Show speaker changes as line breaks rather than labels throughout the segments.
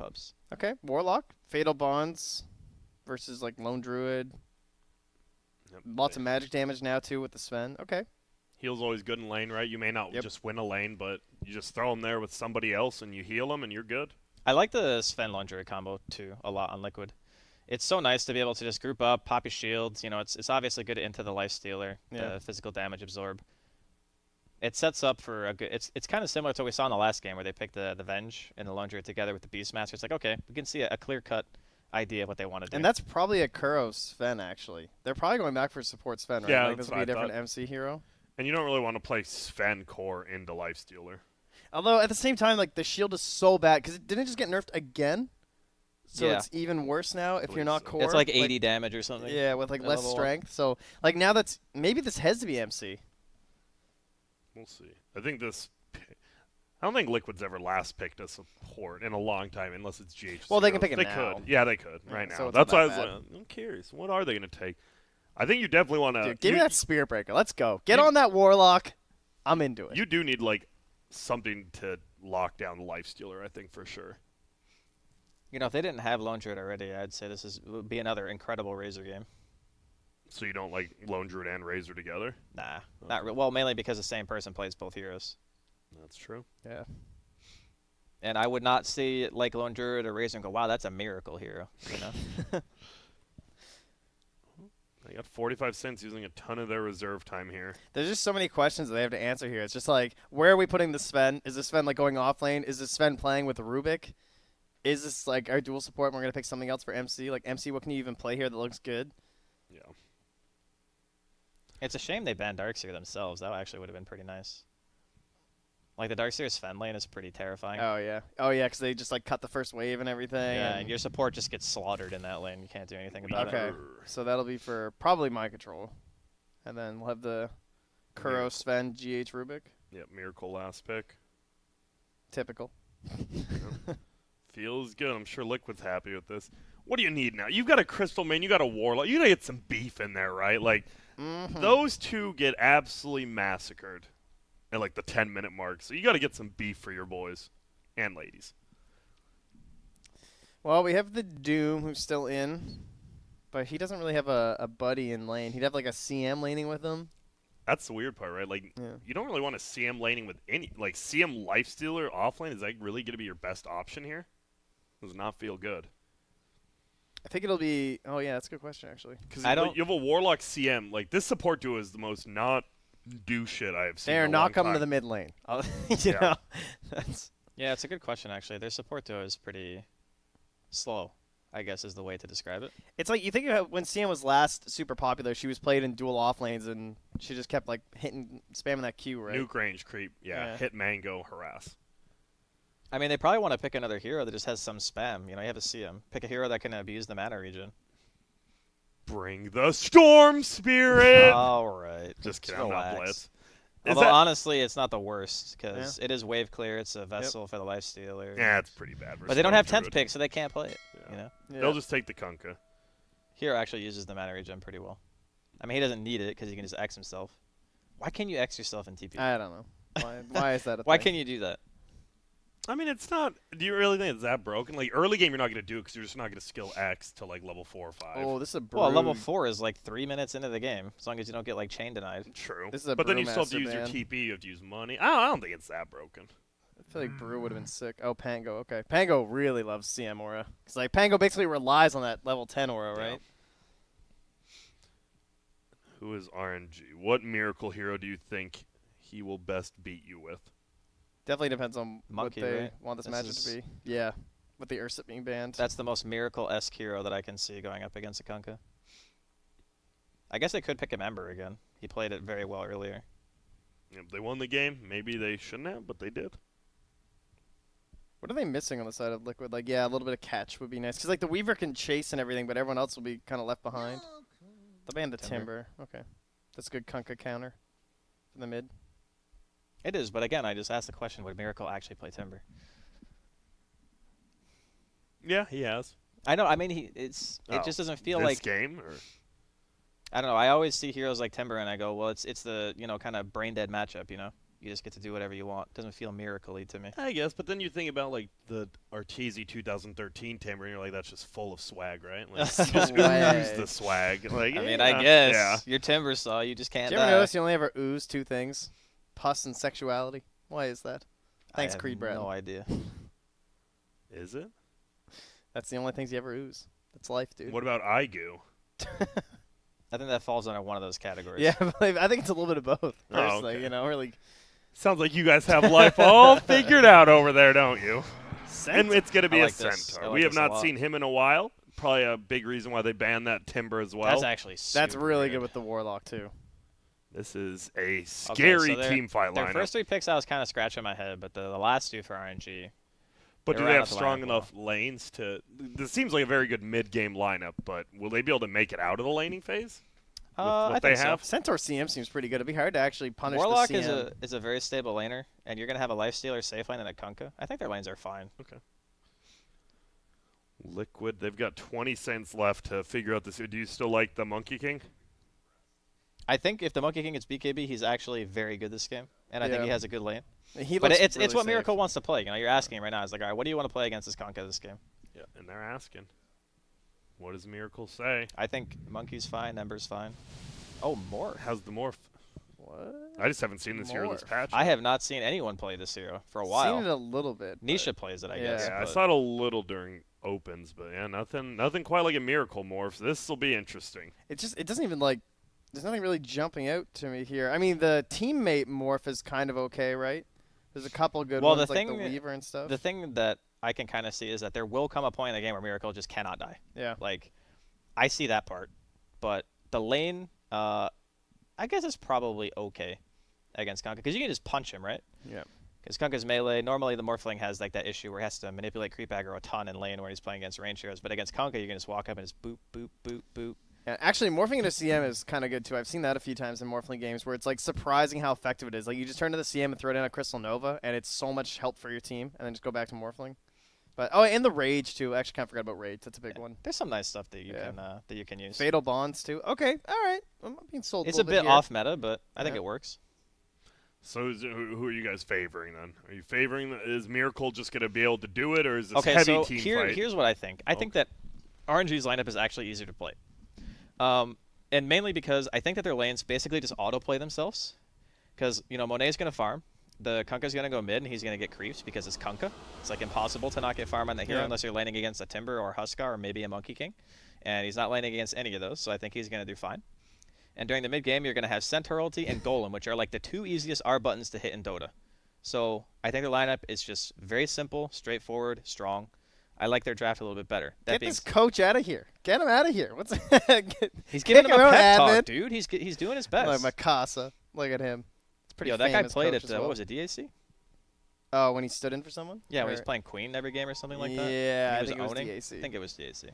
pubs.
Okay, Warlock, Fatal Bonds versus like Lone Druid.
Yep.
Lots of magic damage now too with the Sven. Okay.
Heal's always good in lane, right? You may not
Yep.
just win a lane, but you just throw him there with somebody else and you heal him and you're good.
I like the Sven Laundry combo too a lot on Liquid. It's so nice to be able to just group up, pop your shields. You know, it's obviously good into the life stealer,
Yeah.
the physical damage absorb. It sets up for a good. It's kind of similar to what we saw in the last game where they picked the Venge and the Laundry together with the Beastmaster. It's like, okay, we can see a clear cut idea of what they want to do.
And that's probably a Kuro Sven actually. They're probably going back for support Sven, right?
Yeah,
Like
that's
this will be a
what I
different
thought.
MC hero.
And you don't really want to play Sven core into Lifestealer.
Although at the same time, like the shield is so bad because it didn't just get nerfed again. So
Yeah.
it's even worse now if you're
Believe
not
so.
core.
It's like 80 damage or something.
Yeah, with like
at
less
level one.
strength. So like now that's maybe this has to be MC.
We'll see. I don't think Liquid's ever last picked a support in a long time, unless it's GH.
Well, they can pick it
They
now.
could. Yeah, they could
Yeah,
right now.
so it's
That's
not
why I
that
was
bad.
like, I'm curious. What are they going to take? I think you definitely want to.
Dude, give me that Spirit Breaker. Let's go. Get
you-
on that Warlock. I'm into it.
You do need like something to lock down the Lifestealer. I think for sure.
You know, if they didn't have Lone Druid already, I'd say would be another incredible Razor game.
So you don't like Lone Druid and Razor together?
Nah, not well. Mainly because the same person plays both heroes,
That's true.
Yeah.
and I would not see like Lone Druid or Razor and go, "Wow, that's a miracle hero." You know.
They got 45 cents using a ton of their reserve time here.
There's just so many questions that they have to answer here. It's just like, where are we putting the Sven? Is the Sven like going off lane? Is the Sven playing with Rubik? Is this like our dual support and we're going to pick something else for MC? Like MC, what can you even play here that looks good?
Yeah.
It's a shame they banned Darkseer themselves. That actually would have been pretty nice. Like the Darkseer Sven lane is pretty terrifying.
Oh, yeah. Oh, yeah, because they just like cut the first wave and everything.
Yeah, and your support just gets slaughtered in that lane. You can't do anything about it.
Okay. So that'll be for probably my control. And then we'll have the Kuro, Sven, GH, Rubik.
Yep, Miracle last pick.
Typical.
Feels good. I'm sure Liquid's happy with this. What do you need now? You've got a Crystal Main. You got a Warlock. You got to get some beef in there, right? Like, those two get absolutely massacred at, like, the 10-minute mark. So you got to get some beef for your boys and ladies.
Well, we have the Doom who's still in, but he doesn't really have a buddy in lane. He'd have like a CM laning with him.
That's the weird part, right? Like,
Yeah.
you don't really want to CM laning with any. Like, CM Lifestealer offlane, is that really going to be your best option here? Does not feel good.
I think it'll be. Oh yeah, that's a good question actually.
Because
I don't-
you have a Warlock CM. Like, this support duo is the most not do shit I have seen.
They are
in a
not
long
coming to
time.
the mid lane. You
Yeah.
know, that's
Yeah, it's a good question actually. Their support duo is pretty slow, I guess is the way to describe it.
it's like you think about when CM was last super popular. She was played in dual off lanes and she just kept like spamming that Q, right?
Nuke range creep. Yeah. Hit mango, harass.
I mean, they probably want to pick another hero that just has some spam. You know, you have a CM. Pick a hero that can abuse the mana regen.
Bring the storm spirit.
All right.
Just kidding. I'm not
relax.
blitz. Is
Although,
that?
honestly, it's not the worst because it is wave clear. It's a vessel for the lifestealer.
Yeah, it's pretty bad.
But they don't have 10th
Druid.
pick, so they can't play it.
Yeah.
You know,
Yeah.
They'll just take the Kunkka.
hero actually uses the mana regen pretty well. I mean, he doesn't need it because he can just X himself. Why can you X yourself in TP?
I don't know. Why is that a
Why
thing?
can you do that?
I mean, it's not. Do you really think it's that broken? Like early game, you're not gonna do it because you're just not gonna skill X to like level 4 or 5.
Oh, this is a
Well, level
brood.
4 is like 3 minutes into the game, as long as you don't get like chain denied.
True.
This is a
but then you still have to
Brewmaster
use your
ban.
TP. You have to use money. I don't think it's that broken.
I feel like Brew would have been sick. Oh, Pango. Okay, Pango really loves CM aura because like Pango basically relies on that level 10 aura, right?
Who is RNG? What miracle hero do you think he will best beat you with?
Definitely depends on
Monkey,
what they
right?
want this
This
matchup
is-
to be. Yeah, with the Ursa being banned.
That's the most miracle-esque hero that I can see going up against a Kunkka. I guess they could pick him Ember again. He played it very well earlier.
If they won the game, maybe they shouldn't have, but they did.
What are they missing on the side of Liquid? Like, yeah, a little bit of catch would be nice. Because, like, the Weaver can chase and everything, but everyone else will be kind of left behind. They'll ban the
Timber.
Timber. Okay. That's a good Kunkka counter for the mid.
It is, but again, I just asked the question, would Miracle actually play Timber?
Yeah, he has.
I know, I mean, it
Oh,
just doesn't feel
this
like...
game, or
I don't know, I always see heroes like Timber and I go, well, it's the, you know, kind of brain-dead matchup, you know? you just get to do whatever you want. Doesn't feel miracle-y to me.
I guess, but then you think about like the Arteezy 2013 timber, and you're like, that's just full of swag, right? Like, just ooze the swag. Like,
I mean,
yeah,
I guess
yeah.
your timber saw, you just can't
Did you ever
die.
notice you only ever ooze two things? Pus and sexuality. Why is that? Thanks,
I have
Creed Bratton.
no idea.
Is it?
That's the only things you ever ooze. That's life, dude.
What about eye goo?
I think that falls under one of those categories.
Yeah, but I think it's a little bit of both.
Oh,
Personally,
okay.
you know, really.
Sounds like you guys have life all figured out over there, don't you? And it's going to be
I
a
like this. I
centaur.
like
We have
this a
not
lot.
seen him in a while. Probably a big reason why they banned that timber as well.
That's actually
That's
super
really good with the Warlock, too.
This is a scary
so
team fight
Their
lineup.
first 3 picks, I was kind of scratching my head, but the last 2 for RNG.
But
They
do
ran
they
out
have
the
strong
lineup
enough lanes to? This seems like a very good mid-game lineup, but will they be able to make it out of the laning phase? With what
I
they
think so.
have?
Centaur CM seems pretty good. It'd be hard to actually punish
Warlock
the CM.
is a very stable laner, and you're gonna have a lifestealer safe lane and a Kunkka. I think their lanes are fine.
Okay. Liquid, they've got 20 cents left to figure out this. Do you still like the Monkey King?
I think if the Monkey King gets BKB, he's actually very good this game, and I think he
Yeah.
has a good lane.
He
But
looks
it's
really
what
safe.
Miracle wants to play. You know, you're asking him right now. It's like, all right, what do you want to play against this Kunkka this game?
Yeah, and they're asking. What does Miracle say?
I think Monkey's fine, Ember's fine. Oh, Morph.
How's the morph?
What?
I just haven't seen this hero this
Morph.
patch.
I have not seen anyone play this hero for a while.
Seen it a little bit. but-
Nisha plays it, I
Yeah.
guess.
Yeah, I
but-
saw it a little during opens, but yeah, nothing quite like a Miracle morph. This will be interesting.
It doesn't even like. There's nothing really jumping out to me here. I mean, the teammate morph is kind of okay, right? There's a couple good
Well,
ones
the
like the
thing-
Weaver and stuff.
The thing that I can kind of see is that there will come a point in the game where Miracle just cannot die.
Yeah.
Like, I see that part, but the lane, I guess it's probably okay against Kunkka because you can just punch him, right?
Yeah.
Because Kunkka's melee, normally the Morphling has like that issue where he has to manipulate creep aggro a ton in lane where he's playing against range heroes, but against Kunkka you can just walk up and just boop, boop, boop, boop.
Yeah, actually, morphing into CM is kind of good too. I've seen that a few times in Morphling games where it's like surprising how effective it is. Like you just turn to the CM and throw down a Crystal Nova, and it's so much help for your team, and then just go back to Morphling. But and the Rage too. I actually kind of forgot about Rage. That's a big one.
There's some nice stuff that you
Yeah.
can use.
Fatal Bonds too. Okay, all right. I'm being sold.
It's
a
a
little
bit
here.
off meta, but I think
Yeah.
it works.
So who are you guys favoring then? Are you favoring is Miracle just going to be able to do it, or is this
Okay,
heavy
so
team fight?
here's what I think. I think that RNG's lineup is actually easier to play. And mainly because I think that their lanes basically just autoplay themselves. Because, Monet's going to farm. The Kunkka's going to go mid, and he's going to get creeps because it's Kunkka. It's, like, impossible to not get farm on the hero
Yeah.
unless you're laning against a Timber or Huskar or maybe a Monkey King. And he's not laning against any of those, so I think he's going to do fine. And during the mid-game, you're going to have Centaur ulti and Golem, which are, like, the 2 easiest R buttons to hit in Dota. So I think their lineup is just very simple, straightforward, strong. I like their draft a little bit better. That
Get
being
this coach out of here. Get him out of here. What's
He's giving him
Kick
a
him out,
pep talk,
Advent.
dude. He's doing his best.
Like Mikasa. Look at him. It's pretty.
Yo, that guy
famous
played
coach
at
as well.
what was it, DAC?
Oh, when he stood in for someone.
Yeah, when he's
Or-
playing Queen every game or something like that.
Yeah,
He
I
was
think it was
owning.
DAC.
I think it was DAC.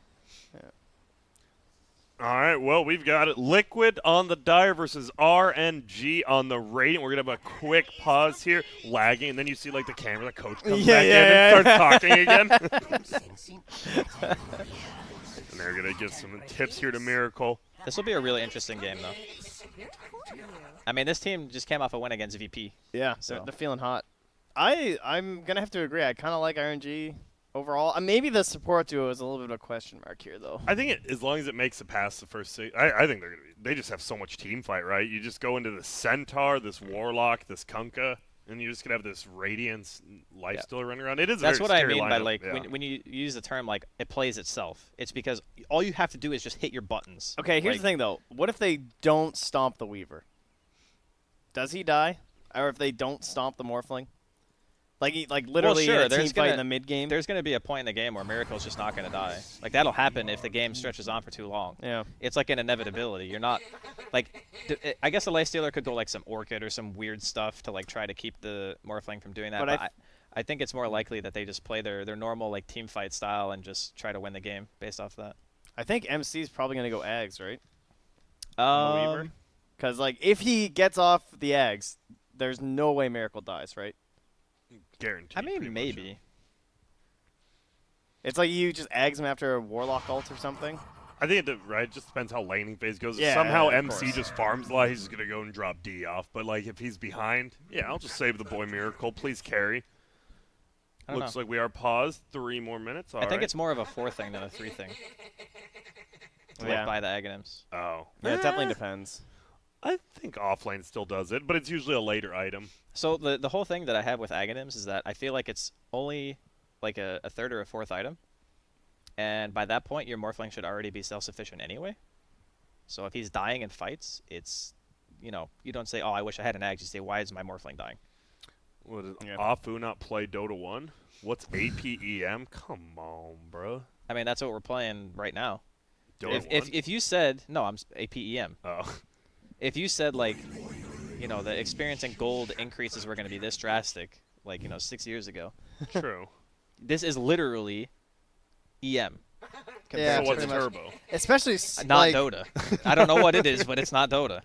All right, well, we've got it. Liquid on the Dire versus RNG on the Radiant. We're going to have a quick pause here, lagging, and then you see, like, the camera, the coach comes
Yeah,
back
yeah,
in and starts talking again. And they're going to give some tips here to Miracle.
This will be a really interesting game, though. I mean, this team just came off a win against VP.
Yeah,
So-
they're feeling hot. I'm gonna have to agree. I kind of like RNG overall. Maybe the support duo is a little bit of a question mark here, though.
I think as long as it makes it past the first 6, I think they're gonna be. They just have so much team fight, right? You just go into the Centaur, this Warlock, this Kunkka, and you just gonna have this Radiance lifestealer running around. It is.
That's
a
what
very
I
scary
mean by,
lineup,
like,
yeah.
when you use the term, like, it plays itself. It's because all you have to do is just hit your buttons.
Okay, here's
Like,
the thing, though. What if they don't stomp the Weaver? Does he die? Or if they don't stomp the Morphling? Like literally
sure,
in a team
there's
fight
gonna-
in the mid game.
There's going to be a point in the game where Miracle's just not going to die. Like, that'll happen if the game stretches on for too long.
Yeah.
It's like an inevitability. You're not, like, I guess the lifestealer could go, like, some Orchid or some weird stuff to, like, try to keep the Morphling from doing that.
But
But I think it's more likely that they just play their normal, like, team fight style and just try to win the game based off that.
I think MC is probably gonna go Ags, right?
Um,
Because like if he gets off the Ags, there's no way Miracle dies, right?
Guaranteed.
I mean,
pretty much.
maybe.
It's like you just Ags him after a Warlock ult or something.
I think it just depends how laning phase goes. If
Yeah,
somehow
of
MC
course.
just farms a lot, he's going to go and drop D off. But, like, if he's behind, yeah, I'll just save the boy Miracle. Please carry.
I don't
Looks
know.
like we are paused. 3 more minutes.
I think it's more of a 4 thing than a 3 thing. To
Yeah.
like buy the Aghanims.
Oh.
Yeah, it definitely depends.
I think offlane still does it, but it's usually a later item.
So the whole thing that I have with Aghanims is that I feel like it's only like a 3rd or a 4th item. And by that point, your Morphling should already be self-sufficient anyway. So if he's dying in fights, it's, you don't say, oh, I wish I had an Ag. You say, why is my Morphling dying?
What is
Yeah.
Afu not play Dota 1? What's APEM? Come on, bro.
I mean, that's what we're playing right now.
Dota 1?
If you said, no, I'm APEM.
Oh.
If you said, like, the experience and gold increases were going to be this drastic, like, 6 years ago,
True.
this is literally EM.
Yeah,
So what's
pretty much.
Turbo?
Especially
Not
like,
Dota. I don't know what it is, but it's not Dota.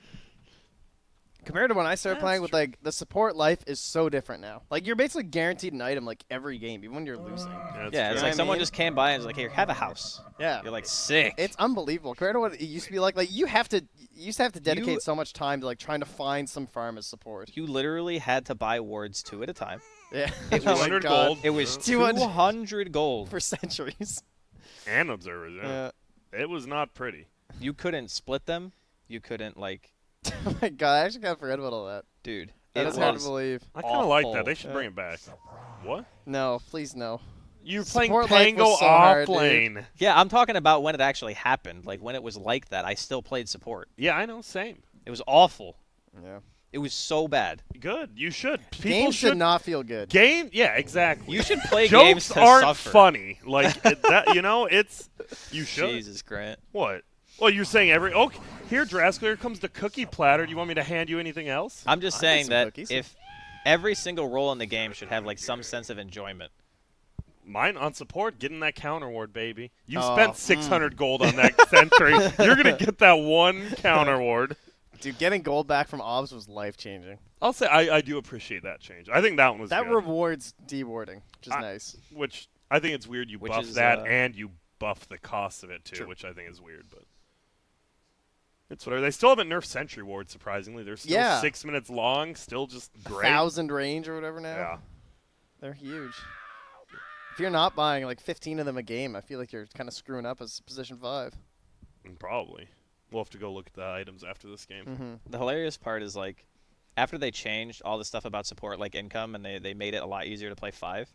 compared to when I started
That's
playing with
true.
like the support life is so different now. Like you're basically guaranteed an item like every game, even when you're losing.
That's
Yeah,
true.
it's
know
like
what I
someone
mean?
just came by and was like, here, have a house.
Yeah,
You're like, sick.
it's unbelievable compared to what it used to be like. Like you used to have to dedicate
You-
so much time to like trying to find some farm as support.
You literally had to buy wards 2 at a time.
Yeah,
It
Oh my
200
God.
gold.
It was
200
200 gold.
for centuries.
And observers, yeah. It was not pretty.
You couldn't split them. You couldn't, like,
Oh my God, I actually kind of forgot about all that.
dude.
That
it
is hard to
was
believe.
I kind of like
awful.
that. They should
Yeah.
bring it back. What?
No, please no.
You're playing
Support life
Pango
was so
off
hard, dude.
lane.
Yeah, I'm talking about when it actually happened. Like, when it was like that, I still played support.
Yeah, I know. Same.
It was awful.
Yeah,
It was so bad.
Good. You should. People
games
should
should not feel good.
Game. Yeah, exactly.
You should play games
Jokes
to
aren't
suffer.
funny. Like that. It's. You should.
Jesus, Grant.
What? Well, you're saying okay. Here, Draskler, here comes the cookie platter. Do you want me to hand you anything else?
I'm just
I'll get
saying
some
that
cookies.
if every single role in the game should have, like, some sense of enjoyment.
Mine on support, getting that counter ward, baby. You
Oh,
spent 600 gold on that sentry. You're gonna get that one counter ward.
Dude, getting gold back from obs was life changing.
I'll say I do appreciate that change. I think that one was
That
good.
rewards dewarding, which is
I-
nice.
Which I think it's weird you
Which
buff
is,
that
uh,
and you buff the cost of it too,
True.
which I think is weird, but it's whatever. They still haven't nerfed sentry ward, surprisingly. They're still
Yeah.
6 minutes long, still just great.
1,000 range or whatever now.
Yeah.
They're huge. If you're not buying like 15 of them a game, I feel like you're kind of screwing up as position 5.
Probably. We'll have to go look at the items after this game.
Mm-hmm.
The hilarious part is, like, after they changed all the stuff about support, like income, and they made it a lot easier to play 5,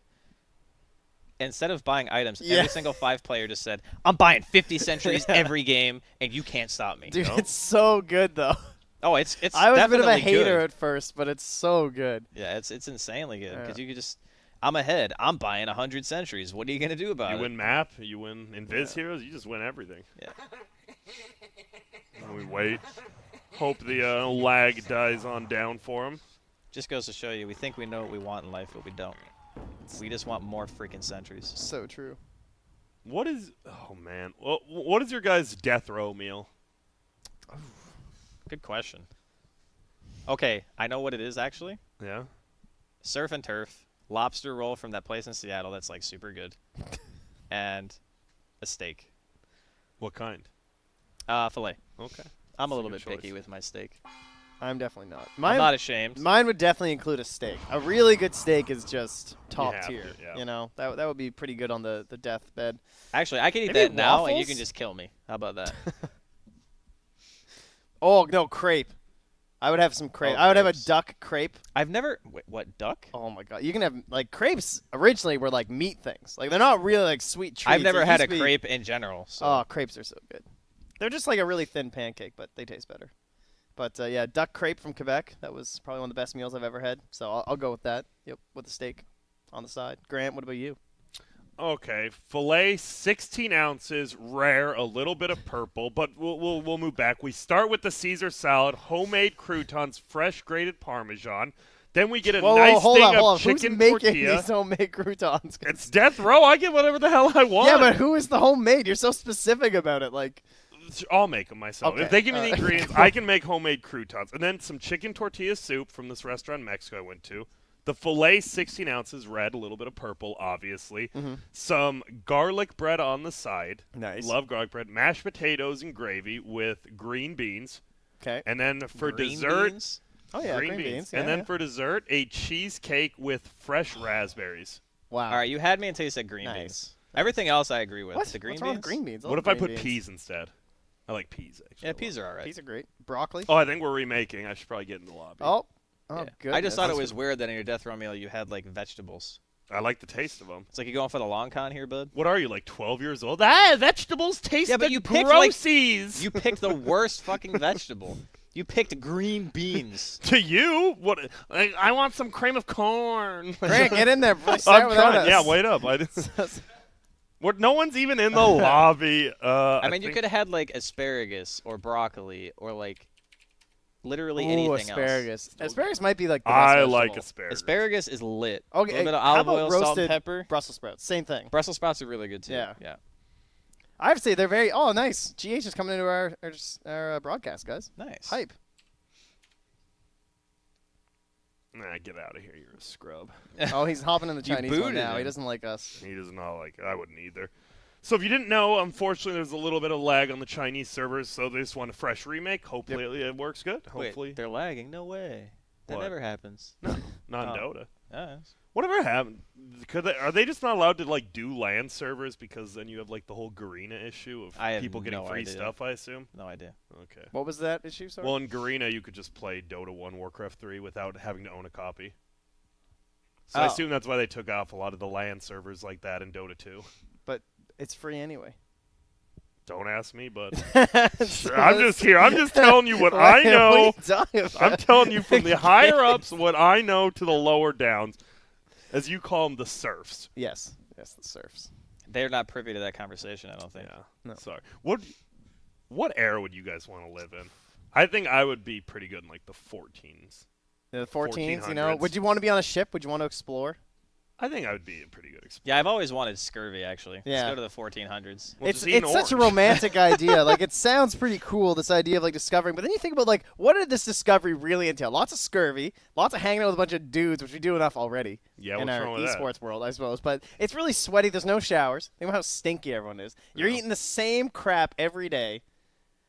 instead of buying items,
Yeah.
every single 5 player just said, I'm buying 50 centuries every game, and you can't stop me.
Dude,
No.
it's so good though.
Oh, it's
I was a bit of a
definitely
hater
good.
at first, but it's so good.
Yeah, it's insanely good, because
Yeah.
you could just, I'm ahead. I'm buying 100 centuries. What are you going to do about
You
it?
win map, you win Invis Heroes, you just win everything.
Yeah.
And we wait. Hope the lag dies on down for him.
Just goes to show you, we think we know what we want in life, but we don't. We just want more freaking centuries.
So true.
What is... Oh, man. What is your guys' death row meal?
Good question. Okay, I know what it is, actually.
Yeah?
Surf and turf, lobster roll from that place in Seattle that's, like, super good, and a steak.
What kind?
Filet.
Okay.
I'm
That's
a
a
little
good
bit picky
choice.
with my steak.
I'm definitely not.
I'm
Mine,
not ashamed.
mine would definitely include a steak. A really good steak is just top
have
tier.
to, yeah.
You know, that would be pretty good on the deathbed.
Actually, I could eat
Maybe
that now, and you
waffles?
can just kill me. How about that?
Oh no, crepe. I would have some crepe.
Oh,
I would have a
crepes.
duck crepe.
I've never... Wait, what, duck?
Oh my god, you can have like crepes. Originally were like meat things. Like they're not really like sweet treats.
I've never
It
had
used
a
to be-
crepe in general, so...
Oh, crepes are so good. They're just like a really thin pancake, but they taste better. But yeah, duck crepe from Quebec. That was probably one of the best meals I've ever had. So I'll go with that. Yep, with the steak on the side. Grant, what about you?
Okay, filet, 16 ounces, rare, a little bit of purple, but we'll move back. We start with the Caesar salad, homemade croutons, fresh grated Parmesan. Then we get a nice
hold
thing
on, hold
of
on. Who's
chicken
making
tortilla.
these homemade croutons?
It's death row. I get whatever the hell I want.
Yeah, but who is the homemade? You're so specific about it. Like,
I'll make them myself.
Okay,
If they give me the
alright.
ingredients, I can make homemade croutons. And then some chicken tortilla soup from this restaurant in Mexico I went to. The filet, 16 ounces, red, a little bit of purple, obviously.
Mm-hmm.
Some garlic bread on the side.
Nice.
Love garlic bread. Mashed potatoes and gravy with green beans.
Okay.
And then for
Green
dessert,
beans?
Oh yeah, green beans. Yeah,
and then
yeah.
for dessert, a cheesecake with fresh raspberries.
Wow.
All right, you had me until you said green
Nice.
beans. Everything else I agree with.
What?
The green
What's wrong
beans?
with green beans?
What if I
love
put
green beans.
peas instead? I like peas, actually.
Yeah, peas are all right.
Peas are great. Broccoli.
Oh, I think we're remaking. I should probably get in the lobby.
Oh,
Yeah.
good.
I just thought it was weird that in your death row meal you had like vegetables.
I like the taste of them.
It's like you going for the long con here, bud.
What are you, like 12 years old? Ah, vegetables taste
Yeah, but
the
you picked, like-
grossies.
You picked the worst fucking vegetable. You picked green beans.
To you? What? I want some cream of corn.
Grant, get in there. Start
I'm
without
trying.
us.
Yeah, wait up. What? No one's even in the lobby.
I mean, you could have had like asparagus or broccoli or like literally anything else.
asparagus. Asparagus might be like the best
I
vegetable.
like asparagus.
Asparagus is lit.
Okay,
a little bit of
how
olive
about
oil, salt, and
roasted
pepper.
Brussels sprouts. Same thing.
Brussels sprouts are really good too.
Yeah.
Yeah.
I have to say they're very. Oh, nice. GH is coming into our broadcast, guys.
Nice.
Hype.
Nah, get out of here. You're a scrub.
Oh, he's hopping in the
You
Chinese one
booted
now.
him.
He doesn't like us.
He does not like it. I wouldn't either. So if you didn't know, unfortunately, there's a little bit of lag on the Chinese servers, so they just want a fresh remake. Hopefully it works good. Hopefully.
Wait, they're lagging. No way. That
What?
never happens.
Not in
Oh.
Dota.
Yes.
Whatever happened? Are they just not allowed to like do LAN servers because then you have like the whole Garena issue of
I have
people getting
no
free
idea.
stuff? I assume.
No idea.
Okay.
What was that issue? Sorry.
Well, in Garena, you could just play Dota 1, Warcraft 3 without having to own a copy. So I
Oh.
assume that's why they took off a lot of the LAN servers like that in Dota 2.
But it's free anyway.
Don't ask me, but
So
I'm just here. I'm just telling you what I
What are
know.
you talking about?
I'm telling you from the higher ups what I know to the lower downs, as you call them, the serfs.
Yes, the serfs.
They're not privy to that conversation, I don't think.
Yeah.
No.
Sorry. What era would you guys want to live in? I think I would be pretty good in like the 14s.
The 14s, you know.
1400s.
Would you want to be on a ship? Would you want to explore?
I think I would be a pretty good explorer.
Yeah, I've always wanted scurvy, actually.
Yeah.
Let's go to the 1400s.
Well,
it's
just eat an
such a
orange.
romantic idea. Like, it sounds pretty cool, this idea of like discovering. But then you think about like, what did this discovery really entail? Lots of scurvy, lots of hanging out with a bunch of dudes, which we do enough already
Yeah,
in
what's
our
wrong with that?
esports world, I suppose. But it's really sweaty. There's no showers. Think about how stinky everyone is. You're
Yeah.
eating the same crap every day.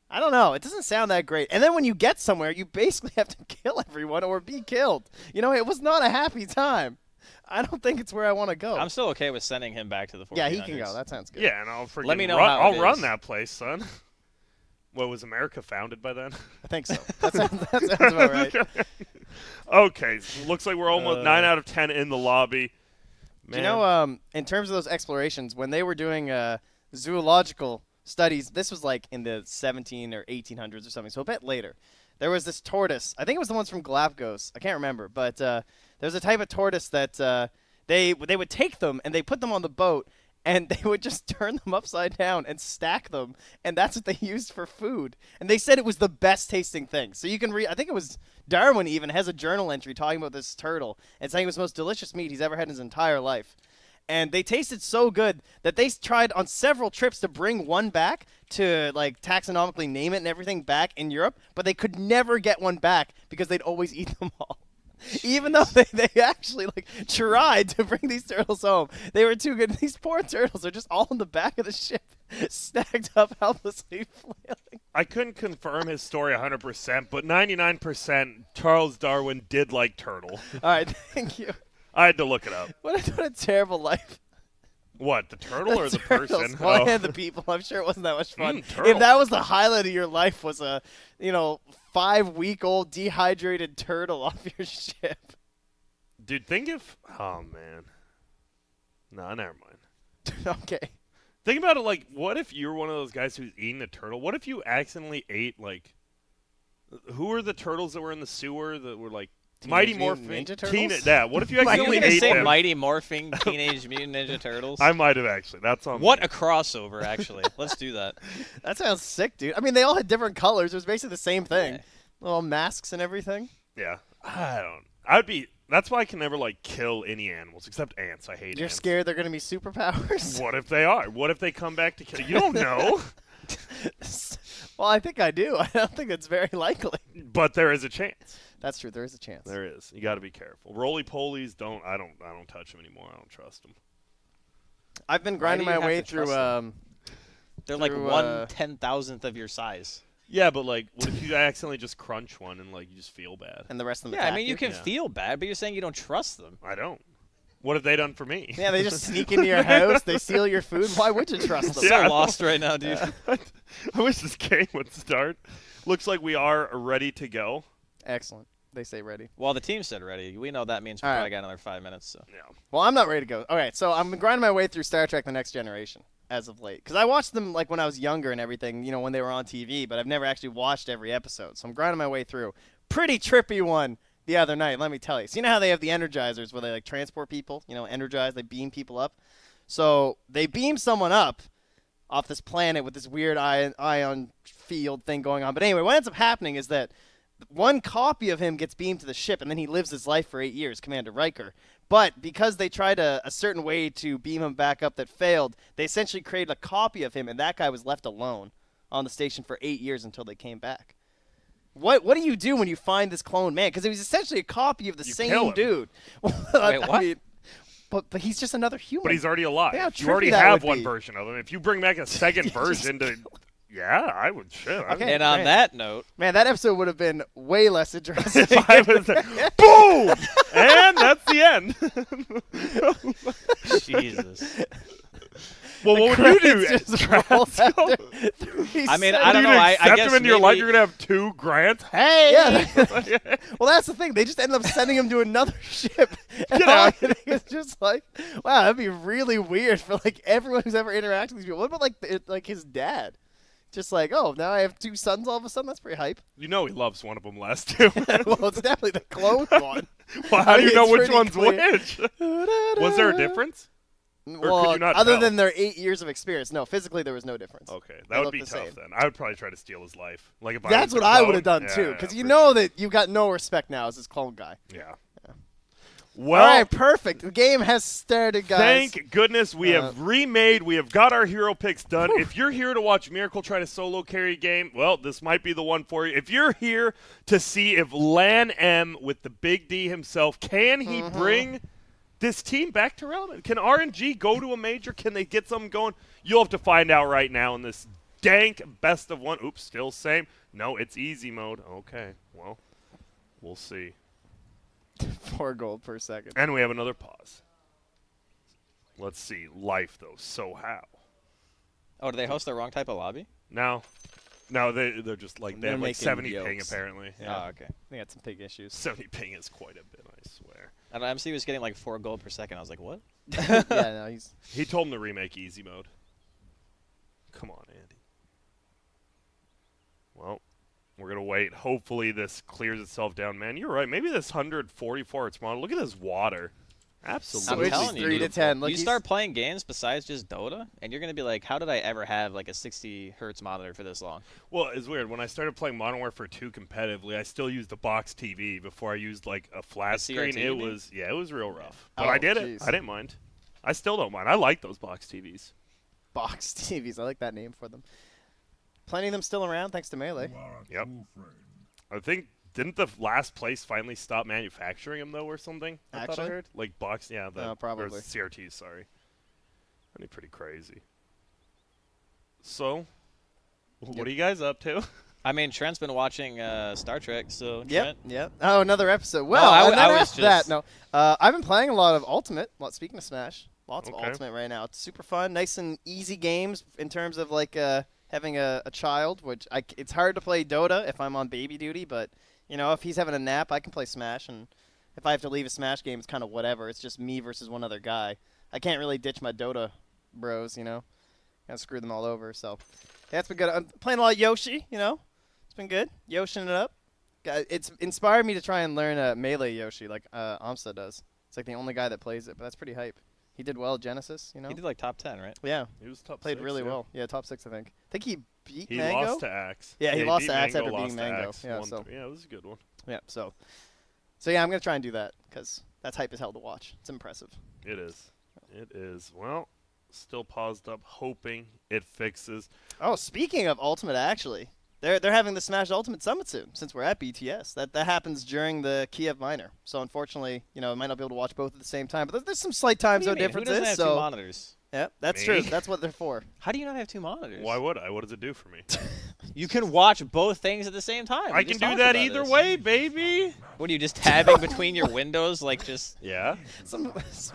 I don't know. It doesn't sound that great. And then when you get somewhere, you basically have to kill everyone or be killed. You know, it was not a happy time. I don't think it's where I want to go.
I'm still okay with sending him back to the 1400s.
Yeah, he can go. That sounds good.
Yeah, and I'll freaking
Let me know
run,
how it
I'll run
is.
that place, son. What, was America founded by then?
I think so. That sounds about right.
Okay, so looks like we're almost 9 out of 10 in the lobby.
Do you know, in terms of those explorations, when they were doing zoological studies, this was like in the 17 or 1800s or something, so a bit later. There was this tortoise. I think it was the ones from Galapagos. I can't remember, but there's a type of tortoise that they would take them and they put them on the boat and they would just turn them upside down and stack them, and that's what they used for food. And they said it was the best tasting thing. So you can read. I think it was Darwin even has a journal entry talking about this turtle and saying it was the most delicious meat he's ever had in his entire life. And they tasted so good that they tried on several trips to bring one back to like taxonomically name it and everything back in Europe, but they could never get one back because they'd always eat them all. Even though they actually like tried to bring these turtles home, they were too good. These poor turtles are just all in the back of the ship, stacked up, helplessly flailing.
I couldn't confirm his story 100%, but 99% Charles Darwin did like turtle.
All right, thank you.
I had to look it up.
What a terrible life.
What, the turtle or the
turtles.
person?
Well,
Oh.
and the people. I'm sure it wasn't that much fun.
turtle.
If that was the highlight of your life, was a 5-week-old dehydrated turtle off your ship.
Dude, think if... Oh, man. No, never mind.
Okay.
Think about it like, what if you were one of those guys who's eating a turtle? What if you accidentally ate, like... Who were the turtles that were in the sewer that were, like... Mighty
Teenage
Morphin...
Mutant Ninja Turtles?
What if you
Are you
accidentally
going to
ate
say
them?
Mighty Morphing Teenage Mutant Ninja Turtles?
I might have actually. That's on
What
me.
a crossover, actually. Let's do that.
That sounds sick, dude. I mean, they all had different colors. It was basically the same thing.
Yeah.
Little masks and everything.
Yeah. I don't... I'd be... That's why I can never, like, kill any animals, except ants. I hate
You're
ants.
scared they're going to be superpowers?
What if they are? What if they come back to kill you? You don't know.
Well, I think I do. I don't think it's very likely.
But there is a chance.
That's true. There is a chance.
There is. You got to be careful. Roly-polies, I don't touch them anymore. I don't trust them.
I've been
Why
grinding
do you
my
have
way
to
through.
trust them? They're like
through,
1/10,000th of your size.
Yeah, but like, what if you accidentally just crunch one and like you just feel bad?
And the rest of them.
Yeah, I
attack
mean you can
Yeah.
feel bad, but you're saying you don't trust them.
I don't. What have they done for me?
Yeah, they just sneak into your house. They steal your food. Why would you trust them?
Yeah.
So lost right now, dude.
I wish this game would start. Looks like we are ready to go.
Excellent. They say ready.
Well, the team said ready. We know that means we
All
probably
right.
got another 5 minutes. So.
Yeah.
Well, I'm not ready to go. All right, so I'm grinding my way through Star Trek: The Next Generation as of late because I watched them like when I was younger and everything, you know, when they were on TV. But I've never actually watched every episode, so I'm grinding my way through. Pretty trippy one the other night. Let me tell you. So you know how they have the Energizers where they like transport people, you know, energize, they beam people up. So they beam someone up off this planet with this weird ion field thing going on. But anyway, what ends up happening is that one copy of him gets beamed to the ship, and then he lives his life for 8 years, Commander Riker. But because they tried a certain way to beam him back up that failed, they essentially created a copy of him, and that guy was left alone on the station for 8 years until they came back. What do you do when you find this clone man? Because it was essentially a copy of the
You kill
same
him.
dude.
Wait, what?
But he's just another human.
But he's already alive.
Yeah, how
You already
trippy that
have
would
one
be.
version of him. If you bring back a second version to, yeah, I would. Shit. I would-
Okay.
And on
great.
that note,
Man, that episode would have been way less interesting.
If I was there, boom, and that's the end.
Jesus.
Well, what would you do?
Credits just
Trask?
roll after 3
I mean,
seconds.
I don't know. I
accept
guess
him into your life.
maybe-
You're gonna have 2 Grants. Hey.
Yeah. Well, that's the thing. They just ended up sending him to another ship. And
Get
all
out.
I think is just like, wow, that'd be really weird for like everyone who's ever interacted with these people. What about like his dad? Just like, oh, now I have 2 sons all of a sudden. That's pretty hype.
You know he loves one of them less too.
Well, it's definitely the clone one.
Well, how do you
It's
know which
pretty
one's
clear.
which? Was there a difference?
Well,
could you not
other
tell?
than their 8 years of experience, no, physically there was no difference.
Okay,
They
that would
look
be
the
tough
same.
then. I would probably try to steal his life. Like if
That's
I was
what I would
clone.
have done
Yeah,
too, because
yeah,
you
for
know
sure.
that you got no respect now as this clone guy.
Yeah.
All
Well,
right, perfect. The game has started, guys.
thank goodness we have remade. We have got our hero picks done. If you're here to watch Miracle try to solo carry a game, well, this might be the one for you. If you're here to see if Lan M with the Big D himself, can he bring this team back to relevant? Can RNG go to a major? Can they get something going? You'll have to find out right now in this dank best of one. Oops, still same. No, it's easy mode. Okay, well, we'll see.
4 gold per second.
And we have another pause. Let's see. Life, though. So how?
Oh, do they host the wrong type of lobby?
No, they're just like, they
They're
have like
making
70 ping,
yokes.
apparently.
Yeah.
Oh, okay.
They got some big issues.
70 ping is quite a bit, I swear.
And MC was getting like 4 gold per second. I was like, what?
Yeah, no, he's.
He told him to remake easy mode. Come on, Andy. Well, we're going to wait. Hopefully this clears itself down. Man, you're right. Maybe this 144 its model. Look at this water. Absolutely.
Switch
telling you,
3 to
dude.
10. Look,
You
he's-
start playing games besides just Dota, and you're gonna be like, how did I ever have like a 60 hertz monitor for this long?
Well, it's weird. When I started playing Modern Warfare 2 competitively, I still used a box TV before I used like a flat screen.
CRT,
It
you mean?
was it was real rough. But
Oh,
I did
jeez.
it. I didn't mind. I still don't mind. I like those box TVs.
Box TVs. I like that name for them. Plenty of them still around, thanks to Melee.
Yep. I think didn't the last place finally stop manufacturing them though, or something? I thought I
Actually?
heard like box. Yeah, the
probably.
or CRTs. Sorry. That'd be pretty crazy. So, what are you guys up to?
I mean, Trent's been watching Star Trek, so Trent.
Yep. Oh, another episode. Well,
I
and then
was
after that,
just-
no. I've been playing a lot of Ultimate. Well, speaking of Smash, lots of
Okay.
Ultimate right now. It's super fun, nice and easy games in terms of like having a child, which it's hard to play Dota if I'm on baby duty, but you know, if he's having a nap, I can play Smash, and if I have to leave a Smash game, it's kind of whatever. It's just me versus one other guy. I can't really ditch my Dota bros, you know. Gotta screw them all over, so yeah, it's been good. I'm playing a lot of Yoshi, you know. It's been good. Yoshiing it up. It's inspired me to try and learn Melee Yoshi like Amsa does. It's like the only guy that plays it, but that's pretty hype. He did well at Genesis, you know.
He did like top 10, right?
Yeah,
He was top
played
6,
really
yeah.
well. Yeah, top 6, I think. I think he beat
He
Mango.
lost to Axe.
Yeah, he lost
beat
to Axe
Mango,
after beating
lost to
Mango.
Axe,
Yeah,
1-3.
so-
Yeah, it was a good one.
Yeah, so yeah, I'm gonna try and do that because that's hype as hell to watch. It's impressive.
It is. It is. Well, still paused up, hoping it fixes.
Oh, speaking of Ultimate, actually, They're having the Smash Ultimate Summit soon, since we're at BTS. That happens during the Kiev Minor. So unfortunately, I might not be able to watch both at the same time. But there's some slight time zone
Who
differences.
doesn't have
so
2 monitors?
yeah, that's
Me?
true. That's what they're for.
How do you not have 2 monitors?
Why would I? What does it do for me?
You can watch both things at the same time.
I
We
can
just
do
talked
that
about
either
this.
way, baby.
What are you just tabbing between your windows like just?
Yeah.
Some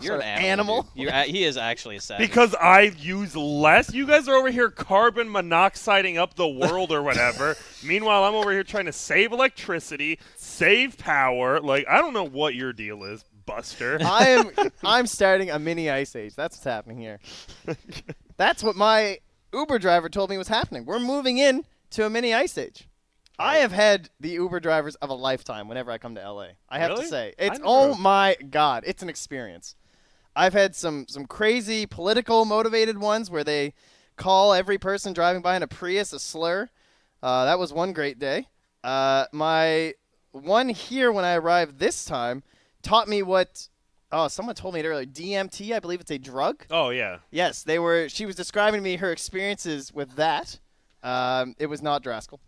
You're
sort
an
of
animal. dude. He is actually a savage.
Because I use less. You guys are over here carbon monoxiding up the world or whatever. Meanwhile, I'm over here trying to save electricity, save power. Like, I don't know what your deal is, Buster.
I'm starting a mini ice age. That's what's happening here. That's what my Uber driver told me was happening. We're moving in to a mini ice age. I have had the Uber drivers of a lifetime whenever I come to LA. I have to
Really?
say. It's
never-
oh my god, it's an experience. I've had some crazy political motivated ones where they call every person driving by in a Prius a slur. That was one great day. My one here when I arrived this time taught me what someone told me it earlier. DMT, I believe it's a drug.
Oh, yeah.
Yes, she was describing to me her experiences with that. It was not Draskell.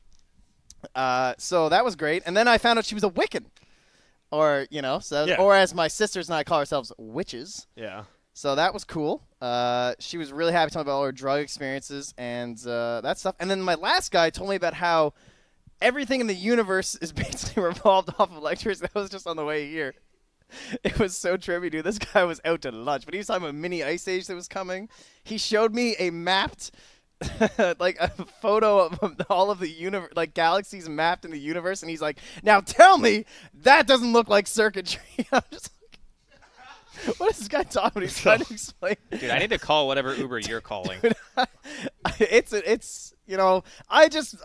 So that was great. And then I found out she was a Wiccan. Or,
Yeah.
or as my sisters and I call ourselves, witches.
Yeah.
So that was cool. She was really happy to tell me about all her drug experiences and that stuff. And then my last guy told me about how everything in the universe is basically revolved off of electricity. That was just on the way here. It was so trippy, dude. This guy was out to lunch, but he was talking about a mini ice age that was coming. He showed me a mapped, like a photo of all of the universe, like galaxies mapped in the universe, and he's like, "Now tell me that doesn't look like circuitry." I'm just like, what is this guy talking about? He's trying to explain.
Dude, I need to call whatever Uber you're calling.
It's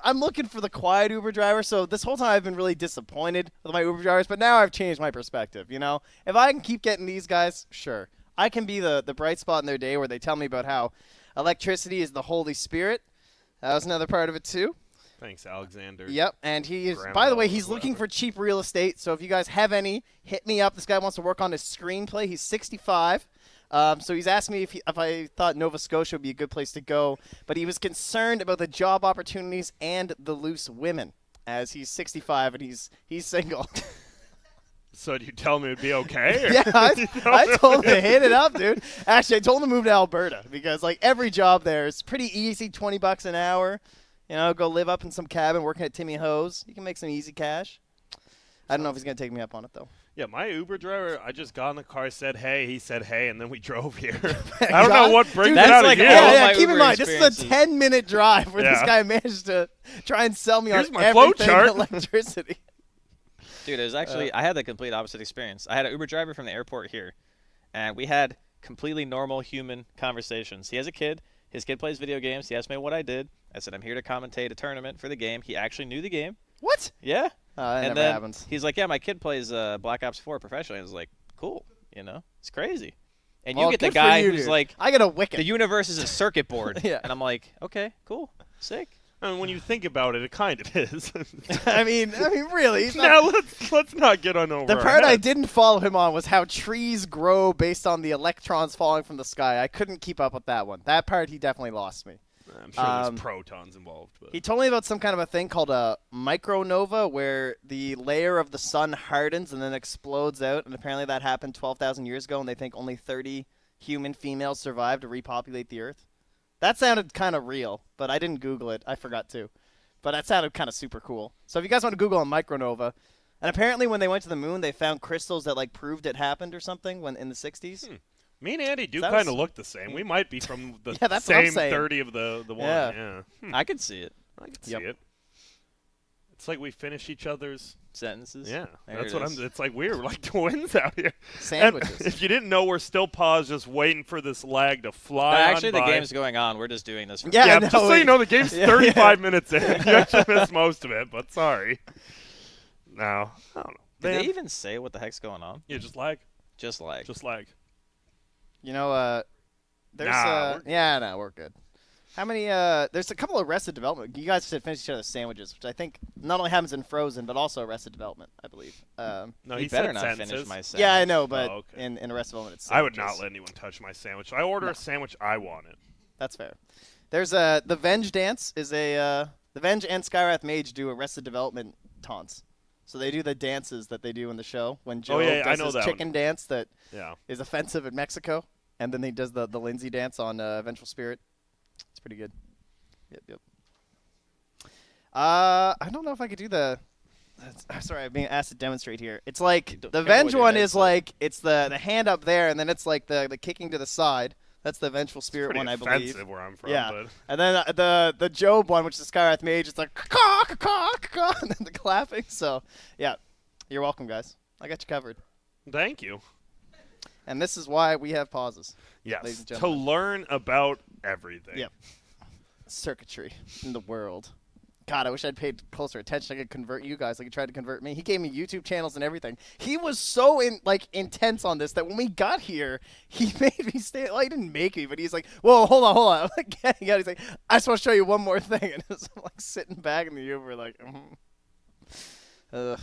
I'm looking for the quiet Uber driver. So this whole time I've been really disappointed with my Uber drivers, but now I've changed my perspective. If I can keep getting these guys, sure, I can be the bright spot in their day where they tell me about how electricity is the Holy Spirit. That was another part of it too.
Thanks, Alexander.
Yep, and he is.
Grandma
By the way,
or
he's looking
whatever.
for cheap real estate. So if you guys have any, hit me up. This guy wants to work on his screenplay. He's 65. So he's asked me if I thought Nova Scotia would be a good place to go, but he was concerned about the job opportunities and the loose women, as he's 65 and he's single.
So do you tell me it'd be okay? Or?
Yeah, I told him to hit it up, dude. Actually, I told him to move to Alberta because every job there is pretty easy, $20 an hour. Go live up in some cabin working at Timmy Ho's. You can make some easy cash. I don't know if he's gonna take me up on it though.
Yeah, my Uber driver, I just got in the car, said hey, he said hey, and then we drove here. I don't know what brings
Dude,
it
that's
out
like
of
all
you.
of
Yeah,
my
keep in
Uber
mind, this is a
experiences.
10-minute drive where this
Yeah.
guy managed to try and sell me
Here's
on
my flow
everything
chart.
electricity.
Dude, it was actually I had the complete opposite experience. I had an Uber driver from the airport here, and we had completely normal human conversations. He has a kid. His kid plays video games. He asked me what I did. I said I'm here to commentate a tournament for the game. He actually knew the game.
What?
Yeah.
That
and
never
then
happens.
he's like, yeah, my kid plays Black Ops 4 professionally. I was like, cool. It's crazy. And you
Well,
get the
good for
guy
you,
who's
dude.
like,
I got a wicket.
the universe is a circuit board.
Yeah.
And I'm like, okay, cool, sick.
I mean, when you think about it, it kind of is.
I mean, really. he's not-
Now let's not get on over
the
our
part I
heads.
didn't follow him on was how trees grow based on the electrons falling from the sky. I couldn't keep up with that one. That part he definitely lost me.
I'm sure there's protons involved. But.
He told me about some kind of a thing called a micronova where the layer of the sun hardens and then explodes out, and apparently that happened 12,000 years ago, and they think only 30 human females survived to repopulate the Earth. That sounded kind of real, but I didn't Google it. I forgot to. But that sounded kind of super cool. So if you guys want to Google a micronova, and apparently when they went to the moon, they found crystals that proved it happened or something when in the 60s.
Me and Andy do
That
kind of
was-
look the same. We might be from the
Yeah, that's what I'm
same
saying.
30 of the one.
Yeah.
Yeah.
I could see it.
I can see
Yep.
it. It's like we finish each other's.
Sentences.
Yeah,
There
that's
it
what
is.
I'm. It's like we're like twins out here.
Sandwiches.
And if you didn't know, we're still paused, just waiting for this lag to
No,
fly.
actually,
on
the
by.
game's going on. We're just doing this. For
Yeah,
Yeah,
no,
just so you know, the game's
Yeah,
35 minutes in. You actually missed most of it, but sorry. No, I don't know.
Did
Man,
they even say what the heck's going on?
yeah, just lag.
Just like.
Just lag.
There's
Nah,
no, we're good. How many there's a couple of Arrested Development. You guys said finish each other's sandwiches, which I think not only happens in Frozen but also Arrested Development, I believe.
No,
he
he
better
said
not
sentences.
finish my sandwich.
Yeah, I know, but
Oh, okay.
in Arrested Development it's
I would
sandwiches.
not let anyone touch my sandwich. I order a sandwich, I want it.
That's fair. There's the Venge Dance is a The Venge and Skywrath Mage do Arrested Development taunts. So they do the dances that they do in the show when Joe
I
does
know
his
that
chicken
one.
dance that
Yeah.
is offensive in Mexico, and then he does the Lindsay dance on Vengeful Spirit. It's pretty good. Yep. I don't know if I could do the. I'm sorry, I'm being asked to demonstrate here. It's like the
careful
Venge
with your
one
head,
is
so-
like it's the hand up there, and then it's like the kicking to the side. That's the Vengeful Spirit
Pretty
one, I
offensive
believe.
where I'm from.
Yeah,
But
and then the Job one, which is the Skywrath Mage, it's like caw, caw, caw, and then the clapping. So yeah, you're welcome, guys. I got you covered.
thank you.
And this is why we have pauses. Ladies
Yes.
and
To
gentlemen.
learn about everything.
Yep. Circuitry in the world. God, I wish I'd paid closer attention. I could convert you guys like he tried to convert me. He gave me YouTube channels and everything. He was so intense on this that when we got here, he made me stay. Well, he didn't make me, but he's like, "Whoa, hold on." I'm like getting out. He's like, "I just want to show you one more thing," and it's like sitting back in the Uber, like, Ugh.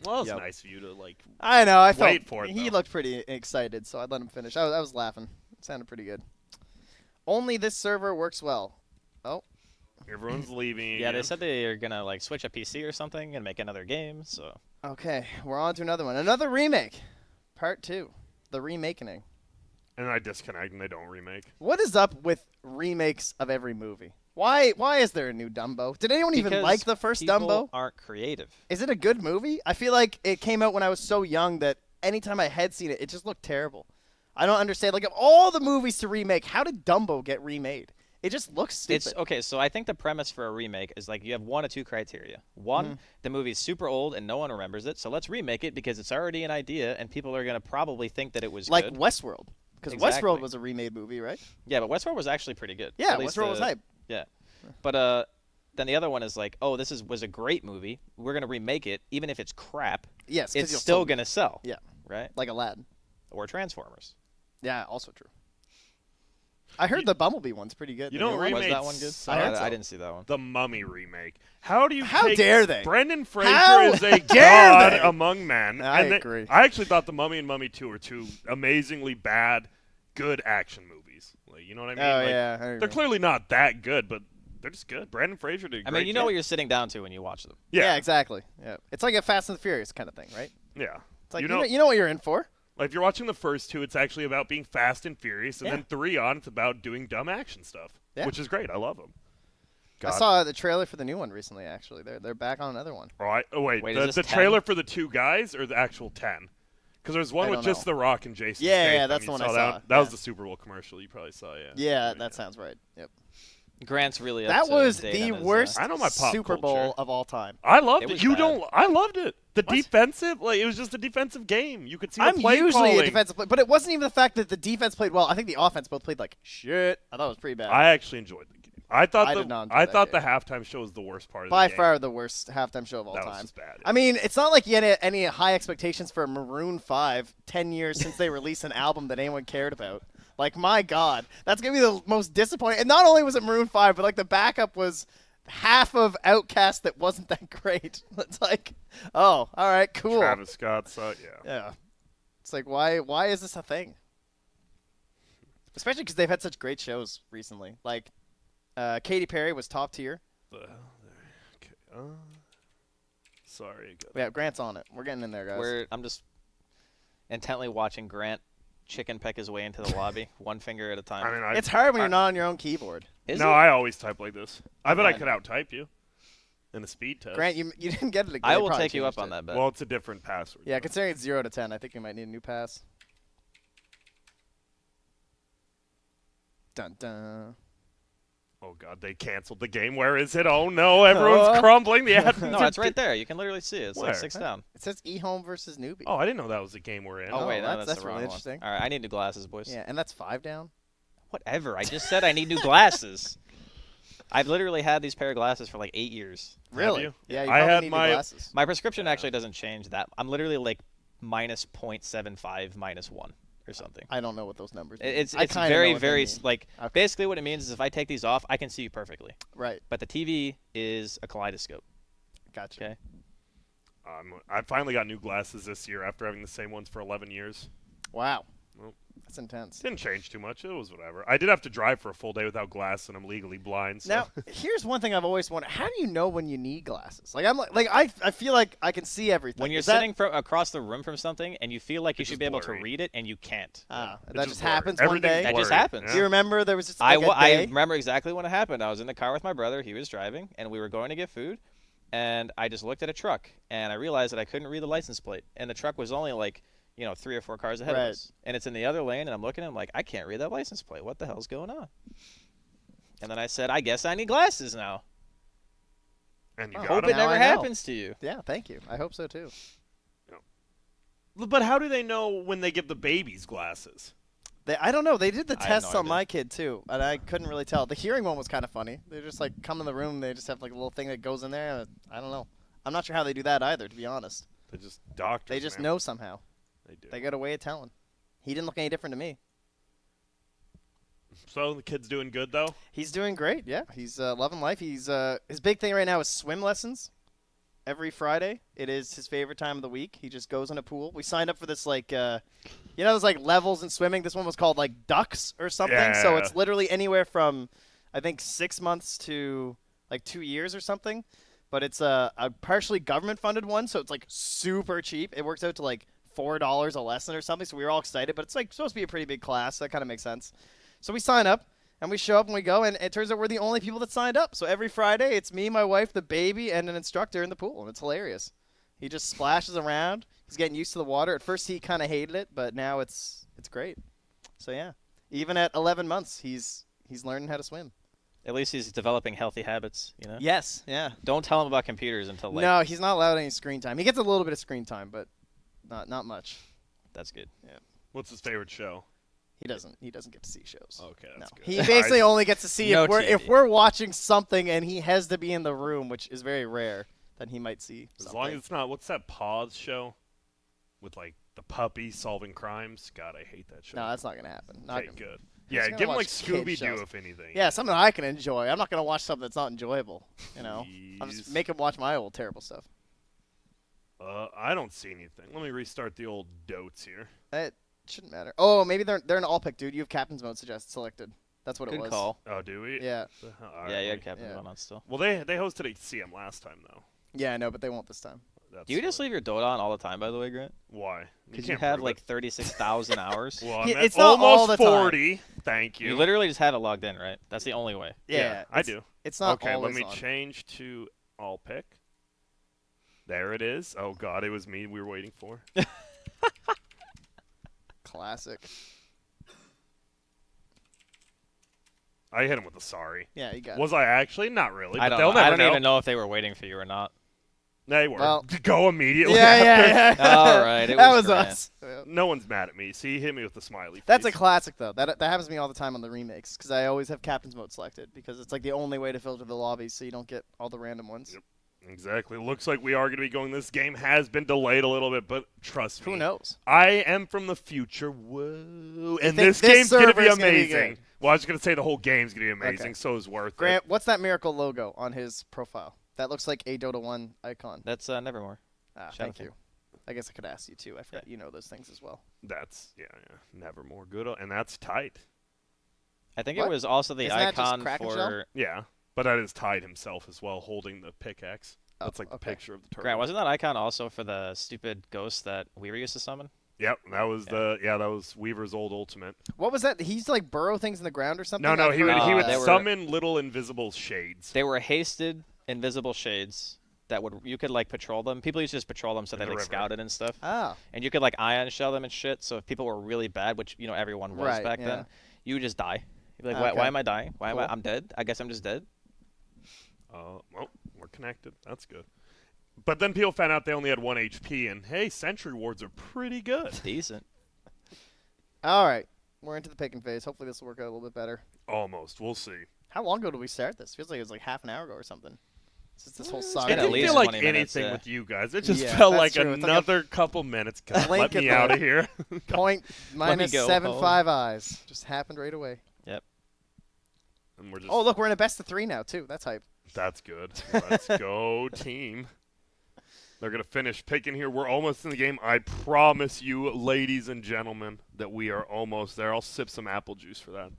Well, it's
Yep.
nice of you to like.
I know. I felt
Wait for it,
he
though.
looked pretty excited, so I let him finish. I was laughing. It sounded pretty good. Only this server works well. Oh,
Everyone's leaving.
Yeah, they
again.
said they are gonna like switch a PC or something and make another game. So
okay. We're on to another one. Another remake. Part 2. The remaking.
And I disconnect and they don't remake.
What is up with remakes of every movie? Why is there a new Dumbo? Did anyone even
because
like the first
people
Dumbo?
aren't creative.
Is it a good movie? I feel like it came out when I was so young that anytime I had seen it, it just looked terrible. I don't understand. Like, of all the movies to remake, how did Dumbo get remade? It just looks stupid.
It's okay. So I think the premise for a remake is like you have one of two criteria. One,
Mm-hmm.
the movie's super old and no one remembers it, so let's remake it because it's already an idea and people are gonna probably think that it was
like
good.
Westworld. Because
Exactly.
Westworld was a remade movie, right?
Yeah, but Westworld was actually pretty good.
Yeah,
At least
Westworld was hype.
Yeah, but then the other one is like, oh, this was a great movie. We're gonna remake it, even if it's crap.
Yes, 'cause
it's
you'll
still gonna sell.
Yeah,
Right.
like Aladdin.
Or Transformers.
Yeah, also true. I heard the Bumblebee one's pretty good.
You
The
don't
new one.
remake
Was that one good?
suck.
I heard so.
I didn't see that one.
The Mummy remake. How do you?
How
take
dare they?
Brendan Fraser
How
is a
dare
god
they?
among men.
I
and
agree.
I actually thought the Mummy and Mummy 2 were two amazingly bad, good action movies. Like, you know what I mean?
Oh
Like,
yeah, I
they're
agree.
clearly not that good, but they're just good. Brandon Fraser did a
I
great
mean, you know
job.
what you're sitting down to when you watch them.
Yeah, exactly. Yeah, it's like a Fast and the Furious kind of thing, right?
Yeah.
It's like
you know,
you know what you're in for.
like if you're watching the first two, it's actually about being fast and furious, and
Yeah.
then 3 on, it's about doing dumb action stuff,
Yeah.
which is great. I love them.
I saw the trailer for the new one recently. Actually, they're back on another one.
Wait,
Wait,
the,
is
the
this 10?
trailer for the 2 guys or the actual 10? Because there's one
I
with
don't
just
know.
The Rock and Jason.
Yeah,
Statham.
that's
You
the one I
that
saw.
one? That was
Yeah.
the Super Bowl commercial you probably saw. Yeah.
Yeah, that sounds right. Yep.
Grant's really up
That
to
was
date
the
on his,
worst
I know my pop
Super
culture.
Bowl of all time.
I loved
It
it.
was
You
bad.
don't? I loved it. The
What?
defensive, like it was just a defensive game. You could see the
I'm
play
usually
calling.
a defensive player, but it wasn't even the fact that the defense played well. I think the offense both played like shit. I thought it was pretty bad.
I actually enjoyed the game. I thought
I
the
did not enjoy
I
that
thought the
game.
halftime show was the worst part of
By
the game.
far the worst halftime show of all
That was
time.
just bad.
I mean, it's not like you had any high expectations for Maroon 5 10 years since they released an album that anyone cared about. Like, my God. That's going to be the most disappointing. And not only was it Maroon 5, but, like, the backup was half of Outkast that wasn't that great. It's like, oh, all right, cool.
Travis Scott, yeah.
Yeah. It's like, why is this a thing? Especially because they've had such great shows recently. Like, Katy Perry was top tier.
Okay. Sorry.
Yeah, Grant's on it. We're getting in there, guys.
I'm just intently watching Grant chicken peck his way into the lobby, one finger at a time.
I mean,
It's hard when you're not on your own keyboard.
Is
no,
it?
I always type like this. I bet I
Fine.
could out-type you in a speed test.
Grant, you didn't get it again.
I
They
will
probably
take you up
changed
on
it.
that bet.
Well, it's a different password.
Yeah, considering it's 0 to 10, I think you might need a new pass. Dun dun.
Oh God, they canceled the game. Where is it? Oh no, everyone's crumbling. The admins
no,
are
it's right there. You can literally see it. It's
Where?
like 6 down.
It says eHome versus Newbie.
Oh, I didn't know that was the game we're in.
Oh,
Oh,
wait, no,
that's
that's the
really
wrong
interesting.
one. All right, I need new glasses, boys.
Yeah, and that's 5 down.
Whatever. I just said I need new glasses. I've literally had these pair of glasses for like 8 years.
Really?
you?
Yeah, you
I
probably
had
need
my-
new glasses.
My prescription actually doesn't change that. I'm literally like minus 0.75 minus 1 or something.
I don't know what those numbers mean.
It's
I kinda know
very,
what they
very,
mean.
like,
Okay.
basically what it means is if I take these off, I can see you perfectly.
Right.
But the TV is a kaleidoscope.
Gotcha.
Okay.
I finally got new glasses this year after having the same ones for 11 years.
Wow.
Well,
That's intense.
Didn't change too much. It was whatever. I did have to drive for a full day without glasses, and I'm legally blind. So.
Now, here's one thing I've always wondered: how do you know when you need glasses? Like I feel like I can see everything.
When you're
Is that-
sitting across the room from something and you feel like you should be able to
blurry.
read it and you can't.
that
It's
just
blurry.
happens one
Everything's
day.
That just
blurry.
happens.
Do you remember there was just
I
like a day?
remember exactly when it happened. I was in the car with my brother. He was driving, and we were going to get food. And I just looked at a truck, and I realized that I couldn't read the license plate. And the truck was only like, 3 or 4 cars ahead of
Right.
us. And it's in the other lane, and I'm looking at him like, I can't read that license plate. What the hell's going on? And then I said, I guess I need glasses now.
And you
Oh,
got
Hope
them?
it
Now
never
I know.
happens to you.
Yeah, thank you. I hope so too.
But how do they know when they give the babies glasses?
I don't know. They did the
I have
tests
no
on
idea.
my kid too, and I couldn't really tell. The hearing one was kind of funny. They just like come in the room. They just have like a little thing that goes in there. I don't know. I'm not sure how they do that either, to be honest.
They're just doctors.
They just
man.
know somehow.
They do.
They got a way of telling. He didn't look any different to me.
So the kid's doing good though.
He's doing great. Yeah, he's loving life. He's his big thing right now is swim lessons. Every Friday, it is his favorite time of the week. He just goes in a pool. We signed up for this those like levels in swimming. This one was called like ducks or something. So
Yeah.
it's literally anywhere from I think 6 months to like 2 years or something. But it's a partially government funded one, so it's like super cheap. It works out to like $4 a lesson or something. So we were all excited, but it's like supposed to be a pretty big class. So that kind of makes sense. So we sign up. And we show up and we go, and it turns out we're the only people that signed up. So every Friday, it's me, my wife, the baby, and an instructor in the pool, and it's hilarious. He just splashes around. He's getting used to the water. At first, he kind of hated it, but now it's great. So yeah, even at 11 months, he's learning how to swim.
At least he's developing healthy habits,
Yes, yeah.
Don't tell him about computers until like
No, he's not allowed any screen time. He gets a little bit of screen time, but not much.
that's good.
What's his favorite show?
He doesn't get to see shows.
Okay, that's
No.
good.
He basically only gets to see
No
if
TV.
we're watching something and he has to be in the room, which is very rare. Then he might see
As
something.
long as it's not, what's that Pause show? With like the puppy solving crimes? God, I hate that show.
No, that's not gonna happen. Not
Okay,
gonna-
good.
Who's
Yeah,
gonna
give him like
watch kid
Scooby Doo
shows?
if anything.
Yeah, something I can enjoy. I'm not gonna watch something that's not enjoyable. I'll just
Jeez.
make him watch my old terrible stuff.
I don't see anything. Let me restart the old dotes here.
It shouldn't matter. Oh, maybe they're an all pick, dude. You have captain's mode selected. That's what it
Good
was.
call.
Oh, do we?
Yeah,
All
Yeah,
right,
you had
we-
Captain
yeah.
Mode on still.
Well, they hosted a CM last time though.
yeah, I know, but they won't this time.
That's
Do you just
fine.
leave your Dota on all the time, by the way, Grant?
Why?
Because you
can't
have
prove
like
it.
36,000 hours.
Well, I'm
Yeah,
at
it's not all
almost
the time.
40. Thank you.
You literally just have it logged in, right? That's the only way.
Yeah,
I
it's-
do.
It's not
Okay, let
always
me
on.
change to all pick. There it is. Oh God, it was me we were waiting for.
Classic.
I hit him with a sorry.
Yeah, you got it.
Was I actually? Not really.
I
But
don't
they'll
know. I
never
don't
know.
even know if they were waiting for you or not.
They were.
Well-
Go immediately.
Yeah,
after.
yeah.
All right, it
that
was
was
Grant.
us. Yeah.
No one's mad at me. See, he hit me with the smiley face.
That's a classic though. That happens to me all the time on the remakes because I always have captain's mode selected because it's like the only way to filter the lobbies so you don't get all the random ones.
Yep. Exactly. Looks like we are going to be going. This game has been delayed a little bit, but trust me.
Who knows?
I am from the future. Whoa. And
think
this
this
game's going to be
server's gonna be
amazing.
good?
Well, I was going to say the whole game's going to be amazing,
Okay.
so it's worth
Grant,
it.
what's that Miracle logo on his profile? That looks like a Dota 1 icon.
That's Nevermore.
Ah,
Shadow
thank
King.
you. I guess I could ask you too. I forgot you know those things as well.
That's, yeah. Never more good. And that's tight.
I think
What?
it was also the
Isn't that just
icon
Kraken
for
Shell?
Yeah. But that is tied himself as well, holding the pickaxe.
Oh,
That's like the
okay.
picture of the turtle.
Grant. Wasn't that icon also for the stupid ghost that Weaver used to summon?
Yep, that was that was Weaver's old ultimate.
What was that? He's like burrow things in the ground or something?
No,
I've
he
heard
would
of
he would
that.
they were-
summon little invisible shades.
They were hasted invisible shades that you could like patrol them. People used to just patrol them so
In
they
the
like
river.
scouted and stuff.
Ah,
And you could like ion shell them and shit. So if people were really bad, which everyone was
Right,
back
yeah.
then, you would just die. You'd be like,
Okay.
why am I dying? Why am
Cool.
I'm dead? I guess I'm just dead.
Well, we're connected. That's good. But then people found out they only had 1 HP, and hey, sentry wards are pretty good.
Decent.
all right. We're into the picking phase. Hopefully this will work out a little bit better.
Almost. We'll see.
How long ago did we start this? Feels like it was like half an hour ago or something. Since this whole
It's
saga.
been
It
at
didn't
least
feel like
20 minutes,
anything
yeah.
with you guys. It just
Yeah,
felt
that's
like
true. It's like a
another couple minutes. God,
blink
let me
at
out
the-
of here.
Point minus
go
7.5
home.
eyes. Just happened right away.
And we're just,
Oh, look, we're in a best of 3 now, too. That's hype.
that's good. Let's go, team. They're going to finish picking here. We're almost in the game. I promise you, ladies and gentlemen, that we are almost there. I'll sip some apple juice for that.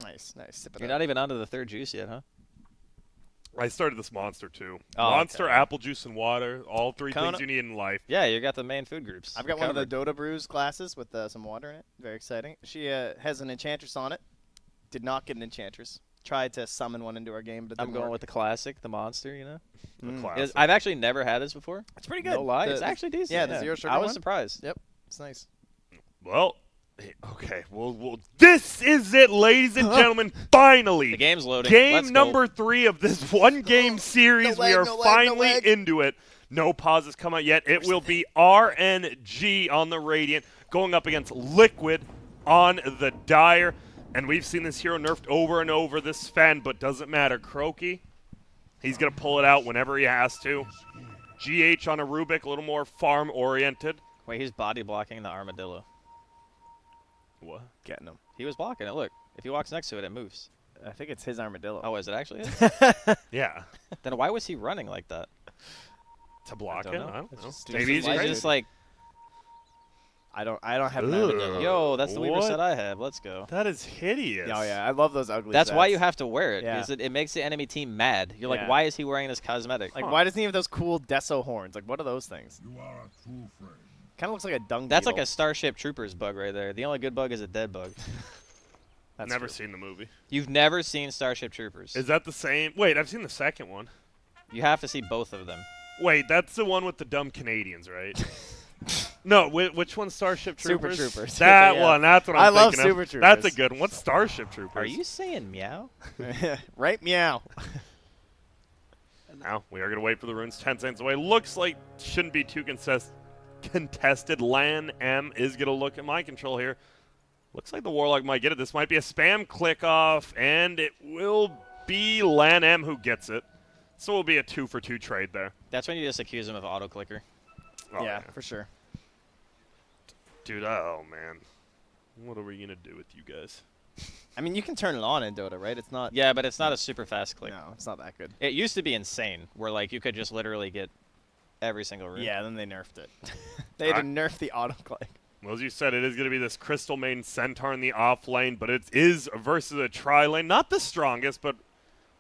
Nice. Sip it
You're
up.
not even onto the third juice yet, huh?
I started this Monster, too.
Oh,
Monster,
okay.
apple juice, and water. All three
Kona.
things you need in life.
Yeah, you got the main food groups.
I've got one of the Dota Brews glasses with some water in it. Very exciting. She has an Enchantress on it. Did not get an Enchantress. Tried to summon one into our game, but it
I'm
didn't
going
work.
with the classic, the Monster, you know?
The classic.
I've actually never had this before.
It's pretty good.
No lie.
The-
It's actually decent.
yeah, the zero sugar
I was
one?
surprised.
Yep, it's nice.
Well, okay. Well, this is it, ladies and gentlemen. Finally.
The game's loading.
Game
Let's
number 3 of this one-game series.
lag,
We are
no lag, no
finally
lag.
into it. No pauses come out yet. It will be RNG on the Radiant going up against Liquid on the Dire. And we've seen this hero nerfed over and over this Sven, but doesn't matter. Croaky, he's going to pull it out whenever he has to. GH on a Rubik, a little more farm-oriented.
Wait, he's body blocking the armadillo.
What?
Getting him.
He was blocking it. Look, if he walks next to it, it moves.
I think it's his armadillo.
Oh, is it actually his?
Yeah.
Then why was he running like that?
To block
don't
it?
know.
I don't
It's
know.
just-
Maybe he's
Why is
crazy.
it just like,
I don't have an
Ugh.
armadillo.
yo, that's the Weaver
What?
set I have. Let's go.
That is hideous.
Oh yeah, I love those ugly.
That's why
sets.
you have to wear it,
Yeah.
because it makes the enemy team mad. You're like,
Yeah.
why is he wearing this cosmetic?
Like,
Huh.
why doesn't he have those cool Deso horns? Like, what are those things? Kind of looks like a dung
That's like
beetle.
a Starship Troopers bug right there. The only good bug is a dead bug.
That's
Never
true.
seen the movie.
You've never seen Starship Troopers.
Is that the same? Wait, I've seen the second one.
You have to see both of them.
Wait, that's the one with the dumb Canadians, right? No, which one's Starship
Super
Troopers?
Troopers.
That
Yeah.
one. That's what I'm
I love
thinking
Super
of.
Troopers.
That's a good one. What's Starship Troopers?
Are you saying meow?
Right, meow.
Now we are gonna wait for the runes. 10 seconds away. Looks like shouldn't be too contested. Lan M is gonna look at my control here. Looks like the Warlock might get it. This might be a spam click off, and it will be Lan M who gets it. So it will be a 2-for-2 trade there.
That's when you just accuse him of auto clicker.
Oh,
yeah, for sure.
Dude, oh man. What are we gonna do with you guys?
I mean, you can turn it on in Dota, right? It's not.
Yeah, but it's not a super fast click.
No, it's not that good.
It used to be insane, where like you could just literally get every single rune.
Yeah, then they nerfed it. They had to nerf the auto click.
Well, as you said, it is going to be this Crystal Main Centaur in the off lane, but it is versus a tri lane. Not the strongest, but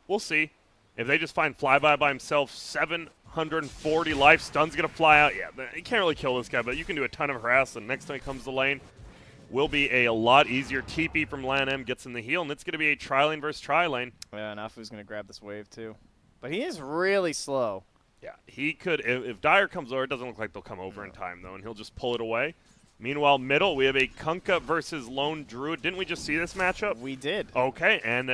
we'll see. If they just find Flyby by himself, 740 life, stun's going to fly out. Yeah, you can't really kill this guy, but you can do a ton of harass, and next time he comes to lane, will be a lot easier. TP from Lan M gets in the heal, and it's going to be a tri lane versus tri lane.
Yeah, Nafu's gonna grab this wave too, but he is really slow.
Yeah, he could. If Dire comes over, it doesn't look like they'll come over in time, though, and he'll just pull it away. Meanwhile, middle, we have a Kunkka versus Lone Druid. Didn't we just see this matchup?
We did.
Okay, and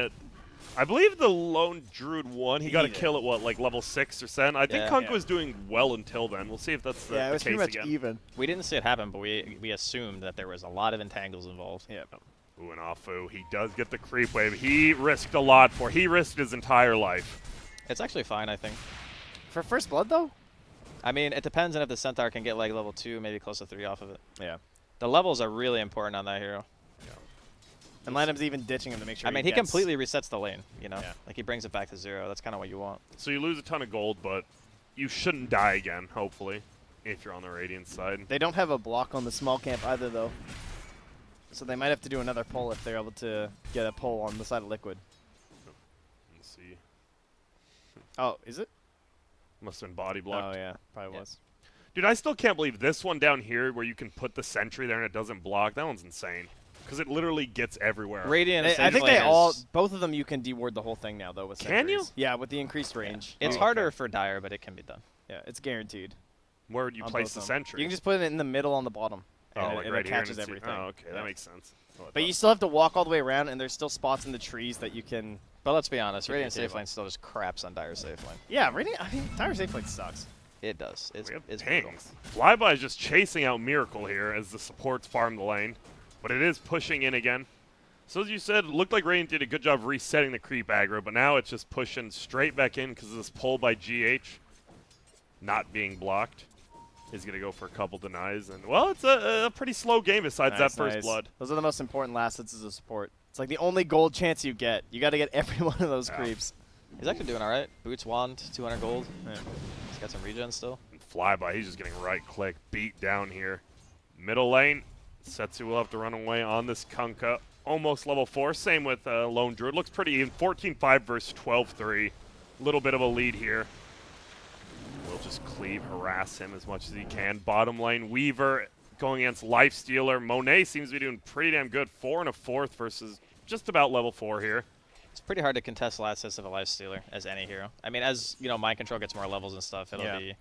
I believe the Lone Druid won. He got a
did.
kill at, what, like level 6 or 7? I think
Yeah.
Kunkka
Yeah.
was doing well until then. We'll see if that's the,
Yeah, it
the
was
case
pretty much
again.
even.
We didn't see it happen, but we assumed that there was a lot of entangles involved.
Yeah.
Ooh, and Afu, he does get the creep wave. He risked a lot for. He risked his entire life.
It's actually fine, I think.
For first blood though.
I mean, it depends on if the Centaur can get like level 2, maybe close to 3 off of it.
Yeah.
The levels are really important on that hero.
And Lanham's even ditching him to make sure.
I mean, he
gets-
completely resets the lane, you know?
Yeah.
Like, he brings it back to 0. That's kind of what you want.
So you lose a ton of gold, but you shouldn't die again, hopefully, if you're on the Radiant side.
They don't have a block on the small camp either though, so they might have to do another pull if they're able to get a pull on the side of Liquid.
Let's see.
Oh, is it?
Must have been body blocked.
Oh yeah, probably
Yeah.
was.
Dude, I still can't believe this one down here where you can put the sentry there and it doesn't block. That one's insane. Because it literally gets everywhere.
Radiant
I
Safe
think
Lane
they all,
is-
both of them, you can deward the whole thing now though with
Can you?
sentries. Yeah, with the increased range.
It's
Oh,
harder
okay.
for Dire, but it can be done.
Yeah, it's guaranteed.
Where would you
on
place
both
the
of them.
sentry?
You can just put it in the middle on the bottom.
oh,
And
like
it
right here. and
catches
it's-
everything.
Oh, okay.
Yeah.
That makes sense. Oh, I
But you
thought-
still have to walk all the way around, and there's still spots in the trees that you can.
But let's be honest,
You
Radiant
can't
Safe
give up.
Lane still just craps on Dire Safe Lane.
Yeah, really. I mean, Dire Safe Lane sucks.
It does. It's
we have
it's brutal.
pings. Flyby is just chasing out Miracle here as the supports farm the lane. But it is pushing in again. So as you said, it looked like Radiant did a good job resetting the creep aggro, but now it's just pushing straight back in because of this pull by GH not being blocked. He's going to go for a couple denies. And, well, it's a pretty slow game besides that
Nice,
first
nice.
blood.
Those are the most important last hits as a support. It's like the only gold chance you get. You got to get every one of those
Yeah.
creeps.
He's actually doing all right. Boots wand, 200 gold.
Yeah.
He's got some regen still.
And flyby. He's just getting right-click, beat down here. Middle lane, Setsu will have to run away on this Kunkka. Almost level 4. Same with Lone Druid. Looks pretty even. 14-5 versus 12-3. Little bit of a lead here. We'll just cleave, harass him as much as he can. Bottom lane, Weaver going against Lifestealer. Monet seems to be doing pretty damn good. 4 and a 4th versus just about level 4 here.
It's pretty hard to contest last hits of a Lifestealer as any hero. I mean, as you know, Mind Control gets more levels and stuff, it'll be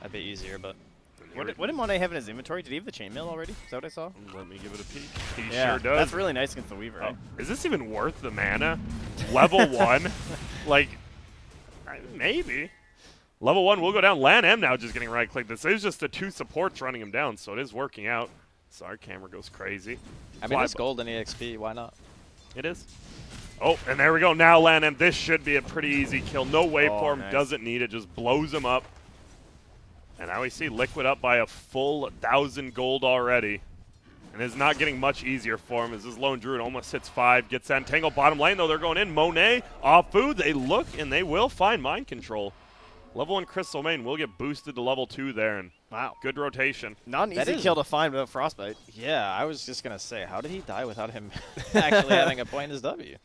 a bit easier. But
what did Monet have in his inventory? Did he have the chainmail already? Is that what I saw?
Let me give it a peek. He
Yeah,
sure does.
that's really nice against the Weaver. Right?
Is this even worth the mana? Level 1? Like, maybe. Level 1 will go down. Lan M now just getting right-clicked. This is just the 2 supports running him down, so it is working out. So our camera goes crazy.
I mean, it's gold in EXP. Why not?
It is. Oh, and there we go. Now Lan M. This should be a pretty easy kill. No waveform.
Nice.
Doesn't need it. Just blows him up. And now we see Liquid up by a full 1,000 gold already. And it's not getting much easier for him as his Lone Druid almost hits 5. Gets that entangled bottom lane, though. They're going in. Monet, Afu. They look, and they will find Mind Control. Level 1 Crystal Main will get boosted to level 2 there. And
wow.
good rotation.
Not an easy kill to find without Frostbite.
Yeah, I was just going to say, how did he die without him actually having a point in his W?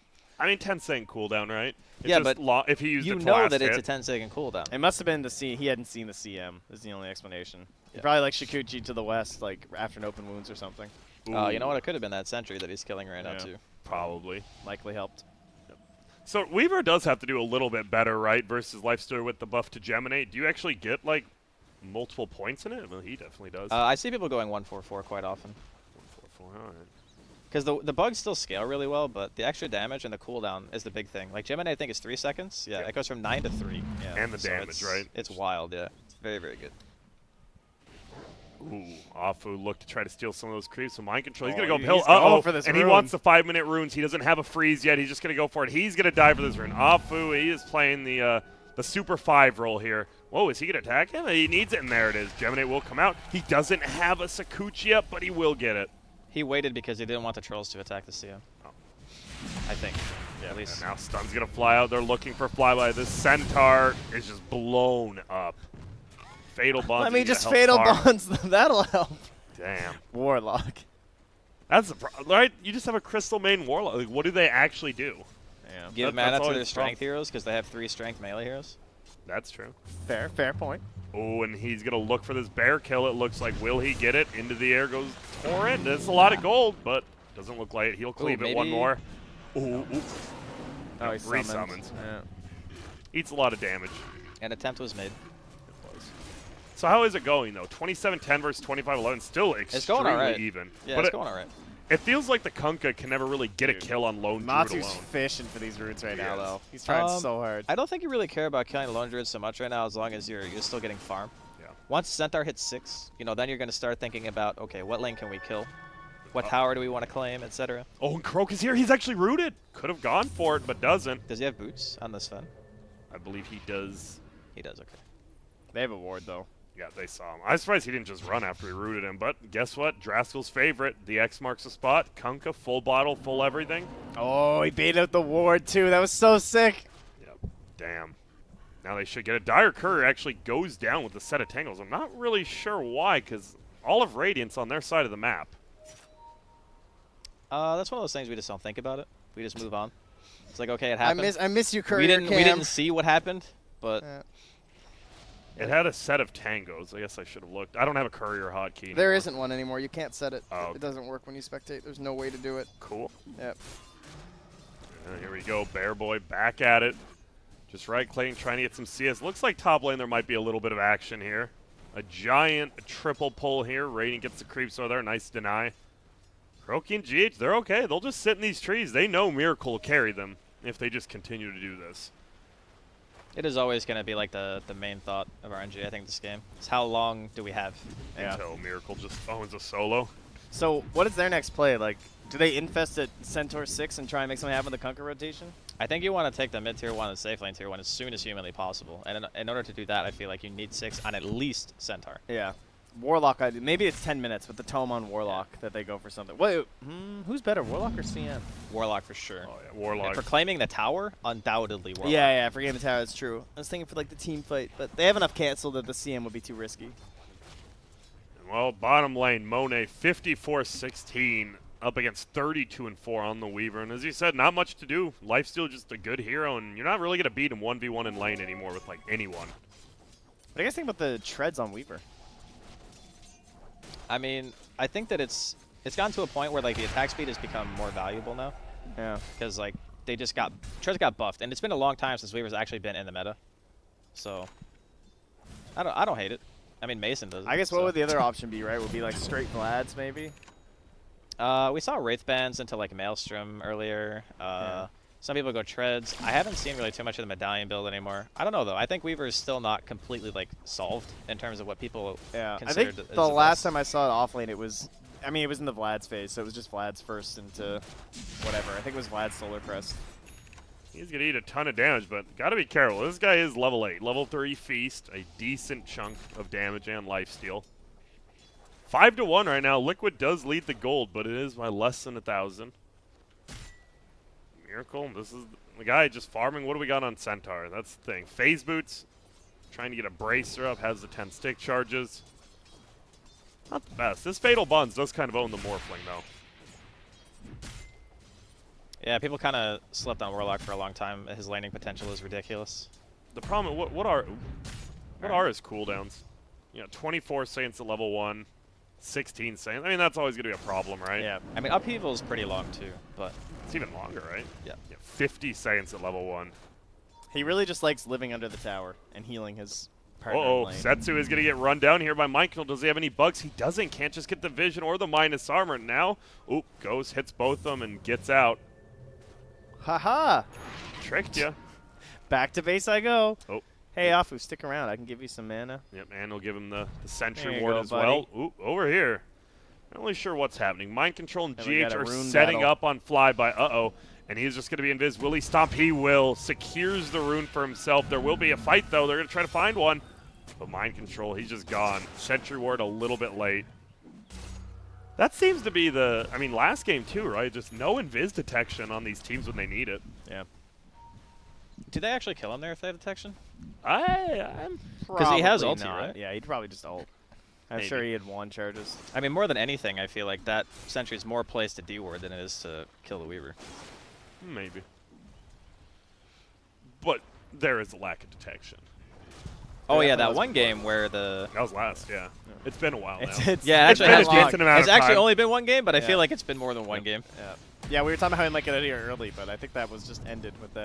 I mean, 10-second cooldown, right? It's
yeah,
just
but
if he used
you
it to
know
last
that
hit.
it's a 10-second cooldown.
It must have been he hadn't seen the CM, is the only explanation. Probably like Shikuchi to the west, like after an open wounds or something.
You know what? It could have been that sentry that he's killing right now, too.
Probably.
Likely helped.
So Weaver does have to do a little bit better, right, versus Lifestealer with the buff to Geminate. Do you actually get, like, multiple points in it? Well, he definitely does.
I see people going 1-4-4 quite often.
1-4-4, all right.
Because the bugs still scale really well, but the extra damage and the cooldown is the big thing. Like, Gemini, I think, is 3 seconds. Yeah, it goes from 9 to 3. Yeah.
And the damage, right?
It's wild, yeah. It's very, very good.
Ooh, Afu look to try to steal some of those creeps. So Mind Control. He's going
Oh,
to go
he's
pill. Uh-oh.
for this
And he
rune.
wants the 5-minute runes. He doesn't have a freeze yet. He's just going to go for it. He's going to die for this rune. Afu, he is playing the Super 5 role here. Whoa, is he going to attack him? He needs it, and there it is. Geminate will come out. He doesn't have a Sakuchi yet, but he will get it.
He waited because he didn't want the trolls to attack the CM.
Oh.
I think. Yeah, at least.
And now Stun's going to fly out. They're looking for flyby. This Centaur is just blown up. Fatal Bonds.
Let me just Fatal Bonds them. That'll help.
Damn.
Warlock.
That's the problem, right? You just have a Crystal Main Warlock. Like, what do they actually do?
Yeah.
Give
That's
mana to
always
their
the
strength
problem.
heroes because they have 3 strength melee heroes.
That's true.
Fair point.
Oh, and he's going to look for this bear kill, it looks like. Will he get it? Into the air goes Torrent. That's a lot of gold, but doesn't look like it. He'll cleave it one
maybe-
more. Ooh.
Oh, he
Resummons.
Yeah.
Eats a lot of damage.
An attempt was made.
So how is it going, though? 27-10 versus 25-11. Still
It's
extremely
going all right.
even.
Yeah,
but
it's going all right.
It feels like the Kunkka can never really get a kill on Lone Druid
Matsu's
alone.
fishing for these roots right
He
now,
is.
though. He's trying so hard.
I don't think you really care about killing Lone Druid so much right now as long as you're still getting farm.
Yeah.
Once Centaur hits 6, then you're going to start thinking about, okay, what lane can we kill? What tower do we want to claim, etc.
Oh, and Croak is here. He's actually rooted. Could have gone for it, but doesn't.
Does he have boots on this Sven?
I believe he does.
He does, okay.
They have a ward, though.
Yeah, they saw him. I was surprised he didn't just run after he rooted him, but guess what? Draskill's favorite. The X marks the spot. Kunkka, full bottle, full everything.
Oh, he baited out the ward, too. That was so sick.
Yep. Damn. Now they should get it. Dire Courier actually goes down with a set of tangles. I'm not really sure why, because all of Radiant's on their side of the map.
That's one of those things we just don't think about it. We just move on. It's like, okay, it happened.
I miss you, Courier
we
Cam.
didn't see what happened, but
It had a set of tangos. I guess I should have looked. I don't have a Courier hotkey.
There
anymore.
isn't one anymore. You can't set it.
Oh.
It doesn't work when you spectate. There's no way to do it.
Cool.
Yep.
And here we go. Bear Boy back at it. Just right-clicking, trying to get some CS. Looks like top lane there might be a little bit of action here. A giant triple pull here. Radiant gets the creeps over there. Nice deny. Kroki and GH, they're okay. They'll just sit in these trees. They know Miracle will carry them if they just continue to do this.
it is always going to be like the main thought of RNG, I think, this game. Is how long do we have?
Yeah.
Until Miracle just owns a solo.
So, what is their next play? Like, do they infest at Centaur 6 and try and make something happen with the Kunkka rotation?
I think you want to take the mid-tier 1 and safe lane tier 1 as soon as humanly possible. And in order to do that, I feel like you need 6 on at least Centaur.
Yeah. Warlock, maybe it's 10 minutes with the tome on Warlock that they go for something. Wait, who's better, Warlock or CM?
Warlock for sure.
Oh yeah, Warlock.
And for claiming the tower, undoubtedly Warlock.
Yeah, for Game of Tower, that's true. I was thinking for like the team fight, but they have enough cancel that the CM would be too risky.
Well, bottom lane, Monet 54-16 up against 32-4 on the Weaver. And as you said, not much to do. Lifesteal just a good hero, and you're not really going to beat him 1v1 in lane anymore with like anyone.
What do you guys think about the treads on Weaver?
I mean, I think that it's gotten to a point where like the attack speed has become more valuable now.
Yeah.
Because like treads got buffed, and it's been a long time since Weaver's actually been in the meta. So I don't hate it. I mean, Mason does.
I guess what would the other option be, right? Would be like straight Vlads, maybe?
We saw Wraith Bands into like Maelstrom earlier.
Yeah.
Some people go treads. I haven't seen really too much of the medallion build anymore. I don't know though. I think Weaver is still not completely like solved in terms of what people
Yeah, I
considered
think
as
the last
best.
time I saw it off lane, it was in the Vlad's phase, so it was just Vlad's first into whatever. I think it was Vlad's solar press.
He's going to eat a ton of damage, but got to be careful. This guy is level 8. Level 3 Feast, a decent chunk of damage and lifesteal. 5-1 right now. Liquid does lead the gold, but it is by less than 1,000. Miracle, this is the guy just farming. What do we got on Centaur? That's the thing. Phase Boots, trying to get a Bracer up, has the 10 stick charges. Not the best. This Fatal Bonds does kind of own the Morphling, though.
Yeah, people kind of slept on Warlock for a long time. His laning potential is ridiculous.
The problem, what are his cooldowns? You know, 24 Saints at level 1, 16 Saints. I mean, that's always going to be a problem, right?
Yeah.
I mean, Upheaval is pretty long too, but
It's even longer, right?
yeah.
50 Saints at level 1.
He really just likes living under the tower and healing his partner in
Uh-oh,
lane.
Setsu is going to get run down here by Michael. Does he have any bugs? He doesn't. Can't just get the vision or the minus armor. Now, oop, goes, hits both of them, and gets out.
Haha!
Tricked you.
Back to base I go.
Oh.
Hey, Afu, stick around. I can give you some mana.
Yep, and we'll give him the Sentry
There you
Ward
go,
as
buddy.
well. Oop, over here. Not really sure what's happening. Mind Control and
And we got
GH
a
are
rune
setting
battle.
up on Flyby. Uh-oh. And he's just going to be invis. Will he stomp? He will. Secures the rune for himself. There will be a fight, though. They're going to try to find one. But Mind Control, he's just gone. Sentry Ward a little bit late. That seems to be I mean, last game, too, right? Just no invis detection on these teams when they need it.
Yeah.
Do they actually kill him there if they have detection?
I'm
Because he has
Probably
ulti,
not.
right?
Yeah, he'd probably just ult. I'm
Maybe.
sure he had one charges.
I mean, more than anything, I feel like that sentry is more placed to D-ward than it is to kill the Weaver.
Maybe. But there is a lack of detection.
Oh
Yeah,
yeah,
that
that
was
one
before.
game where the
That was last, yeah. It's been a while now.
It's
yeah, it
It's
actually
been
has
a
been.
decent amount
It's
of
actually
time.
only been one game, but I
Yeah.
feel like it's been more than one game.
Yeah, we were talking about how he might get out of here early, but I think that was just ended with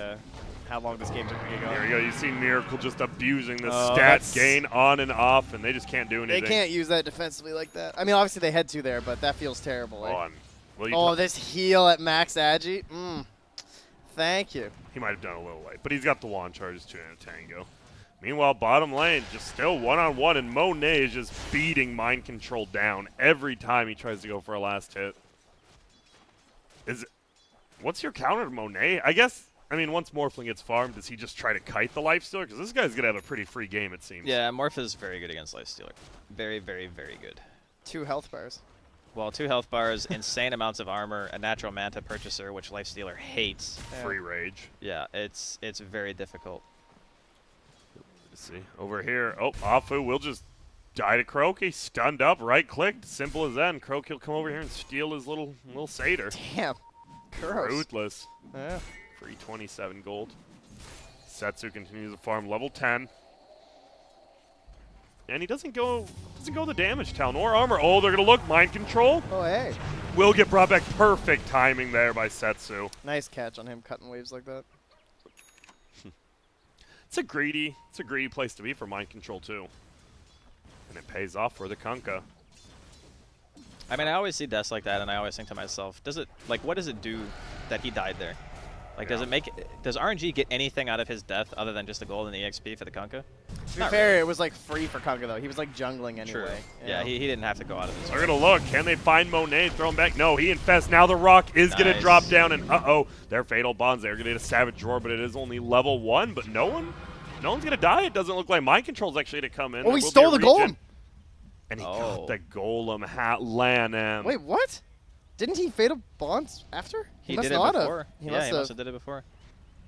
how long this game took to get
There
going.
you go. You see Miracle just abusing the
Oh,
stat
that's-
gain on and off, and they just can't do
They
anything.
can't use that defensively like that. I mean, obviously they had to there, but that feels terrible.
Hold
eh?
on. Will you
Oh,
tell-
this heal at max agi. Thank you.
He might have done a little late, but he's got the wand charges too in a tango. Meanwhile, bottom lane, just still one-on-one, and Monet is just beating Mind Control down every time he tries to go for a last hit. What's your counter to Monet? I guess, I mean, once Morphling gets farmed, does he just try to kite the Lifestealer? Because this guy's going to have a pretty free game, it seems.
Yeah, Morph is very good against Lifestealer. Very, very, very good.
2 health bars.
Well, 2 health bars, insane amounts of armor, a natural Manta purchaser, which Lifestealer hates.
Free rage.
Yeah, it's very difficult.
Let's see. Over here. Oh, Afu will just die to Croak. He's stunned up, right-clicked. Simple as that. And Croak will come over here and steal his little satyr.
Damn. Gross.
Ruthless.
Yeah.
Free 27 gold. Setsu continues to farm level 10. And he doesn't go the damage town or armor. Oh, they're gonna look. Mind Control.
Oh, hey.
Will get brought back. Perfect timing there by Setsu.
Nice catch on him cutting waves like that.
It's a greedy place to be for Mind Control too. And it pays off for the Kunkka.
I mean, I always see deaths like that, and I always think to myself, what does it do that he died there? Like,
Yeah.
does RNG get anything out of his death other than just the gold and the EXP for the Kunkka?
To be
Not
fair,
really.
it was like free for Kunkka though. He was like jungling anyway.
True.
you
Yeah,
know?
he didn't have to go out of his
They're
way.
gonna look. Can they find Monet? Throw him back. No, he infests. Now the rock is gonna
Nice.
drop down, and their fatal bonds. They're gonna get a savage roar, but it is only level 1. But no one's gonna die. It doesn't look like Mind Control's actually gonna come in.
Oh,
There
he
will be
stole
a
the
regen.
golem.
And he
Oh.
got the Golem hat Lanham.
Wait, what? Didn't he Fatal Bonds after?
He
must
did it
not have.
before.
He
Yeah,
must
he
have.
must have did it before.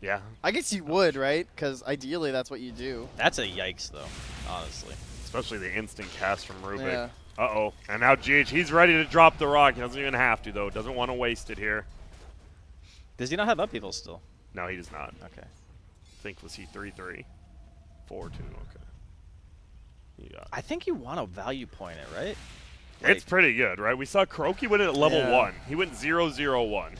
Yeah.
I guess you would, right? Because ideally that's what you do.
That's a yikes, though, honestly.
Especially the instant cast from Rubik.
Yeah.
Uh-oh. And now GH, he's ready to drop the rock. He doesn't even have to, though. Doesn't want to waste it here.
Does he not have upheaval still?
No, he does not.
Okay.
I think, was he 3-3? 4-2, okay. You got it.
I think you want to value point it, right?
It's pretty good, right? We saw Kroki win it at level
Yeah.
1. He went 0-0-1.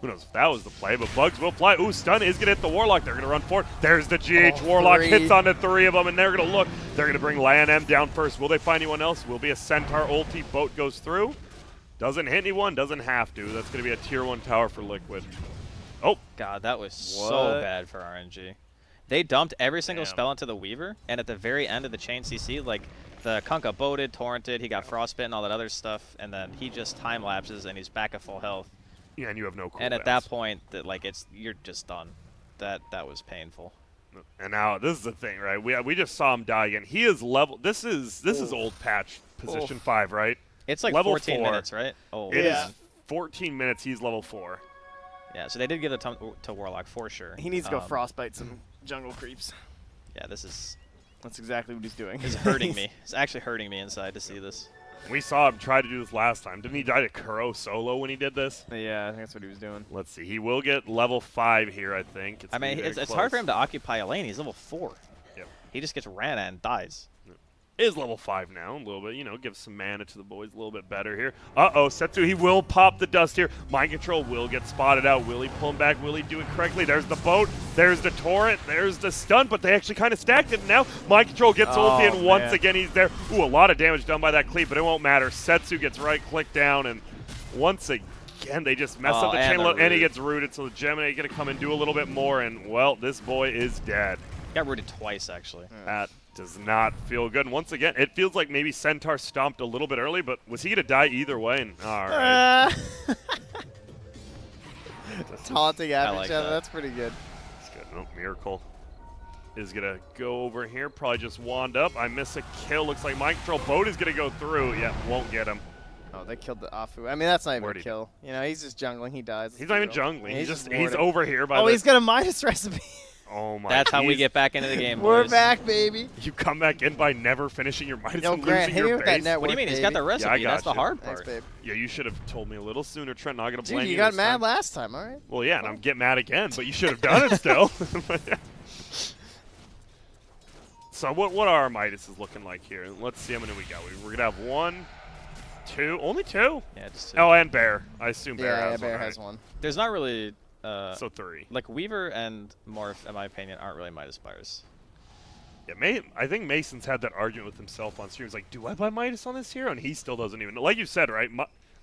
Who knows if that was the play, but Bugs will fly. Ooh, stun is going to hit the Warlock. They're going to run forward. There's the GH Warlock.
3.
Hits onto 3 of them, and they're going to look. They're going to bring Lion M down first. Will they find anyone else? Will be a Centaur ulti. Boat goes through. Doesn't hit anyone. Doesn't have to. That's going to be a tier 1 tower for Liquid. Oh,
God, that was so
What?
bad for RNG. They dumped every single
Damn.
spell into the Weaver, and at the very end of the chain CC, like, the Kunkka boated, torrented, he got frostbitten, all that other stuff, and then he just time lapses and he's back at full health.
yeah, and you have no cooldowns.
And at that point, you're just done. That was painful.
And now this is the thing, right? We just saw him die again. He is level. This is old patch position 5, right?
It's like
Level
14
4.
minutes, right? Oh,
It is
Yeah.
14 minutes. He's level 4.
Yeah, so they did give it to Warlock for sure.
He needs to go frostbite some jungle creeps.
Yeah, this is
That's exactly what he's doing.
is hurting me. It's actually hurting me inside to see this.
We saw him try to do this last time. Didn't he die to Kuro solo when he did this?
Yeah, I think that's what he was doing.
Let's see. He will get level 5 here, I think.
I mean, it's hard for him to occupy a lane. He's level 4.
Yep.
He just gets ran at and dies.
Is level 5 now, a little bit, gives some mana to the boys a little bit better here. Uh-oh, Setsu, he will pop the dust here. Mind Control will get spotted out. Will he pull him back? Will he do it correctly? There's the boat, there's the torrent, there's the stun, but they actually kind of stacked it now. Mind Control gets ulti, and once again he's there. Ooh, a lot of damage done by that cleave, but it won't matter. Setsu gets right-click down, and once again they just mess up the chain load, and he gets rooted, so the Gemini is going to come and do a little bit more, and, well, this boy is dead.
Got rooted twice, actually.
That does not feel good. And once again, it feels like maybe Centaur stomped a little bit early, but was he going to die either way? And, all right.
Taunting at
like
each other.
that.
That's pretty good.
That's good. Oh, Miracle is going to go over here. Probably just wand up. I miss a kill. Looks like Mind Control Boat is going to go through. Yeah, won't get him.
Oh, they killed the Afu. I mean, that's not even
Where'd
a
he-
kill. He's just jungling. He dies.
He's not even jungling.
Yeah,
He's
just
he's
warding.
over here by
Oh,
the...
he's got a Midas recipe.
Oh, my.
That's how we
he's-
get back into the game,
We're
boys.
back, baby.
You come back in by never finishing your Midas
Yo,
and
Grant,
losing
hit me
your
with that
base.
network.
What do you mean? He's got the
baby.
recipe.
got
That's the
you.
hard
Thanks,
part.
babe.
Yeah, you should have told me a little sooner, Trent. Not going to blame
Dude,
you
you got
this
mad
time.
last time, all right?
Well, yeah, and I'm getting mad again, but you should have done it still. So what are our Midases looking like here? Let's see how many we got. We're going to have 1, 2, only 2?
Yeah, just
Oh, and Bear. I assume Bear
Yeah,
has
Bear
one,
has
right?
one.
There's not really
So 3.
like Weaver and Morph, in my opinion, aren't really Midas buyers.
Yeah, I think Mason's had that argument with himself on stream. He's like, do I buy Midas on this hero? And he still doesn't even know. Like you said, right?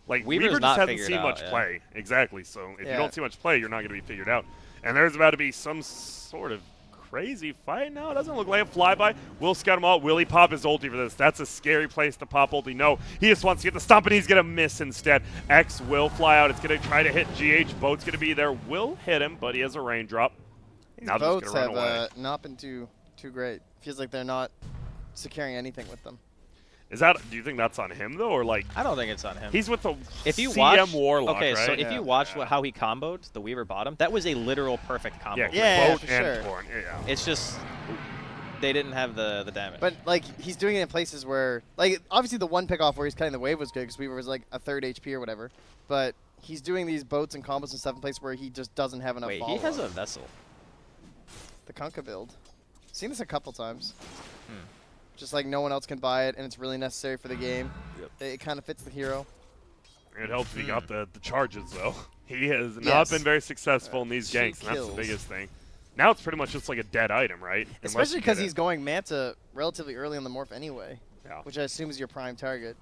Like
Weaver's
Weaver just
not
hasn't
figured
seen
out,
much
yeah.
play. Exactly. So if you
Yeah.
don't see much play, you're not going to be figured out. And there's about to be some sort of crazy fight now. It doesn't look like a flyby. Will scout him out. Will he pop his ulti for this? That's a scary place to pop ulti. No, he just wants to get the stomp, and he's going to miss instead. X will fly out. It's going to try to hit GH. Boat's going to be there. Will hit him, but he has a raindrop.
These
Now they're just
boats
going
have
to run away.
not been too great. Feels like they're not securing anything with them.
Do you think that's on him, though, or like
I don't think it's on him.
he's with the
if you
CM
watch,
Warlock,
okay,
right?
so if
Yeah.
you watch how he comboed the Weaver bottom, that was a literal perfect combo.
Yeah,
Yeah,
boat
for
and
sure.
torn. Yeah.
It's just they didn't have the damage.
But like he's doing it in places where, like, obviously the one pick off where he's cutting the wave was good because Weaver was like a 3rd HP or whatever. But he's doing these boats and combos and stuff in places where he just doesn't have enough.
wait, he
follow-up.
has a vessel.
The Kunkka build. Seen this a couple times. Just like no one else can buy it, and it's really necessary for the game.
Yep.
It kind of fits the hero.
It helps he got the charges, though. He has not
Yes.
been very successful in these
2
ganks, and that's the
kills.
biggest thing. Now it's pretty much just like a dead item, right? Unless
Especially
you
because
get
he's
it.
going Manta relatively early on the morph anyway,
Yeah.
which I assume is your prime target.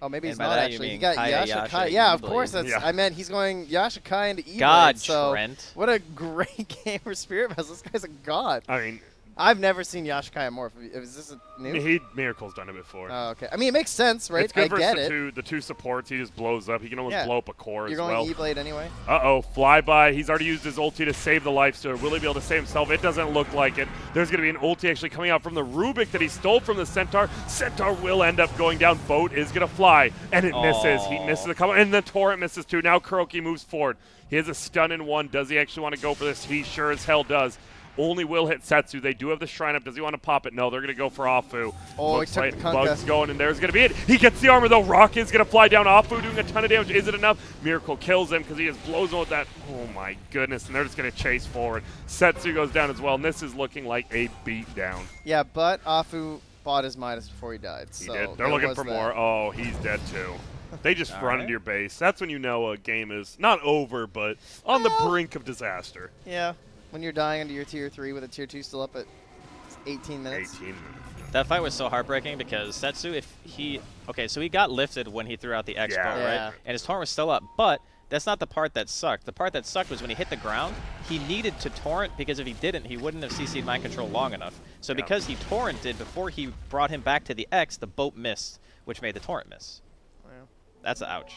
Oh, maybe
And
he's
by
not
that you
actually. He
mean
got
Kaya,
Yasha
Yasha,
Kai. Yeah, of
E-Blade.
course. That's.
Yeah.
I meant he's going Yasha Kai into E-Blade.
God,
so
Trent.
what a great game for Spirit Vessel. This guy's a god.
I mean,
I've never seen Yashikaya morph. Is this a new?
Miracle's done it before.
Oh, okay. I mean, it makes sense, right?
It's good
I
versus
get it.
the two supports. He just blows up. He can almost blow up a core
You're
as well.
going E-Blade anyway?
Uh-oh, flyby. He's already used his ulti to save the life stealer. Will he be able to save himself? It doesn't look like it. There's going to be an ulti actually coming out from the Rubik that he stole from the Centaur. Centaur will end up going down. Boat is going to fly, and it misses. He misses a couple, and the Torrent misses too. Now Kuroki moves forward. He has a stun in one. Does he actually want to go for this? He sure as hell does. Only will hit Setsu. They do have the shrine up. Does he want to pop it? No, they're going to go for Afu.
Oh,
Looks
he took
like
the Kunkka.
Bug's going, and there's going to be it. He gets the armor, though. Rock is going to fly down. Afu doing a ton of damage. Is it enough? Miracle kills him because he just blows him with that. Oh, my goodness. And they're just going to chase forward. Setsu goes down as well, and this is looking like a beatdown.
Yeah, but Afu bought his Midas before he died.
He
So
did. They're looking for more. Oh, he's dead, too. They just run into your base. That's when you know a game is not over, but on the brink of disaster.
Yeah. When you're dying into your tier 3 with a tier 2 still up at 18 minutes.
18 minutes.
That fight was so heartbreaking because Setsu, so he got lifted when he threw out the X bow,
Yeah.
right? And his torrent was still up, but that's not the part that sucked. The part that sucked was when he hit the ground, he needed to torrent because if he didn't, he wouldn't have CC'd mind control long enough. So because he torrented before he brought him back to the X, the boat missed, which made the torrent miss.
Wow.
That's an ouch.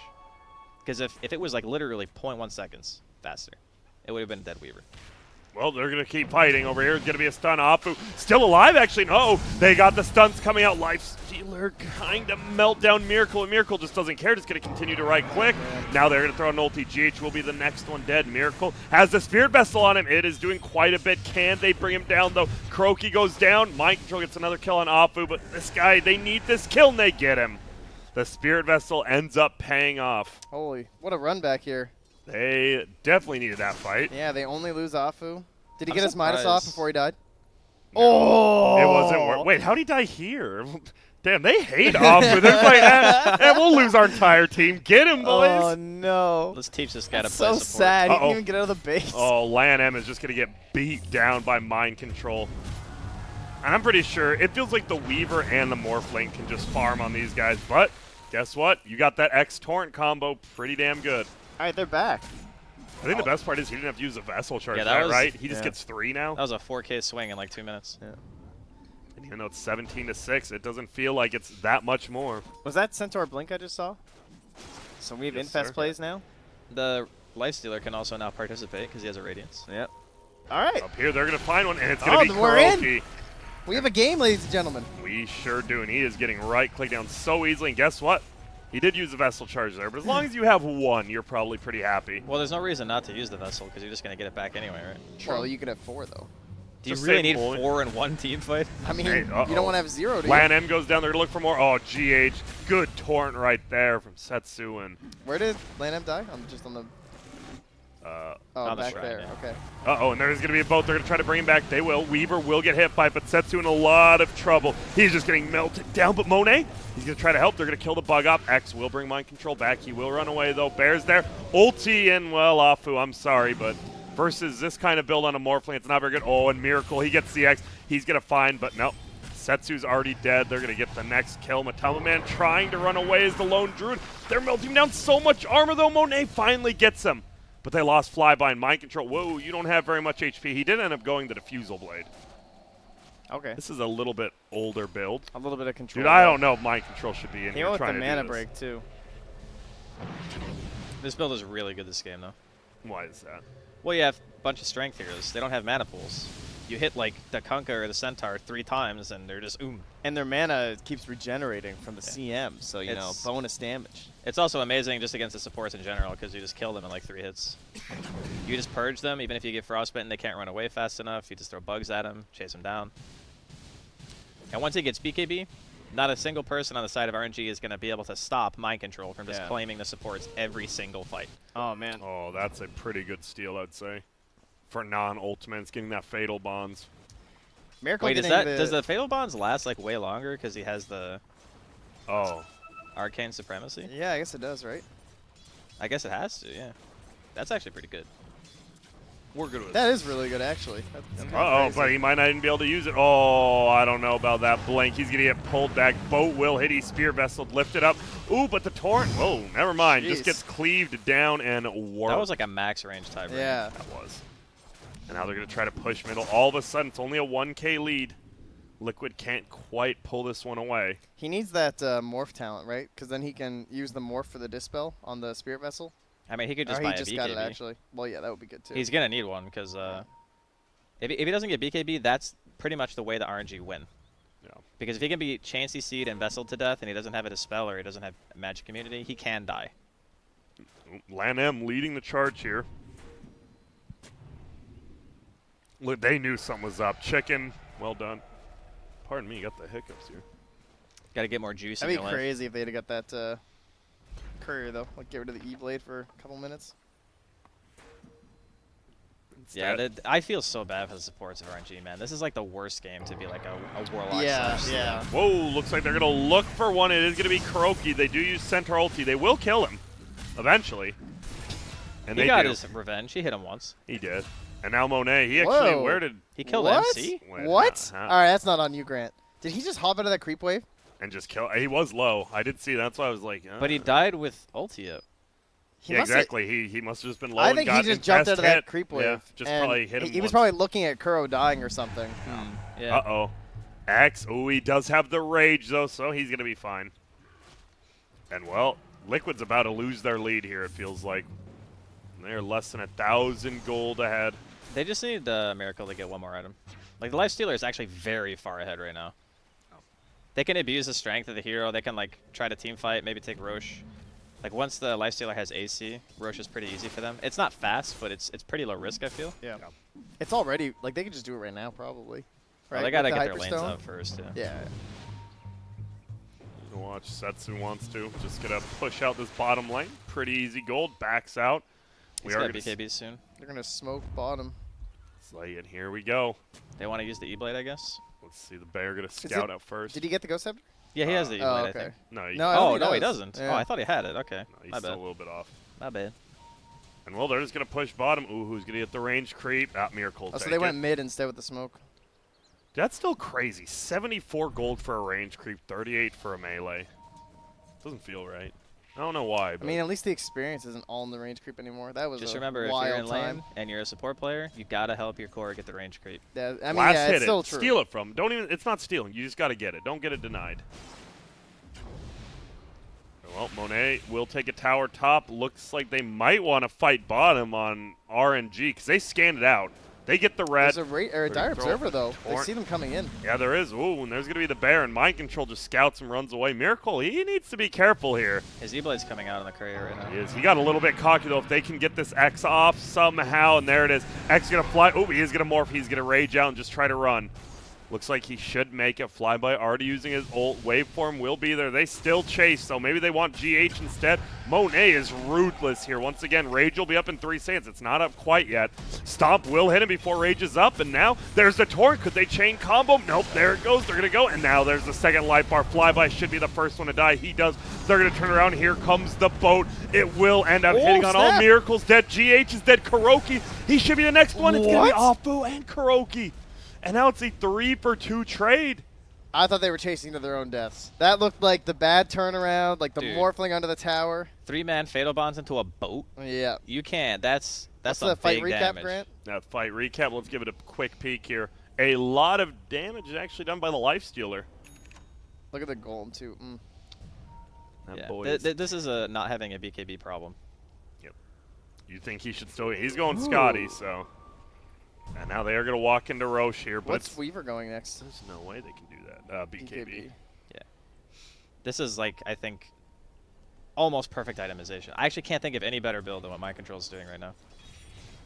Because if it was like literally 0.1 seconds faster, it would have been a dead Weaver.
Well, they're going to keep fighting. Over here is going to be a stun. Afu still alive, actually. No, they got the stuns coming out. Lifestealer kind of meltdown Miracle, and Miracle just doesn't care. Just going to continue to right-click. Now they're going to throw an ulti. GH will be the next one dead. Miracle has the Spirit Vessel on him. It is doing quite a bit. Can they bring him down, though? Kuroki goes down. Mind Control gets another kill on Afu, but this guy, they need this kill, and they get him. The Spirit Vessel ends up paying off.
Holy, what a run back here.
They definitely needed that fight.
Yeah, they only lose Afu. Did he
I'm
get his Midas off
surprised.
before he died?
No.
Oh!
It wasn't worth. Wait, how'd he die here? Damn, they hate Afu. They're like, we'll lose our entire team. Get him, boys.
Oh, no.
Let's teach this guy to
That's
play
so
support.
sad. He didn't even get out of the base.
Oh, Lan M is just going to get beat down by Mind Control. And I'm pretty sure it feels like the Weaver and the Morphling can just farm on these guys. But guess what? You got that X-Torrent combo pretty damn good.
All right, they're back.
I think the best part is he didn't have to use a Vessel charge,
Yeah, that was-
right? He just gets 3 now.
That was a 4K swing in like 2 minutes.
Yeah.
And even though it's 17-6, it doesn't feel like it's that much more.
Was that Centaur Blink I just saw? So we have
Yes,
Infest
sir.
plays now?
The Lifestealer can also now participate because he has a Radiance.
Yep. All right.
Up here, they're going to find one, and it's going to be
we're in.
Kuroki.
We have a game, ladies and gentlemen.
We sure do, and he is getting right-click down so easily. And guess what? He did use the Vessel charge there, but as long as you have 1, you're probably pretty happy.
Well, there's no reason not to use the Vessel because you're just going to get it back anyway, right?
Well, you could have 4, though.
Do you
Just
really
say
need
fully.
4 in one team fight?
I mean,
Hey,
you don't want to have 0, do you?
Lan M goes down there to look for more. Oh, GH. Good torrent right there from Setsu. And
Where did Lan M die? I'm just on the...
on the
back
shrine,
there.
yeah.
Okay.
uh-oh, and there's going to be a boat. They're going to try to bring him back. They will. Weaver will get hit by it, but Setsu in a lot of trouble. He's just getting melted down. But Monet, he's going to try to help. They're going to kill the bug up. X will bring Mind Control back. He will run away, though. Bear's there. Ulti and, well, Afu, I'm sorry, but versus this kind of build on a Morphling, it's not very good. Oh, and Miracle, he gets the X. He's going to find, but no. Setsu's already dead. They're going to get the next kill. Matama Man trying to run away as the lone druid. They're melting down so much armor, though. Monet finally gets him. But they lost Flyby and Mind Control. Whoa, you don't have very much HP. He did end up going the Diffusal Blade.
Okay.
This is a little bit older build.
A little bit of control.
Dude, I don't know if Mind Control should be in
He
here
went with the
trying to
mana
do this.
break, too.
This build is really good this game, though.
Why is that?
Well, you have a bunch of strength heroes. They don't have mana pools. You hit, like, the Kunkka or the Centaur 3 times, and they're just
And their mana keeps regenerating from the CM, so, you know,
It's-
bonus damage.
It's also amazing just against the supports in general because you just kill them in like 3 hits. You just purge them, even if you get frostbitten, they can't run away fast enough. You just throw bugs at them, chase them down. And once he gets BKB, not a single person on the side of RNG is going to be able to stop Mind Control from just claiming the supports every single fight.
Oh, man.
Oh, that's a pretty good steal, I'd say. For non-ultimates, getting that Fatal Bonds.
Miracle
Wait,
getting
does the Fatal Bonds last like way longer because he has the
Oh.
Arcane Supremacy?
Yeah, I guess it does, right?
I guess it has to, yeah. That's actually pretty good.
We're good with
That is really good, actually. That's kinda
Uh-oh,
crazy.
but he might not even be able to use it. Oh, I don't know about that blink. He's going to get pulled back. Boat will hit. He's Spear Vessel, lifted up. Ooh, but the Torrent, whoa, never mind. Just
Jeez.
gets cleaved down and warped.
That was like a max range tiebreaker.
Yeah.
That was. And now they're going to try to push middle. All of a sudden, it's only a 1K lead. Liquid can't quite pull this one away.
He needs that morph talent, right? Because then he can use the morph for the dispel on the Spirit Vessel.
I mean, he could just
Or
buy
he
a
just
BKB.
got it, actually. Well, yeah, that would be good, too.
He's going to need one because if he doesn't get BKB, that's pretty much the way the RNG win.
Yeah.
Because if he can be Chance CC'd and Vesseled to death and he doesn't have a Dispel or he doesn't have Magic Immunity, he can die.
Lan M leading the charge here. Look, they knew something was up. Chicken, well done. Pardon me, you got the hiccups here.
Got to get more juice in
That'd
your
be
life.
crazy if they'd have got that courier, though. Like, get rid of the E-Blade for a couple minutes.
Yeah, I feel so bad for the supports of RNG, man. This is like the worst game to be like a Warlock.
Yeah,
/
yeah.
Whoa, looks like they're going to look for one. It is going to be Kuroki. They do use Centaur ulti. They will kill him eventually. And
He
they
got
do.
his revenge. He hit him once.
He did. And now Monet, he actually,
Whoa.
where did...
He killed
What?
MC.
Wait,
What?
huh?
All right, that's not on you, Grant. Did he just hop out of that creep wave?
And just kill... He was low. I did see that. That's why I was like...
But he died with ulti up.
He
Yeah,
must have-
exactly. He must have just been low
I
and
think
got
he just jumped out
infest
of that
hit.
creep wave.
Yeah, just
and
probably hit him
He was
once.
probably looking at Kuro dying or something.
Yeah.
Uh-oh. X. Oh, he does have the rage, though, so he's going to be fine. And, well, Liquid's about to lose their lead here, it feels like. They're less than 1,000 gold ahead.
They just need Miracle to get one more item. Like, the Lifestealer is actually very far ahead right now. They can abuse the strength of the hero. They can, like, try to team fight, maybe take Roche. Like, once the Lifestealer has AC, Roche is pretty easy for them. It's not fast, but it's pretty low risk, I feel.
Yeah. It's already, like, they could just do it right now, probably.
Well,
Right?
they got to
With
get
the
their lanes
Hyperstone?
up first, yeah.
Yeah.
Watch Setsu wants to. Just going to push out this bottom lane. Pretty easy gold. Backs out.
He's got BKBs soon.
They're going to smoke bottom.
Slay it. Here we go.
They want to use the E-Blade, I guess.
Let's see. The Bear going to scout out first.
Did he get the Ghost Scepter?
Yeah, he has the E-Blade,
Oh,
I
okay.
think.
No, he,
No, I don't
Oh,
think
no, he
does.
doesn't.
Yeah.
Oh, I thought he had it. Okay.
no, he's
My
still
bad.
a little bit off.
My bad.
And, well, they're just going to push bottom. Ooh, who's going to get the range creep? Miracle.
Oh, so
take
they went
it.
mid instead with the smoke.
That's still crazy. 74 gold for a range creep, 38 for a melee. Doesn't feel right. I don't know why.
I
But
mean, at least the experience isn't all in the range creep anymore. That was
Just
a
remember, if
wild
you're in lane
time.
and you're a support player, you got to help your core get the range creep.
Yeah, I mean,
last
yeah,
hit
it's
it.
still true.
Steal it from. Don't even. It's not stealing. You just got to get it. Don't get it denied. Well, Monet will take a tower top. Looks like they might want to fight bottom on RNG because they scanned it out. They get the red.
There's a dire
throw
observer,
up
though. They
torrent.
see them coming in.
Yeah, there is. Ooh, and there's going to be the bear, and Mind Control just scouts and runs away. Miracle, he needs to be careful here.
His E-Blade's coming out on the courier right now.
He is. He got a little bit cocky, though. If they can get this X off somehow, and there it is. X going to fly. Oh, he is going to morph. He's going to rage out and just try to run. Looks like he should make it. Flyby already using his ult. Waveform will be there. They still chase, so maybe they want GH instead. Monet is ruthless here. Once again, Rage will be up in 3 seconds. It's not up quite yet. Stomp will hit him before Rage is up, and now there's the torrent. Could they chain combo? Nope, there it goes. They're going to go, and now there's the second life bar. Flyby should be the first one to die. He does. They're going to turn around. Here comes the boat. It will end up hitting on all
snap.
Miracles. Dead. GH is dead. Kuroki, he should be the next one. It's going to be
What?
Afu and Kuroki. And now it's a 3-for-2 trade.
I thought they were chasing to their own deaths. That looked like the bad turnaround, like the
Dude.
morphling under the tower.
3-man Fatal Bonds into a boat?
Yeah.
You can't. That's
What's
some
the fight
big
recap,
damage.
Grant?
That fight recap, let's give it a quick peek here. A lot of damage actually done by the Lifestealer.
Look at the golem, too.
That
Yeah.
boy
This is a not having a BKB problem.
you think he should still... He's going Scotty, so... And now they are going to walk into Roche here, but
What's
it's,
Weaver going next?
there's no way they can do that. BKB.
This is like, I think, almost perfect itemization. I actually can't think of any better build than what Mind Control is doing right now.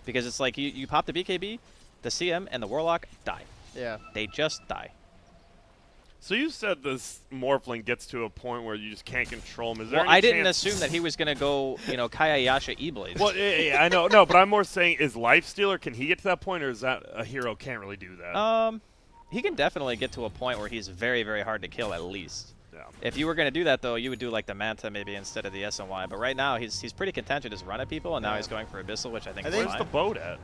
Because it's like you pop the BKB, the CM, and the Warlock die.
Yeah.
They just die.
So you said this Morphling gets to a point where you just can't control him. Is there
Well,
any
I didn't
chance-
assume that he was going to go, Kayayasha E-Blade.
Well, yeah, I know. No, but I'm more saying, is Lifestealer, can he get to that point, or is that a hero can't really do that?
He can definitely get to a point where he's very, very hard to kill at least.
Yeah.
If you were going to do that, though, you would do like the Manta maybe instead of the SNY. But right now, he's pretty content to just run at people, and now he's going for Abyssal, which I think is
Where's
fine.
the boat at?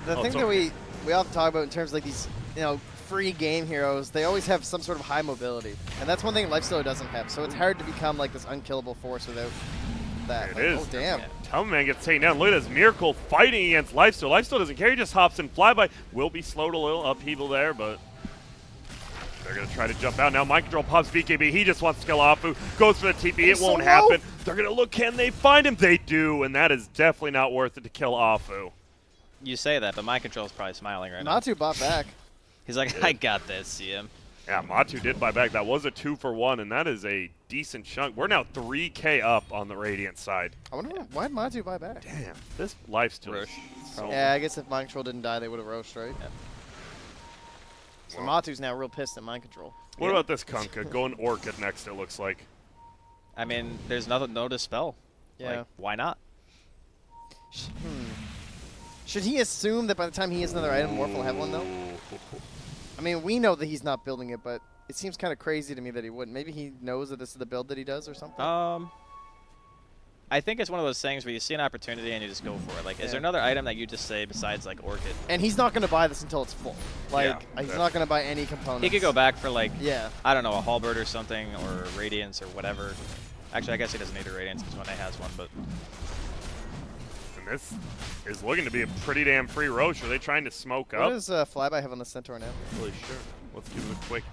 The
Oh,
thing
it's
that
okay.
we often talk about in terms of like these, free game heroes, they always have some sort of high mobility. And that's one thing Lifestealer doesn't have. So it's hard to become like this unkillable force without that.
It
Like,
is.
oh, damn.
Yeah.
Tellman gets taken down. Look at this Miracle fighting against Lifesteal. Lifesteal doesn't care. He just hops in flyby. Will be slowed a little upheaval there, but they're going to try to jump out. Now Mind Control pops BKB. He just wants to kill Afu. Goes for the TP. It won't happen. They're going to look. Can they find him? They do, and that is definitely not worth it to kill Afu.
You say that, but Mind Control's probably smiling right now.
Matu bought back.
He's like, I got this, CM.
Yeah, Matu did buy back. That was a 2-for-1, and that is a decent chunk. We're now 3K up on the Radiant side.
I wonder why did Matu buy back?
Damn, this Lifesteal.
Roche.
So
Yeah, I guess if Mind Control didn't die, they would have roached, right?
Yep.
So Matu's now real pissed at Mind Control.
What about this Kunkka? Going Orchid next, it looks like.
I mean, there's no dispel.
Yeah.
Like, why not?
Should he assume that by the time he has another item, Morph will have one, though? I mean, we know that he's not building it, but it seems kind of crazy to me that he wouldn't. Maybe he knows that this is the build that he does or something?
I think it's one of those things where you see an opportunity and you just go for it. Like, is there another item that you just say besides, like, Orchid?
And he's not going to buy this until it's full. Like,
Yeah,
he's not going to buy any components.
He could go back for, like,
Yeah.
I don't know, a Halberd or something, or Radiance or whatever. Actually, I guess he doesn't need a Radiance because Monet has one, but...
And this is looking to be a pretty damn free Roche. Are they trying to smoke
What
up?
does Flyby have on the Centaur now?
Really sure. Let's give it a quick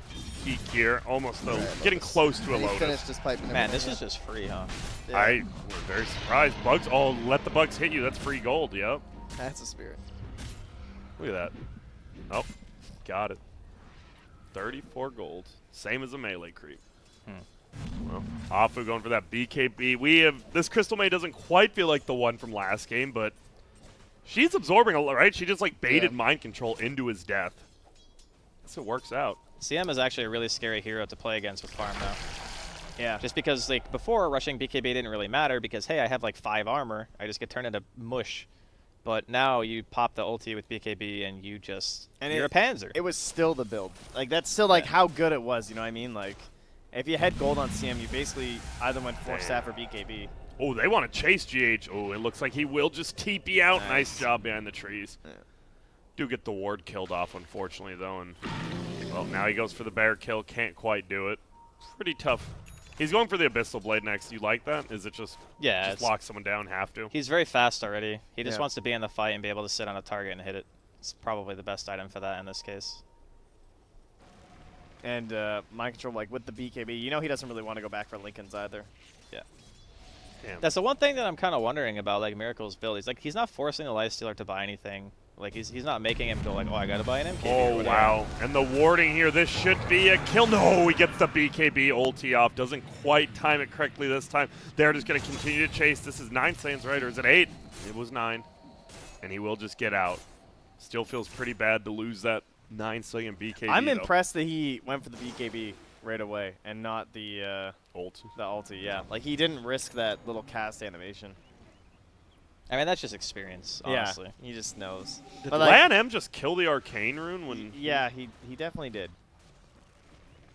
peek here. Almost
Right,
getting
Lotus.
close to a
He
Lotus.
finished his pipe and
Man,
everything,
this is just free, huh?
yeah.
I was very surprised. Bugs, oh, let the bugs hit you. That's free gold, yep.
That's a spirit.
Look at that. Oh, got it. 34 gold. Same as a melee creep. Well, Afu going for that BKB. We have, this Crystal Maid doesn't quite feel like the one from last game, but she's absorbing a lot, right? She just like baited Mind Control into his death. So it works out.
CM is actually a really scary hero to play against with farm now.
Yeah.
Just because, like, before, rushing BKB didn't really matter because, hey, I have, like, 5 armor. I just get turned into mush. But now you pop the ulti with BKB and you just...
And
you're a panzer.
It was still the build. Like, that's still, like, how good it was, you know what I mean? Like, if you had gold on CM, you basically either went 4 staff or BKB.
Oh, they want to chase GH. Oh, it looks like he will just TP out. Nice job behind the trees.
Yeah.
Do get the ward killed off, unfortunately, though. And well, now he goes for the bear kill. Can't quite do it. Pretty tough. He's going for the Abyssal Blade next. You like that? Is it just,
Yeah,
just lock someone down, have to?
He's very fast already. He just
Yeah.
wants to be in the fight and be able to sit on a target and hit it. It's probably the best item for that in this case.
And Mind Control, like, with the BKB, you know he doesn't really want to go back for Lincoln's either.
Yeah.
Damn.
That's the one thing that I'm kind of wondering about, like, Miracle's build. He's like, he's not forcing the Lifestealer to buy anything. Like, he's not making him go like, oh, I gotta buy an MKB. or
Oh,
whatever.
wow. And the warding here, this should be a kill. No, he gets the BKB ulti off. Doesn't quite time it correctly this time. They're just going to continue to chase. This is 9 seconds, right? Or is it 8? It was 9. And he will just get out. Still feels pretty bad to lose that 9-second BKB,
I'm
though.
impressed that he went for the BKB right away and not the
Ult.
ulti, yeah. Like, he didn't risk that little cast animation.
I mean, that's just experience, honestly.
Yeah, he just knows.
Did
But, like,
Lan M just kill the Arcane Rune when...
Yeah, he definitely did.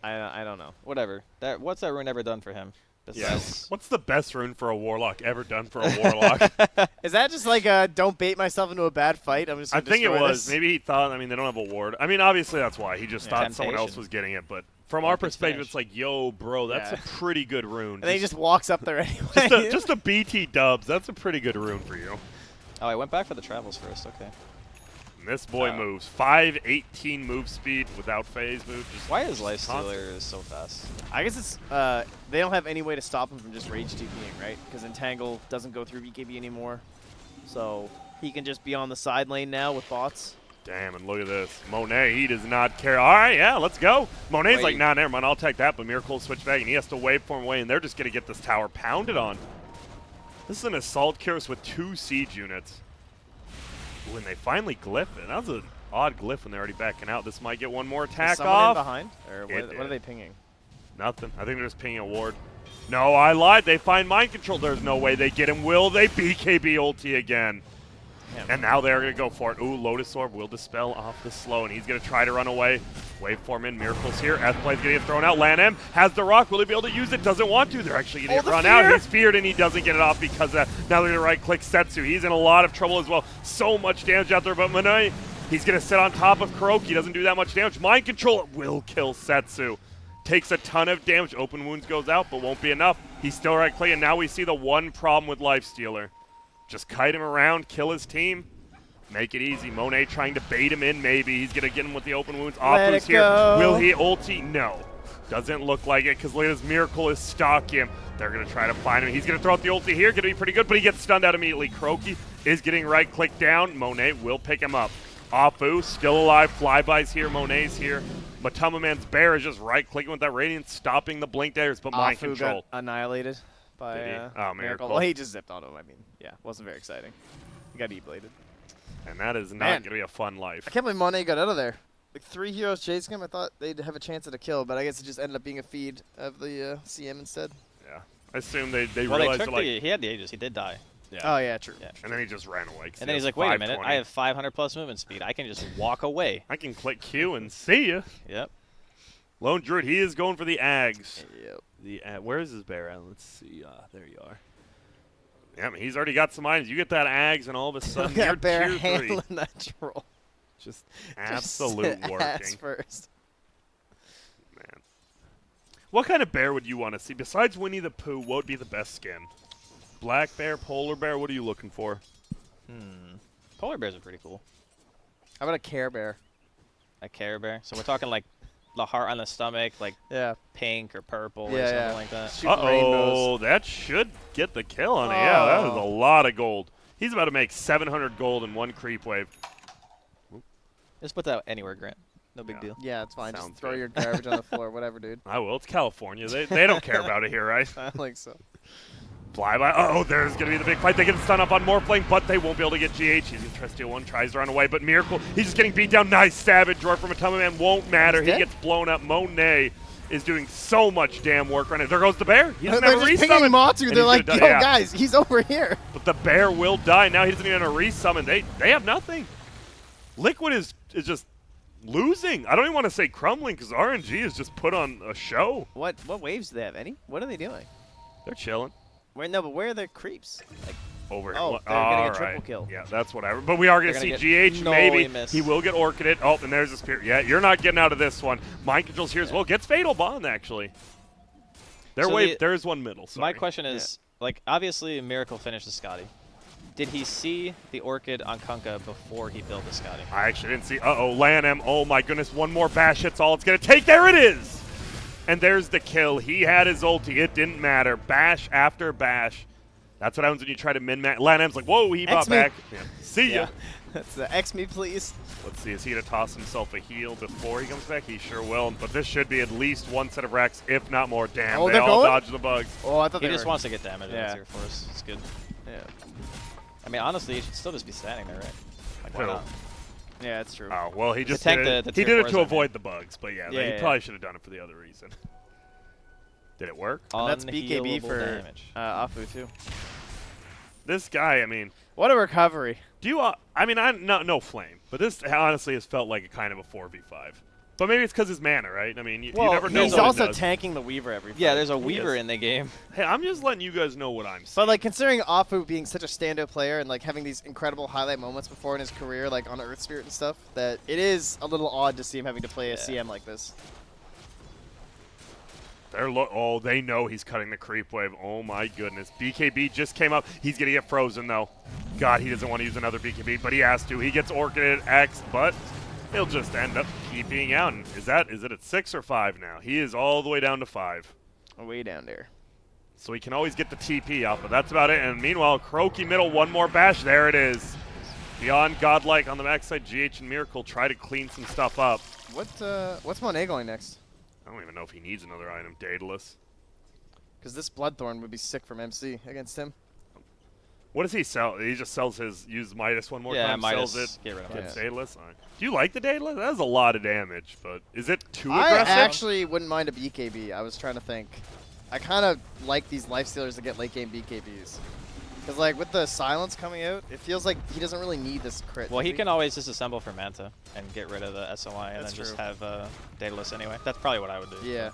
I don't know.
Whatever. What's that rune ever done for him?
Yeah.
Besides,
What's the best rune for a Warlock ever done for a Warlock?
Is that just like a don't bait myself into a bad fight? I'm just
I
gonna
think it
destroy
was.
this?
Maybe he thought, I mean, they don't have a ward. I mean, obviously that's why. He just thought someone else
Temptation.
was getting it. But from
One
our
could
perspective,
finish.
it's like, yo, bro, that's
Yeah.
a pretty good rune.
And then he just walks up there anyway.
just a BT dubs. That's a pretty good rune for you.
oh, I went back for the travels first. Okay.
And this boy moves. 518 move speed without phase move. Just
Why is
constant.
Lifestealer so fast?
I guess it's they don't have any way to stop him from just rage TPing, right? Because Entangle doesn't go through BKB anymore, so he can just be on the side lane now with bots.
Damn, and look at this. Monet, he does not care. All right, yeah, let's go. Monet's
Wait.
like, nah, never mind. I'll take that. But Miracle will switch back, and he has to waveform away, and they're just going to get this tower pounded on. This is an Assault Curse with 2 siege units. When they finally glyph it. That was an odd glyph when they're already backing out. This might get one more
Is
attack
someone
off.
in behind, or
It
what are
did.
they pinging?
Nothing. I think they're just pinging a ward. No, I lied. They find Mind Control. There's no way they get him. Will they BKB ulti again?
Damn.
And now they're going to go for it. Ooh, Lotus Orb will dispel off the slow, and he's going to try to run away. Waveform in, Miracle's here. Earthplane's going to get thrown out. Lan M has the rock. Will he be able to use it? Doesn't want to. They're actually going to
the
run
fear!
out. He's feared, and he doesn't get it off because of that. Now they're going to right-click Setsu. He's in a lot of trouble as well. So much damage out there, but Monet, he's going to sit on top of Kuroki. Doesn't do that much damage. Mind Control will kill Setsu. takes a ton of damage. Open wounds goes out, but won't be enough. He's still right-click, and now we see the one problem with Lifestealer. Just kite him around, kill his team, make it easy. Monet trying to bait him in, maybe. He's going to get him with the open wounds. Afu's here. Will he ulti? No. Doesn't look like it, because look at this Miracle is stalking him. They're going to try to find him. He's going to throw out the ulti here. Going to be pretty good, but he gets stunned out immediately. Croaky is getting right-click down. Monet will pick him up. Afu still alive. Flybys here. Monet's here. Matama Man's bear is just right-clicking with that Radiance, stopping the blink daggers, but mind
Afu
control.
got annihilated by
Miracle.
Well, he just zipped onto him. I mean, yeah, wasn't very exciting. He got E-bladed.
And that is not
Man.
going to be a fun life.
I can't believe Monet got out of there. Like 3 heroes chasing him. I thought they'd have a chance at a kill, but I guess it just ended up being a feed of the CM instead.
Yeah. I assume they
Well,
realized
they took
like,
he had the Aegis. He did die.
yeah.
Oh yeah, true.
Yeah.
And then he just ran away.
And then he's like, wait a minute, I have 500 plus movement speed. I can just walk away.
I can click Q and see ya.
Yep.
Lone Druid, he is going for the Ags.
Yep.
Where is his bear at? Let's see. There you are. Yeah, I mean, he's already got some items. You get that Ags, and all of a sudden you're
That bear
tier 3.
handling that troll.
Just absolute
Just
working.
ass first.
Man. What kind of bear would you want to see? Besides Winnie the Pooh, what would be the best skin? Black bear, polar bear, what are you looking for?
Polar bears are pretty cool.
How about a Care Bear?
A Care Bear. So we're talking like the heart on the stomach, like
Yeah.
pink or purple or
Yeah,
something
yeah.
like that.
Shoot rainbows.
That should get the kill on it. Yeah, that is a
Oh.
lot of gold. He's about to make 700 gold in one creep wave.
Just put that anywhere, Grant. No big
Yeah.
deal.
Yeah, it's fine.
Sounds
Just throw
good.
your garbage on the floor, whatever, dude.
I will. It's California. They don't care about it here, right?
I don't think so.
Flyby. Oh, there's going to be the big fight. They get a stun up on Morphling, but they won't be able to get GH. He's going to try to steal one, tries to run away, but Miracle, he's just getting beat down. Nice Savage Roar from Atama Man. Won't matter. He
dead?
gets blown up. Monet is doing so much damn work right now. There goes the bear. He doesn't
They're
have a
just pinging
resummon.
Matu.
And
They're
he's
like,
gonna
yo,
die. Yeah.
guys, he's over here.
But the bear will die. Now he doesn't even have a resummon. They have nothing. Liquid is just losing. I don't even want to say crumbling because RNG is just put on a show.
What waves do they have? Any? What are they doing?
They're chilling.
No, but where are the creeps? Like,
Over
Oh,
here.
they're getting a
All
triple
right.
kill.
Yeah, that's whatever. But we are going to
They're
see
gonna
GH.
get- No,
Maybe
he missed.
he will get Orchided. Oh, and there's the Spirit. Yeah, you're not getting out of this one. Mind Control's here as well. Gets Fatal Bond, actually.
So
There is one middle. Sorry.
My question is, like, obviously Miracle finished the Scotty. Did he see the Orchid on Kunkka before he built the Scotty?
I actually didn't see. Uh-oh, Lanham. Oh, my goodness. One more bash. It's all it's going to take. There it is. And there's the kill. He had his ulti. It didn't matter. Bash after bash. That's what happens when you try to min-max. Lanham's like, whoa, he bought
X me.
back. Yeah. See ya.
Yeah.
that's the X me, please.
Let's see, is he going to toss himself a heal before he comes back? He sure will. But this should be at least one set of racks, if not more. Damn,
Oh,
they
they're
all
going?
dodge the bugs.
Oh, I thought
He
they
just
were.
wants to get damage.
Yeah.
That's here for us. It's good.
Yeah.
I mean, honestly, he should still just be standing there, right? Like, why
Who?
not?
Yeah, that's true.
Oh, well, he just
tank
did it.
the
He
tier
did it
fours,
to
I mean.
avoid the bugs. But yeah,
Yeah,
he
yeah.
probably should have done it for the other reason. Did it work?
And that's BKB
Unhealable
for
damage.
Afu, too.
This guy, I mean,
What a recovery.
do you, I mean, no flame. But this honestly has felt like a kind of a 4v5. But maybe it's because his mana, right? I mean, you
Well,
never know
He's
what it
also
does.
tanking the Weaver every
Yeah,
fight.
there's a
He
Weaver
is.
in the game.
Hey, I'm just letting you guys know what I'm seeing.
But like considering Afu being such a standout player and like having these incredible highlight moments before in his career, like on Earth Spirit and stuff, that it is a little odd to see him having to play a CM like this.
They know he's cutting the creep wave. Oh my goodness. BKB just came up. He's going to get frozen though. God, he doesn't want to use another BKB, but he has to. He gets Orchided X, but he'll just end up keeping out. And is it at 6 or 5 now? He is all the way down to 5.
Way down there.
So he can always get the TP out, but that's about it. And meanwhile, Croaky middle, one more bash. There it is. Beyond godlike on the backside, GH and Miracle try to clean some stuff up.
What's Monet going next?
I don't even know if he needs another item. Daedalus.
Because this Bloodthorn would be sick from MC against him.
What does he sell? He just sells use Midas one more
Yeah,
time,
Midas,
sells it,
get rid of
gets
it.
Daedalus. All right. Do you like the Daedalus? That is a lot of damage, but is it too
I
aggressive?
actually wouldn't mind a BKB. I was trying to think. I kind of like these lifestealers that get late game BKBs. Because like with the silence coming out, it feels like he doesn't really need this crit.
Well,
does
he can always disassemble for Manta and get rid of the SOI and
That's
then just
true.
have Daedalus anyway. That's probably what I would do.
Yeah.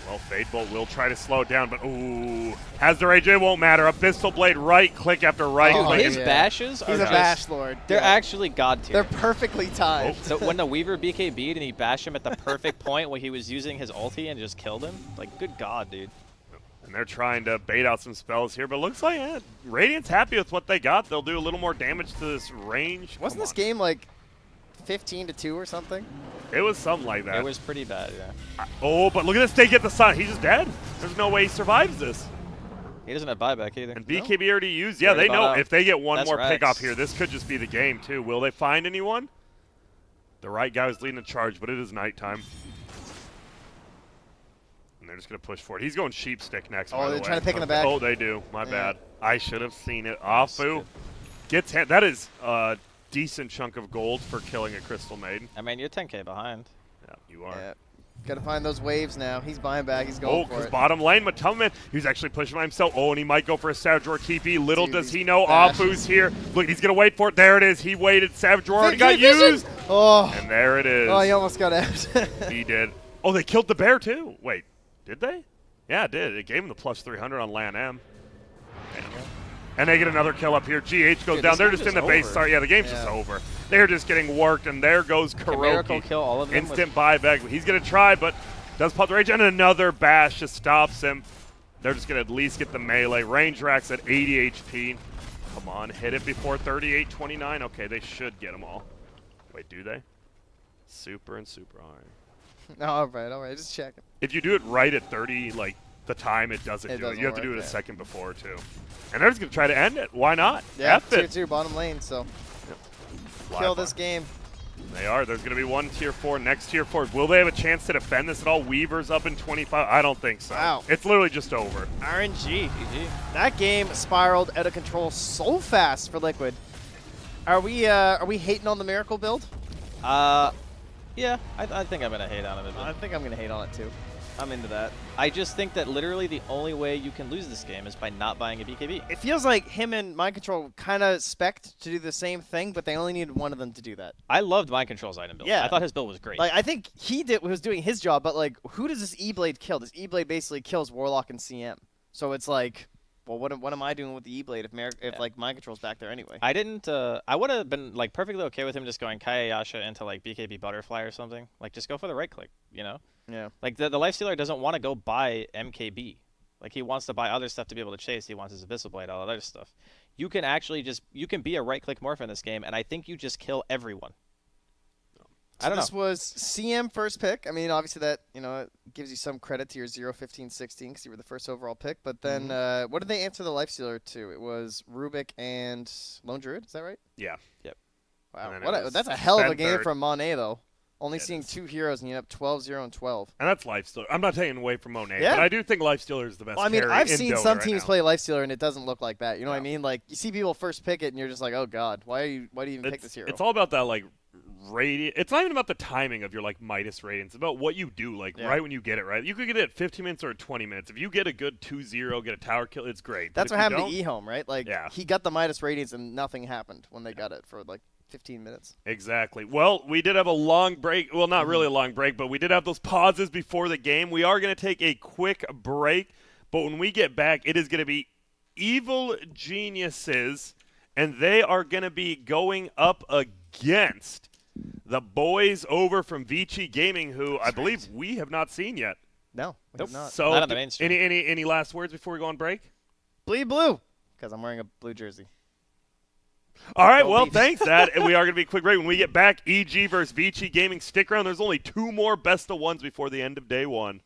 Well, Fade Bolt will try to slow it down, but ooh, has the rage. It won't matter. Abyssal Blade, right click after right
Oh,
click.
His bashes are
He's a
just,
bash lord.
they're
Yeah.
actually god tier.
They're perfectly timed.
So when the Weaver BKB'd and he bashed him at the perfect point where he was using his ulti and just killed him, like, good god, dude.
And they're trying to bait out some spells here, but it looks like Radiant's happy with what they got. They'll do a little more damage to this range.
Wasn't
Come
this
on.
game like 15-2 or something?
It was something like that.
It was pretty bad, yeah.
Oh, but look at this. They get the sun. He's just dead. There's no way he survives this.
He doesn't have buyback either.
And BKB already used. Yeah,
Already
they know
bought out.
if they get one
That's
more pick off
Rex.
here, this could just be the game, too. Will they find anyone? The right guy was leading the charge, but it is nighttime. And they're just going to push forward. He's going sheep stick next.
Oh,
by the
they're
way.
trying to pick in the back.
Oh, they do. My
Yeah.
bad. I should have seen it. Afu gets hit. That is a decent chunk of gold for killing a Crystal Maiden.
I mean, you're 10k behind.
Yeah, you are.
Yeah. Got to find those waves now. He's buying back. He's going
Oh,
for
because
it.
bottom lane, Matumman, he's actually pushing by himself. Oh, and he might go for a Savage Roar TP. Little
Dude,
does
these
he know
bashes.
Afu's here. Look, he's going to wait for it. There it is. He waited. Savage Roar already got
Vision!
used.
Oh,
And there it is.
oh, he almost got out.
He did. Oh, they killed the bear, too. Wait, did they? Yeah, it did. It gave him the plus 300 on LAN M. And they get another kill up here. GH goes
Dude,
down.
this
They're
game's
just in
just
the base.
over.
Sorry, yeah, the game's just
Yeah.
over. They're just getting worked, and there goes
Can Miracle
Kuroki.
kill all of them?
Instant buyback. He's going to try, but does pop the rage, and another bash just stops him. They're just going to at least get the melee. Range racks at 80 HP. Come on, hit it before 38-29. Okay, they should get them all. Wait, do they? Super and super. All right.
No, all right. Just checking.
If you do it right at 30, like the time, it doesn't
It
do it.
doesn't
You have to do
work,
it a
yeah.
second before, too. And they're just going to try to end it. Why not?
Yeah,
F it.
2-2 bottom lane. So
Fly
kill
by.
this game.
They are. There's going to be one tier 4. Next tier 4. Will they have a chance to defend this at all? Weaver's up in 25. I don't think so.
Wow.
It's literally just over.
RNG.
GG.
That game spiraled out of control so fast for Liquid. Are we hating on the Miracle build?
Yeah, I think I'm gonna hate on him a bit.
I think I'm gonna hate on it too. I'm into that.
I just think that literally the only way you can lose this game is by not buying a BKB.
It feels like him and Mind Control kind of spec'd to do the same thing, but they only needed one of them to do that.
I loved Mind Control's item build.
Yeah.
I thought his build was great.
Like I think he was doing his job, but like who does this E-Blade kill? This E-Blade basically kills Warlock and CM. So it's like, well, what am I doing with the E-Blade if like Mind Control's back there anyway?
I didn't. I would have been like perfectly okay with him just going Kayayasha into like BKB Butterfly or something. Like just go for the right click, you know?
Yeah.
Like the Lifestealer doesn't want to go buy MKB. Like he wants to buy other stuff to be able to chase. He wants his Abyssal Blade, all that other stuff. You can actually you can be a right click morph in this game, and I think you just kill everyone. I don't know.
This was CM first pick. I mean, obviously that, it gives you some credit to your 0, 15, 16 because you were the first overall pick. But then what did they answer the Lifestealer to? It was Rubik and Lone Druid. Is that right?
Yeah.
Wow.
And then it was
That's a hell of a
Sven
game
third.
from Monet, though. Only
It
seeing
is.
2 heroes and you end up 12, 0, and 12.
And that's Lifestealer. I'm not taking away from Monet,
Yeah.
but I do think Lifestealer is the best
Well, I mean,
carry
I've
in
seen
Dota
some
right
teams
now.
play Lifestealer and it doesn't look like that. You know what I
No.
mean? Like, you see people first pick it and you're just like, oh, God, why do you even pick this hero?
It's all about that, like, radiant. It's not even about the timing of your, like, Midas radiance. It's about what you do, like,
Yeah.
right when you get it, right? You could get it at 15 minutes or at 20 minutes. If you get a good 2-0, get a tower kill, it's great. But
That's
if
what
you
happened to
don't-
eHome, right? Like,
Yeah.
he got the Midas Radiance and nothing happened when they got it for, like, 15 minutes.
Exactly. Well, we did have a long break. Well, not really a long break, but we did have those pauses before the game. We are going to take a quick break, but when we get back, it is going to be Evil Geniuses, and they are going to be going up against the boys over from Vici Gaming, who I believe we have not seen yet.
No, we
Nope.
did not.
So,
Not on the mainstream.
any last words before we go on break?
Bleed blue, because I'm wearing a blue jersey.
All right,
Go
well,
Beavs.
thanks, Dad. And we are going to be a quick break. When we get back, EG versus Vici Gaming. Stick around. There's only 2 more best of ones before the end of day 1.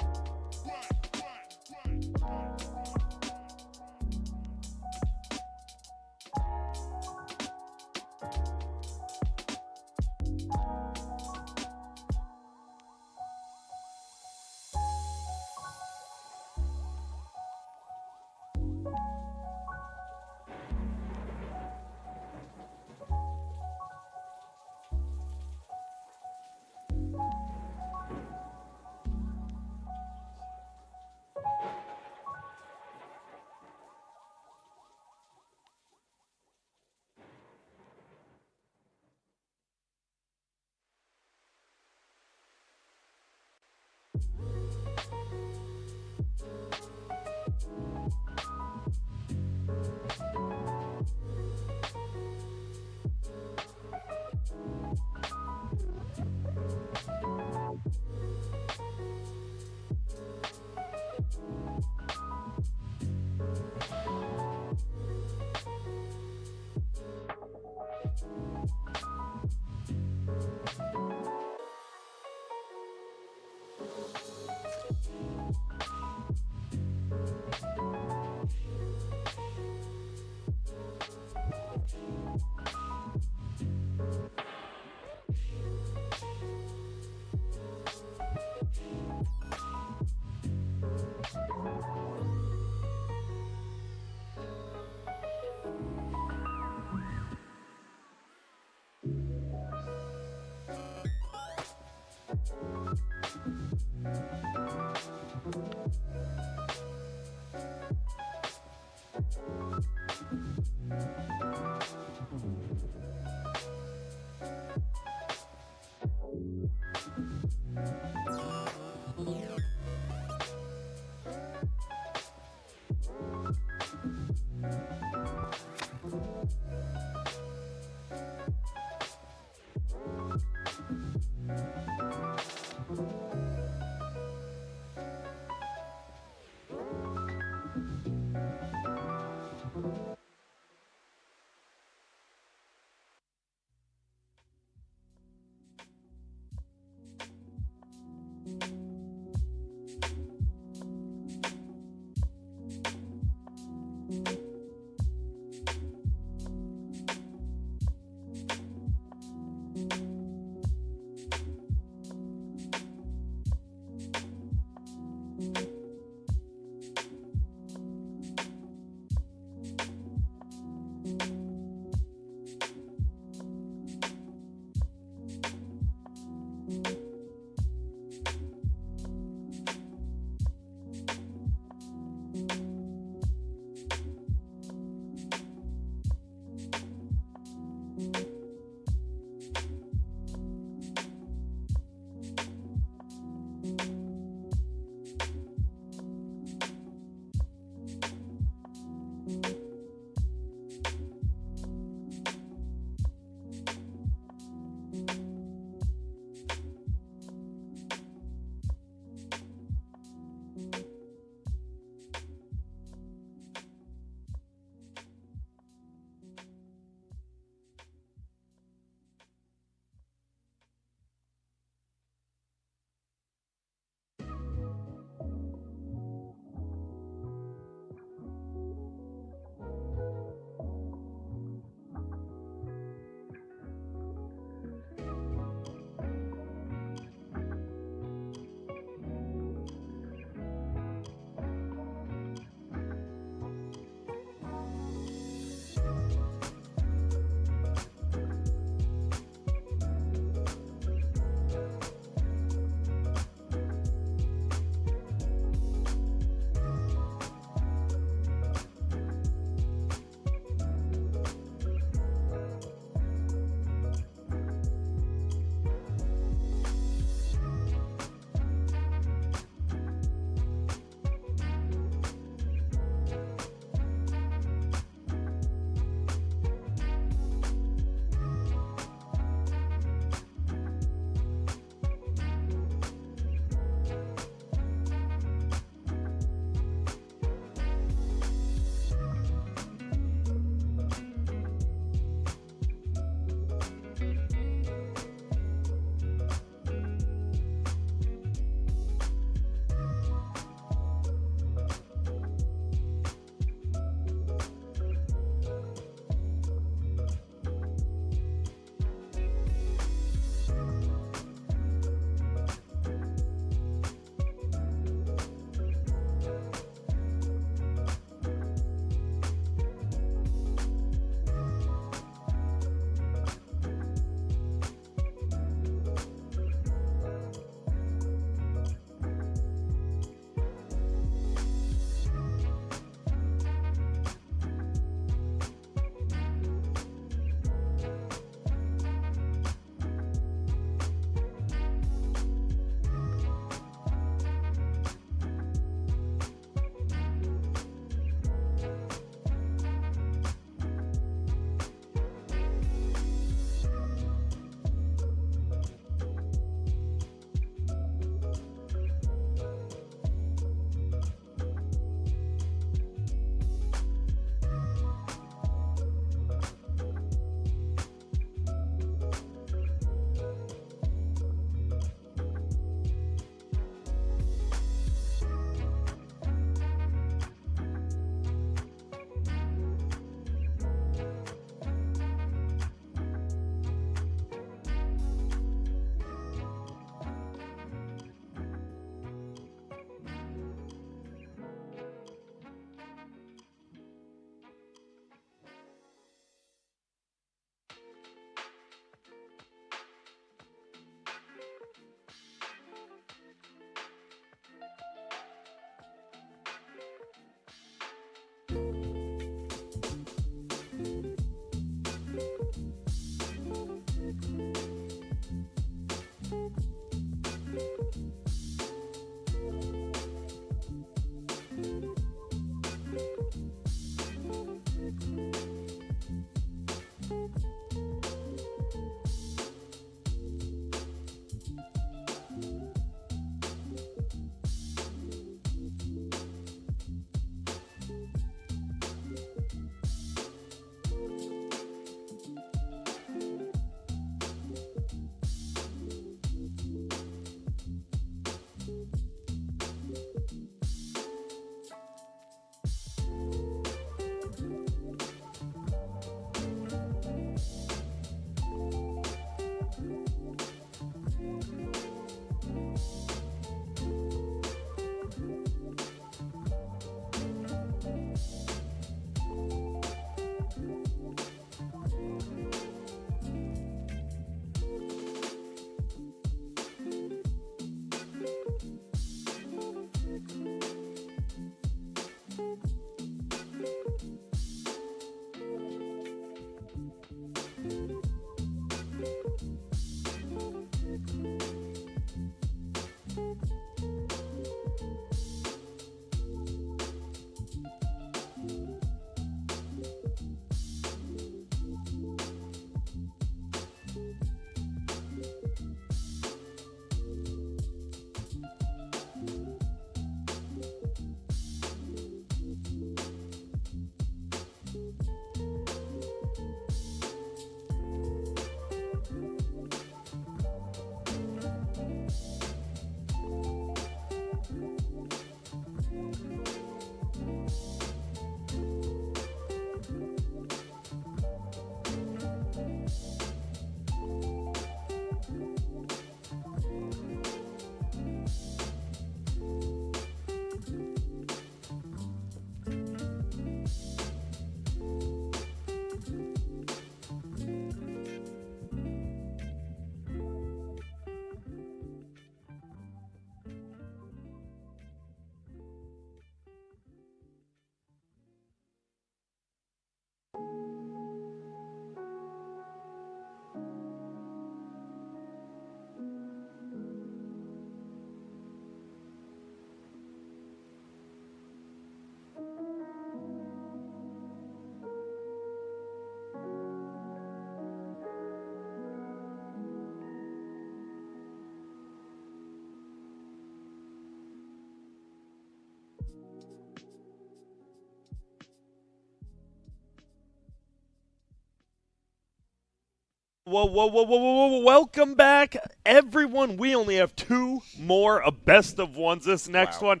Whoa, whoa, whoa, whoa, whoa, whoa. Welcome back, everyone. We only have 2 more best of ones. This next one,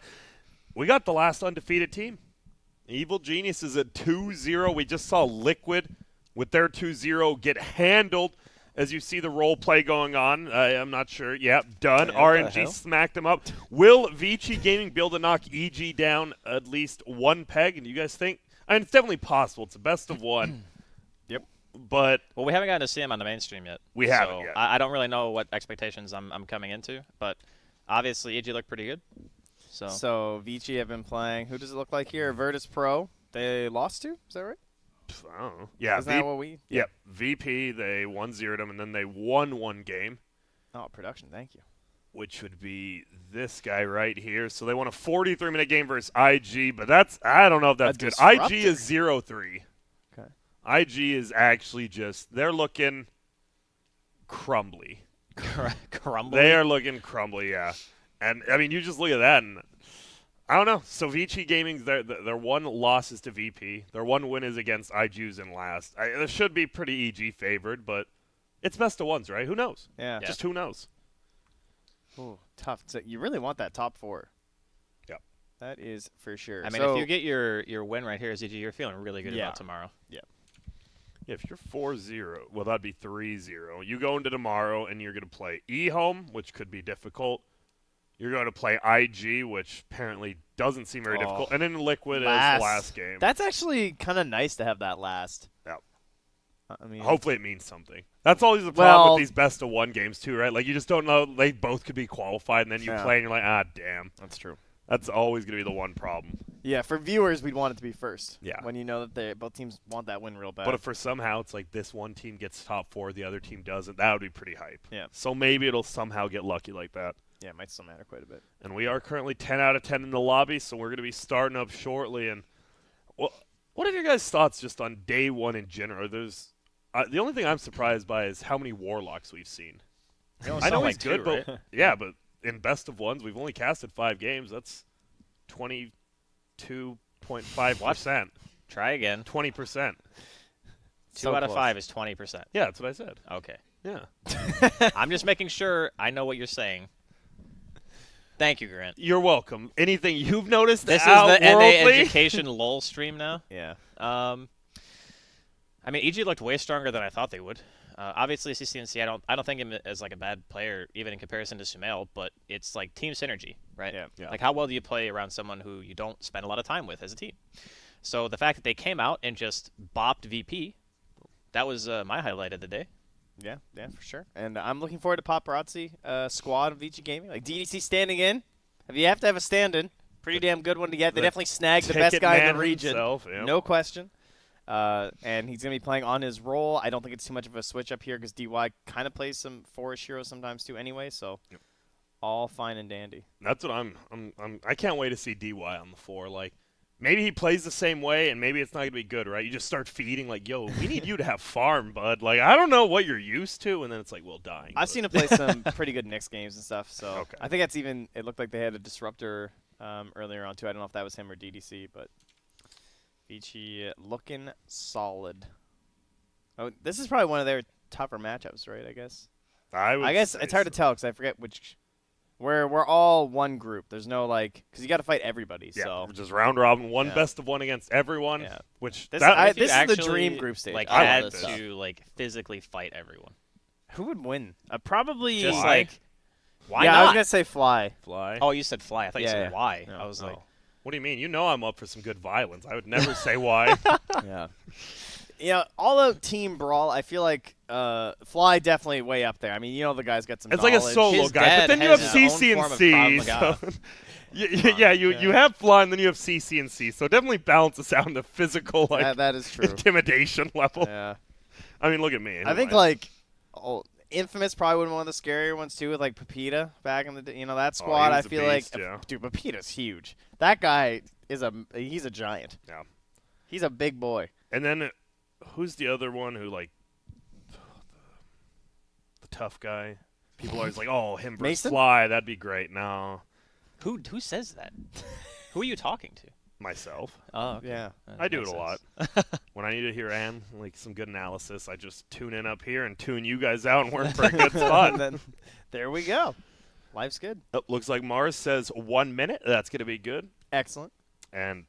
we got the last undefeated team. Evil Genius is at 2-0. We just saw Liquid with their 2-0 get handled as you see the role play going on. I'm not sure. Yeah, done.
Yeah,
RNG smacked him up. Will Vici Gaming be able to knock EG down at least 1 peg? And you guys think? I mean, it's definitely possible. It's a best of 1.
Yep.
But
Well, we haven't gotten to see him on the mainstream yet.
We haven't
so
yet.
I don't really know what expectations I'm coming into, but obviously EG looked pretty good.
So Vici have been playing. Who does it look like here? Virtus Pro. They lost to? Is that right?
I don't know. Yeah,
Isn't that what we?
Yep. VP, they 1-0'd them, and then they won 1 game,
Oh, production. Thank you.
which would be this guy right here. So they won a 43-minute game versus IG, but I don't know if that's
A
good.
disruptor.
IG is 0-3.
Okay.
IG is actually they're looking crumbly.
Crumbly.
They are looking crumbly, yeah. And, I mean, you just look at that, and I don't know. So Vici Gaming's their 1 loss is to VP. Their 1 win is against IG's in last. It should be pretty EG favored, but it's best of 1s, right? Who knows?
Yeah.
Just who knows?
Ooh, tough. So you really want that top 4.
Yep.
That is for sure.
I mean, if you get your win right here as EG, you're feeling really good
Yeah.
about tomorrow.
Yeah, if you're 4-0, well, that'd be 3-0. You go into tomorrow, and you're going to play E-Home, which could be difficult. You're going to play IG, which apparently doesn't seem very difficult. And then Liquid is the last game.
That's actually kind of nice to have that last.
Yep.
I mean,
Hopefully it means something. That's always the problem
Well-
with these best of 1 games, too, right? Like, you just don't know. They both could be qualified, and then you
Yeah.
play, and you're like, damn.
that's true.
That's always going to be the one problem.
Yeah, for viewers, we'd want it to be first.
Yeah.
When you know that both teams want that win real bad.
But if for somehow it's like this one team gets top 4, the other team doesn't, that would be pretty hype.
Yeah.
So maybe it'll somehow get lucky like that.
Yeah, it might still matter quite a bit.
And we are currently 10 out of 10 in the lobby, so we're going to be starting up shortly. And what are your guys' thoughts just on day 1 in general? There's the only thing I'm surprised by is how many Warlocks we've seen. I know he's good, but yeah, but in best of 1s, we've only casted 5 games. That's 22.5%.
Try again.
20%.
2 out of 5 is 20%.
Yeah, that's what I said.
Okay.
Yeah.
I'm just making sure I know what you're saying. Thank you, Grant.
You're welcome. Anything you've noticed
This is the NA
outworldly?
Education LOL stream now.
Yeah.
I mean, EG looked way stronger than I thought they would. Obviously, CCNC, I don't think him as like a bad player, even in comparison to Sumail, but it's like team synergy, right?
Yeah.
Like, how well do you play around someone who you don't spend a lot of time with as a team? So the fact that they came out and just bopped VP, that was my highlight of the day.
Yeah, for sure. And I'm looking forward to Paparazzi squad of VG Gaming. Like DDC standing in. You have to have a stand-in. Pretty damn good one to get. They definitely snagged the best
Ticket
guy in
man
the region.
himself, yep.
No question. And he's going to be playing on his role. I don't think it's too much of a switch up here because DY kind of plays some 4-ish heroes sometimes too anyway. So all fine and dandy.
That's what I can't wait to see DY on the 4. Like, maybe he plays the same way, and maybe it's not going to be good, right? You just start feeding, like, yo, we need you to have farm, bud. Like, I don't know what you're used to, and then it's like, well, dying.
I've seen him play some pretty good Knicks games and stuff. So
Okay.
I think that's even – it looked like they had a disruptor earlier on too. I don't know if that was him or DDC, but Vici looking solid. Oh, this is probably one of their tougher matchups, right, I guess? I guess it's hard to tell because I forget which – we're all one group. There's no like, because you got to fight everybody.
Yeah,
so
we're just round robin, one
Yeah.
best of 1 against everyone.
Yeah.
Which
This-
that,
I-
If you
this is the
actually,
dream group stage.
Like,
I
had
like this.
to like physically fight everyone.
who would win? Probably.
Just
Fly.
like, why
yeah,
not?
I was gonna say Fly.
fly.
Oh, you said fly. I thought you
Yeah,
said
yeah.
why.
No.
I was like,
What do you mean? You know I'm up for some good violence. I would never say why.
Yeah. Yeah, all out team brawl. I feel like Fly definitely way up there. I mean, the guy's got some.
It's like a
knowledge.
solo
His
guy, but
dad
then you
has
have
his own
CC
form
and
of
C.
Krav
So
Maga.
you have fly, and then you have CC and C. So definitely balance us out in the physical
That is true.
intimidation level.
Yeah.
I mean, look at me.
I think like, Infamous probably would be one of the scarier ones too, with like Pepita back in the that squad.
he
I
was a
feel
beast,
like,
yeah.
dude, Pepita's huge. That guy he's a giant.
Yeah.
He's a big boy.
And then who's the other one who like the tough guy? People are always like, oh, him versus
Mason?
Fly, that'd be great. No,
who says that? Who are you talking to?
myself.
Oh, okay.
Yeah.
I do it
Makes
a lot.
sense.
When I need to hear like some good analysis, I just tune in up here and tune you guys out and work for a good spot.
And then there we go. Life's good.
Oh, looks like Mars says 1 minute. That's going to be good.
Excellent.
And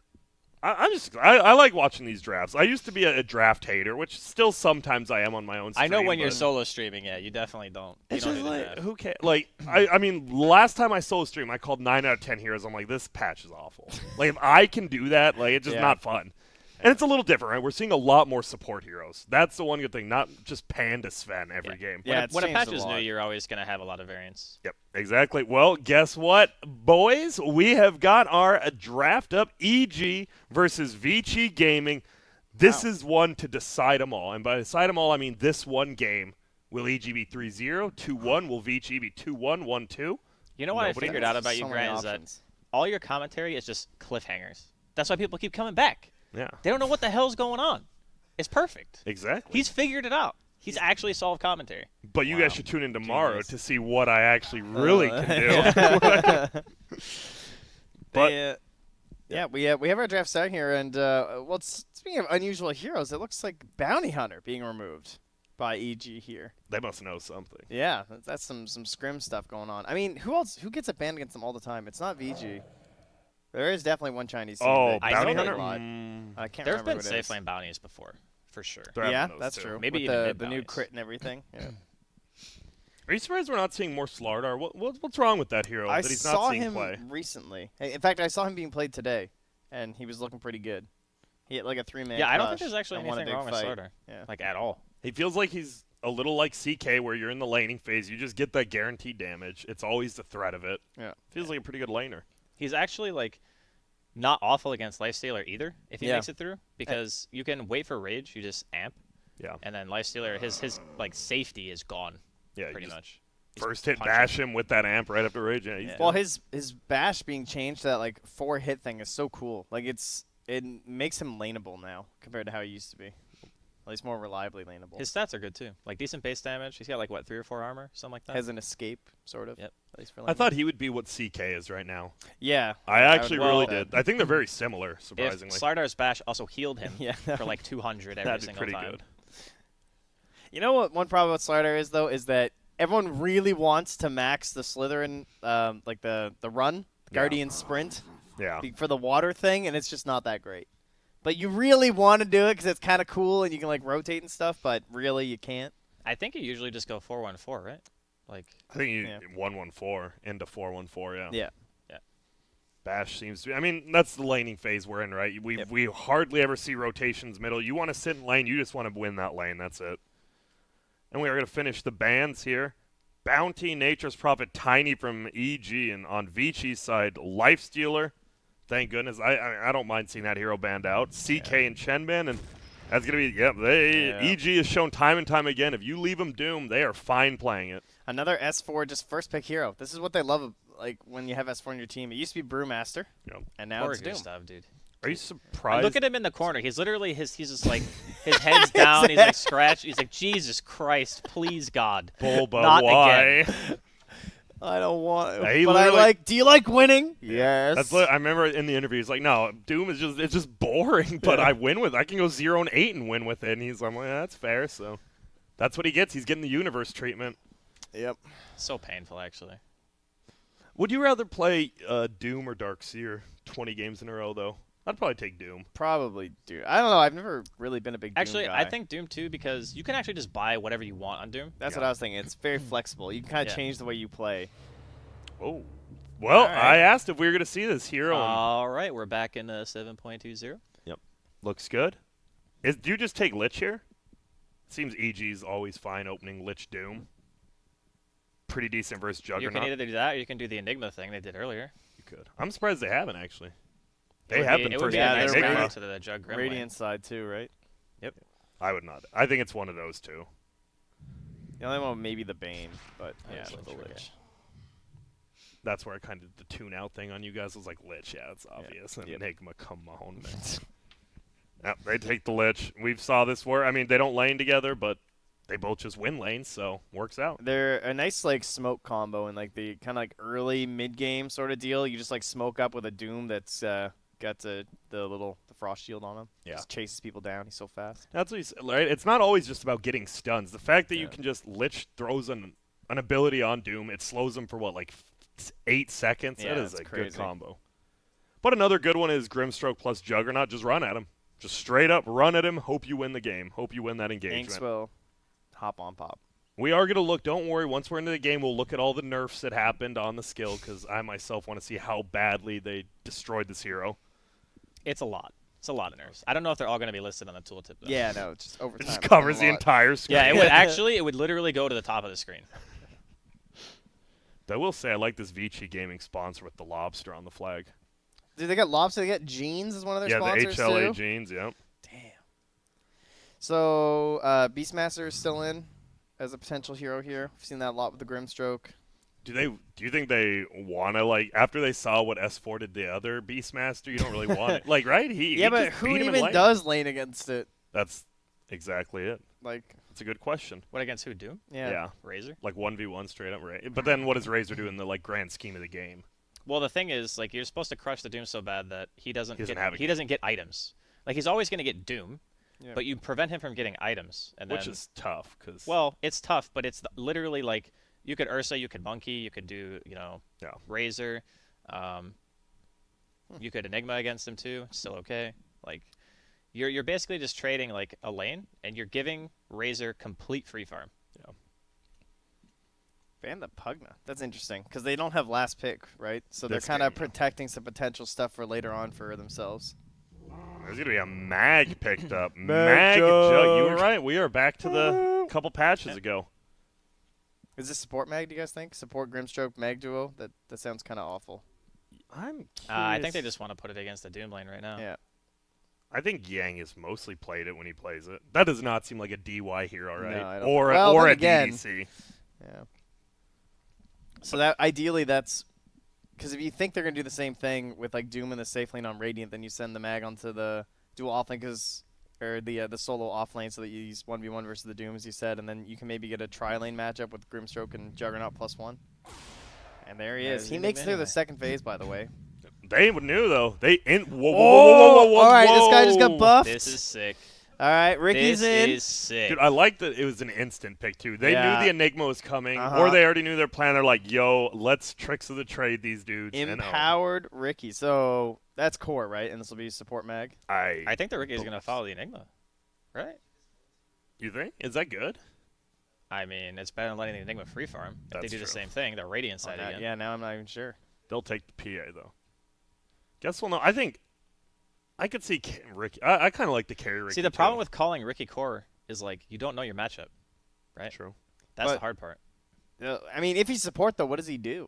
I like watching these drafts. I used to be a draft hater, which still sometimes I am on my own stream.
I know when you're
but
solo streaming, yeah, you definitely don't. You
It's
don't
just
need to
like,
draft.
who cares? Like, I mean, last time I solo streamed, I called 9 out of 10 heroes. I'm like, this patch is awful. Like, if I can do that, like, it's just
Yeah.
not fun. And it's a little different, right? We're seeing a lot more support heroes. That's the one good thing, not just Panda Sven every game.
Yeah, it's
When a
changed
patch
a
is new,
lot.
you're always going to have a lot of variance.
Yep, exactly. Well, guess what, boys? We have got our draft up EG versus Vici Gaming. This is one to decide them all. And by decide them all, I mean this one game. Will EG be 3-0, 2-1? Will Vici be 2-1, 1-2?
You know what
Nobody
I figured
knows.
out about you,
So many
Grant, is that
options.
all your commentary is just cliffhangers. That's why people keep coming back.
Yeah,
They don't know what the hell's going on. It's perfect.
exactly.
He's figured it out. He's actually solved commentary.
But you
Wow.
guys should tune in tomorrow
Genius.
to see what I actually really can do. But
we have our draft set here, and well, speaking of unusual heroes, it looks like Bounty Hunter being removed by EG here.
they must know something.
Yeah, that's some scrim stuff going on. I mean, who gets a ban against them all the time? It's not VG. There is definitely one Chinese team.
Oh,
that
I
Bounty
know
gets
Hunter?
a lot.
Mm,
I can't
There have
remember
been
who it
safe
is.
lane bounties before, for sure.
they're
Yeah,
having those
that's
too.
true.
Maybe
with
even
the
mid
new
bounties.
crit and everything. Yeah.
Are you surprised we're not seeing more Slardar? What's wrong with that hero
I
that he's
saw
not seeing
him
play?
recently. In fact, I saw him being played today, and he was looking pretty good. He hit like a 3-man.
Yeah, I don't think
crush
there's actually
and won a
anything
big
wrong with
fight.
Starter.
Yeah.
Like, at all.
He feels like he's a little like CK, where you're in the laning phase, you just get that guaranteed damage. It's always the threat of it.
Yeah.
Feels like a pretty good laner.
He's actually, like, not awful against Lifestealer either, if he
Yeah.
makes it through. Because you can wait for Rage, you just amp.
Yeah.
And then Lifestealer, his like, safety is gone,
Yeah, you
pretty
just
much. He's
first hit
punching.
bash him with that amp right after rage. Yeah, he's
Yeah.
Well,
done.
his bash being changed to that like 4-hit thing is so cool. Like it makes him laneable now compared to how he used to be. At least more reliably laneable.
His stats are good, too. Like, decent base damage. He's got, like, what, 3 or 4 armor? Something like that?
has an escape sort of.
Yep.
At least for
I thought he would be what CK is right now.
Yeah.
I actually
would
really
love that.
did. I think they're very similar,
If
surprisingly.
Slardar's bash also healed him
Yeah.
for, like, 200 every
That'd be
single
pretty
time.
good.
You know what? One problem with Slardar is though is that everyone really wants to max the Slytherin, like the run, Guardian sprint,
Yeah.
for the water thing, and it's just not that great. But you really want to do it because it's kind of cool and you can like rotate and stuff. But really, you can't.
I think you usually just go 4-1-4, right? Like,
I think you
Yeah.
1-1-4 into 4-1-4, yeah.
Yeah.
Bash seems to be. I mean, that's the laning phase we're in, right? We hardly ever see rotations middle. You want to sit in lane, you just want to win that lane. That's it. And we are going to finish the bans here. Bounty, Nature's Prophet, Tiny from EG, and on Vici's side, Lifestealer. Thank goodness. I don't mind seeing that hero banned out. CK and Chenban, and that's going to be, EG has shown time and time again, if you leave them doomed, they are fine playing it.
Another S4 just first pick hero. This is what they love. Like when you have S4 in your team. It used to be Brewmaster,
Yep.
and now
poor
it's Doom.
Gustav, dude.
Are you surprised?
Look at him in the corner. He's literally he's just like his head's down. He's like scratched. He's like, Jesus Christ, please God,
Bulba,
not
why?
again.
I don't want.
Yeah, he
but I
literally-
like. Do you like winning? Yes.
That's I remember in the interview, he's like, "No, Doom is just boring, but I win with. I can go 0-8 and win with it." And he's like, "Yeah, that's fair." So that's what he gets. He's getting the universe treatment.
Yep.
So painful, actually.
Would you rather play Doom or Darkseer 20 games in a row, though? I'd probably take Doom.
Probably, dude. I don't know. I've never really been a big Doom
Actually,
guy.
I think Doom 2 because you can actually just buy whatever you want on Doom.
That's
Yeah.
what I was thinking. It's very flexible. You can kind of
Yeah.
change the way you play.
Oh, well,
All right.
I asked if we were going to see this hero. and
All right, we're back in 7.20.
looks good. Do you just take Lich here? Seems EG's always fine opening Lich Doom. Pretty decent versus
You
Juggernaut.
can either do that or you can do the Enigma thing they did earlier.
You could. I'm surprised they haven't actually.
It would
They have
be-
been
It would
first
be a
Yeah,
nice
they're
round
radiant-
to the Jug Grim lane.
Radiant side too, right?
I would not. I think it's one of those two.
The only one maybe the Bane, but
Oh,
yeah,
it's
the
Lich, okay.
Lich.
That's where I kind of did the tune out thing on you guys. I was like, Lich, yeah, it's obvious. And
Yep.
Enigma, come on, man. Yep, they take the Lich. We've saw this work. I mean, they don't lane together, but they both just win lanes, so works out.
They're a nice like smoke combo and like the kind of like early mid game sort of deal. You just like smoke up with a Doom that's kind got the frost shield on him.
Yeah.
Just chases people down. He's so fast.
That's what he's right. It's not always just about getting stuns. The fact that you
Yeah.
can just Lich throws an ability on Doom, it slows him for what, like 8 seconds.
Yeah,
that is
that's
a
crazy.
good combo. But another good one is Grimstroke plus Juggernaut. Just run at him. Just straight up run at him. Hope you win the game. Hope you win that engagement.
Inks will hop on pop.
We are going to look. Don't worry. Once we're into the game, we'll look at all the nerfs that happened on the skill because I myself want to see how badly they destroyed this hero.
It's a lot. It's a lot of nerfs. I don't know if they're all going to be listed on the tooltip, though.
Yeah, no, just over
It
time.
just
it's
covers
been
the
a lot.
entire screen.
Yeah, it would literally go to the top of the screen.
I will say I like this Vici Gaming sponsor with the lobster on the flag.
Dude, they got lobster. They got jeans as one of their
Yeah,
sponsors
the HLA
too.
jeans, yep.
Damn. So Beastmaster is still in as a potential hero here. We've seen that a lot with the Grimstroke.
Do you think they want to, like, after they saw what S4 did the other Beastmaster, you don't really want it? Like, right? He
But
just
who
beat him in
even
lane.
does lane against it?
That's exactly it.
Like,
That's a good question.
What against who? Doom?
yeah.
Razor?
Like 1v1 straight up. Right. But then what does Razor do in the, like, grand scheme of the game?
Well, the thing is, like, you're supposed to crush the Doom so bad that he doesn't
have a
he doesn't get items. Like, he's always going to get Doom,
Yeah.
but you prevent him from getting items. And
Which
then,
is tough because
well, it's tough, but it's literally like you could Ursa, you could Monkey, you could do,
Yeah.
Razor. You could Enigma against him too. Still okay. Like, you're basically just trading like a lane, and you're giving Razor complete free farm.
Ban the Pugna. That's interesting because they don't have last pick, right? So they're
This
kind of
game, yeah.
protecting some potential stuff for later on for themselves.
there's going to be a mag picked up.
Mag
Jug. You were
Jug.
right. We are back to the couple patches ago.
Is this support mag, do you guys think? Support Grimstroke mag duo? That sounds kind of awful.
I'm curious.
I think they just want to put it against the Doom lane right now.
Yeah.
I think Yang has mostly played it when he plays it. That does not seem like a DY hero, right?
No, I don't
or
think- well,
or
then
a
again-
DDC.
Yeah. So that ideally that's because if you think they're gonna do the same thing with like Doom and the safe lane on Radiant, then you send the mag onto the dual offlane or the solo offlane so that you use 1v1 versus the Doom as you said, and then you can maybe get a tri-lane matchup with Grimstroke and Juggernaut +1. And there he
Yeah,
is.
he's
He
in
makes it through
anyway.
the second phase, by the way.
They knew though. Whoa,
Oh, all right, this guy just got buffed.
This is sick.
All right, Ricky's
This
in.
is sick.
Dude, I like that it was an instant pick too. They
Yeah.
knew the Enigma was coming,
Uh-huh.
or they already knew their plan. They're like, "Yo, let's tricks of the trade these dudes." and
Empowered Ricky. So that's core, right? And this will be support mag.
I think the Rookie is going to follow the Enigma, right?
You think? Is that good?
I mean, it's better than letting the Enigma free farm. If they
That's
do the
true.
same thing, they're Radiant side again.
Yeah, now I'm not even sure.
They'll take the PA though. Guess we'll know. I think I could see Ricky. I kind of like the carry Ricky.
See, the problem
too.
with calling Ricky core is like you don't know your matchup, right?
True.
That's the
But-
hard part.
I mean, if he's support though, what does he do?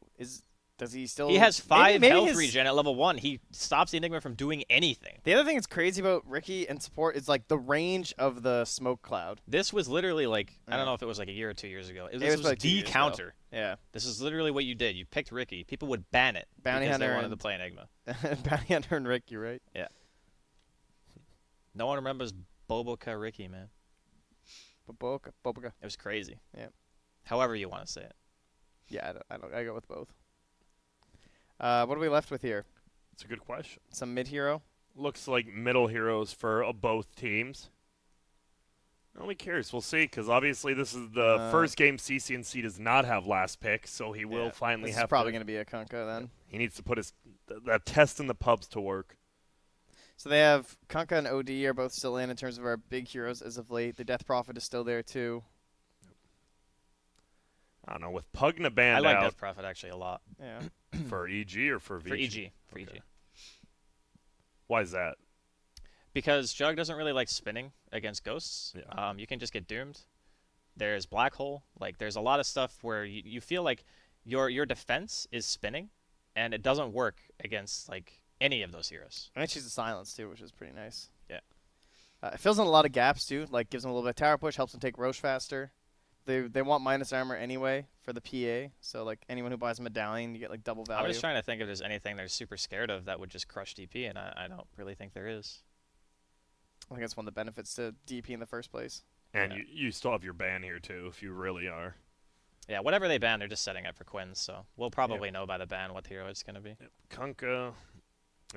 Does he still?
He has 5
maybe
health
his-
regen at level 1. He stops the Enigma from doing anything.
The other thing that's crazy about Ricky and support is like the range of the smoke cloud.
This was literally like, I
Yeah.
don't know if it was like a year or 2 years ago. This
was
was
like 2
the
years ago.
counter.
Yeah,
This is literally what you did. You picked Ricky. People would ban it
Bounty
because they
Hunter
wanted to
and-
play Enigma.
Bounty Hunter and Ricky, right?
No one remembers Boboka Ricky, man.
Boboka.
It was crazy.
Yeah.
However you want to say it.
Yeah, I go with both. What are we left with here?
It's a good question.
Some mid hero.
Looks like middle heroes for both teams. I'll be curious. We'll see, because obviously this is the first game CCNC does not have last pick, so he will finally
This
have
is probably
to.
going to be a Kunkka then.
He needs to put that test in the pubs to work.
So they have Kunkka and OD are both still in terms of our big heroes as of late. The Death Prophet is still there too.
I don't know, with Pugna
I
banned
like
out
Death Prophet actually a lot.
Yeah.
for EG or for VG?
For EG. For
Okay.
EG.
Why is that?
Because Jug doesn't really like spinning against ghosts.
Yeah.
You can just get doomed. There's Black Hole. Like, there's a lot of stuff where you feel like your defense is spinning, and it doesn't work against, like, any of those heroes.
And she's a silence too, which is pretty nice.
Yeah.
It fills in a lot of gaps too. Like gives them a little bit of tower push, helps them take Roche faster. They want minus armor anyway for the PA. So like anyone who buys a medallion, you get like double value.
I'm just trying to think if there's anything they're super scared of that would just crush DP, and I don't really think there is.
I think that's one of the benefits to DP in the first place.
And
Yeah.
you still have your ban here, too, if you really are.
Yeah, whatever they ban, they're just setting up for Quins, so we'll probably know by the ban what hero it's going to be.
Kunkka.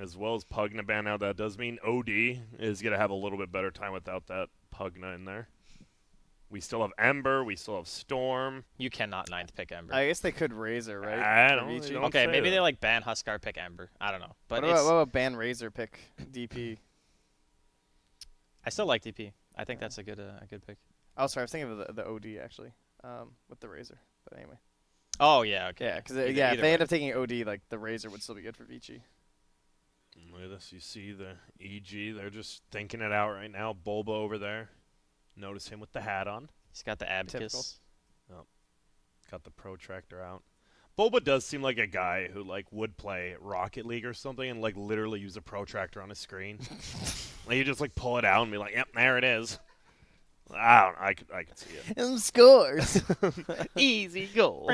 as well as Pugna ban now. That does mean OD is going to have a little bit better time without that Pugna in there. We still have Ember. We still have Storm.
You cannot ninth pick Ember.
I guess they could Razor, right?
I
for
don't
Vici?
know.
Okay,
say
maybe
that.
they like ban Huskar, pick Ember. I don't know, but
What about ban Razor pick DP?
I still like DP. I think that's a good pick.
Oh, sorry, I was thinking of the OD actually, with the Razor. But anyway.
Oh yeah, okay.
Yeah, because
Either-
if
either
they
way.
end up taking OD, like the Razor would still be good for Vici.
Look at this. You see the EG. They're just thinking it out right now. Bulba over there. Notice him with the hat on.
He's got the abacus.
Got the protractor out. Bulba does seem like a guy who like would play Rocket League or something and like literally use a protractor on his screen. Like you just like pull it out and be like, "Yep, there it is." I don't know. I could see it.
And scores.
Easy goal.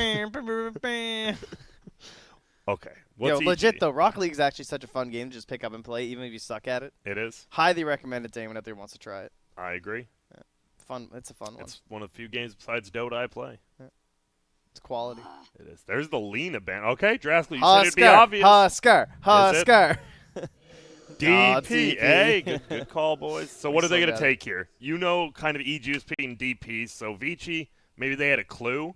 Okay. What's
Yo, legit
EG?
though, Rocket League is actually such a fun game to just pick up and play, even if you suck at it.
It is.
Highly recommend it to anyone out there who wants to try it.
I agree.
Fun. It's a fun one.
It's one of the few games besides Dota I play.
It's quality.
It is. There's the Lena ban. Okay, Draskell, you said it'd be
Huskar,
obvious.
Huskar,
Is it?
Huskar.
DP.
DP.
Hey, good call, boys. So what are they
Still
going to
got it.
take here? You know kind of EG is picking DP, so Vici, maybe they had a clue.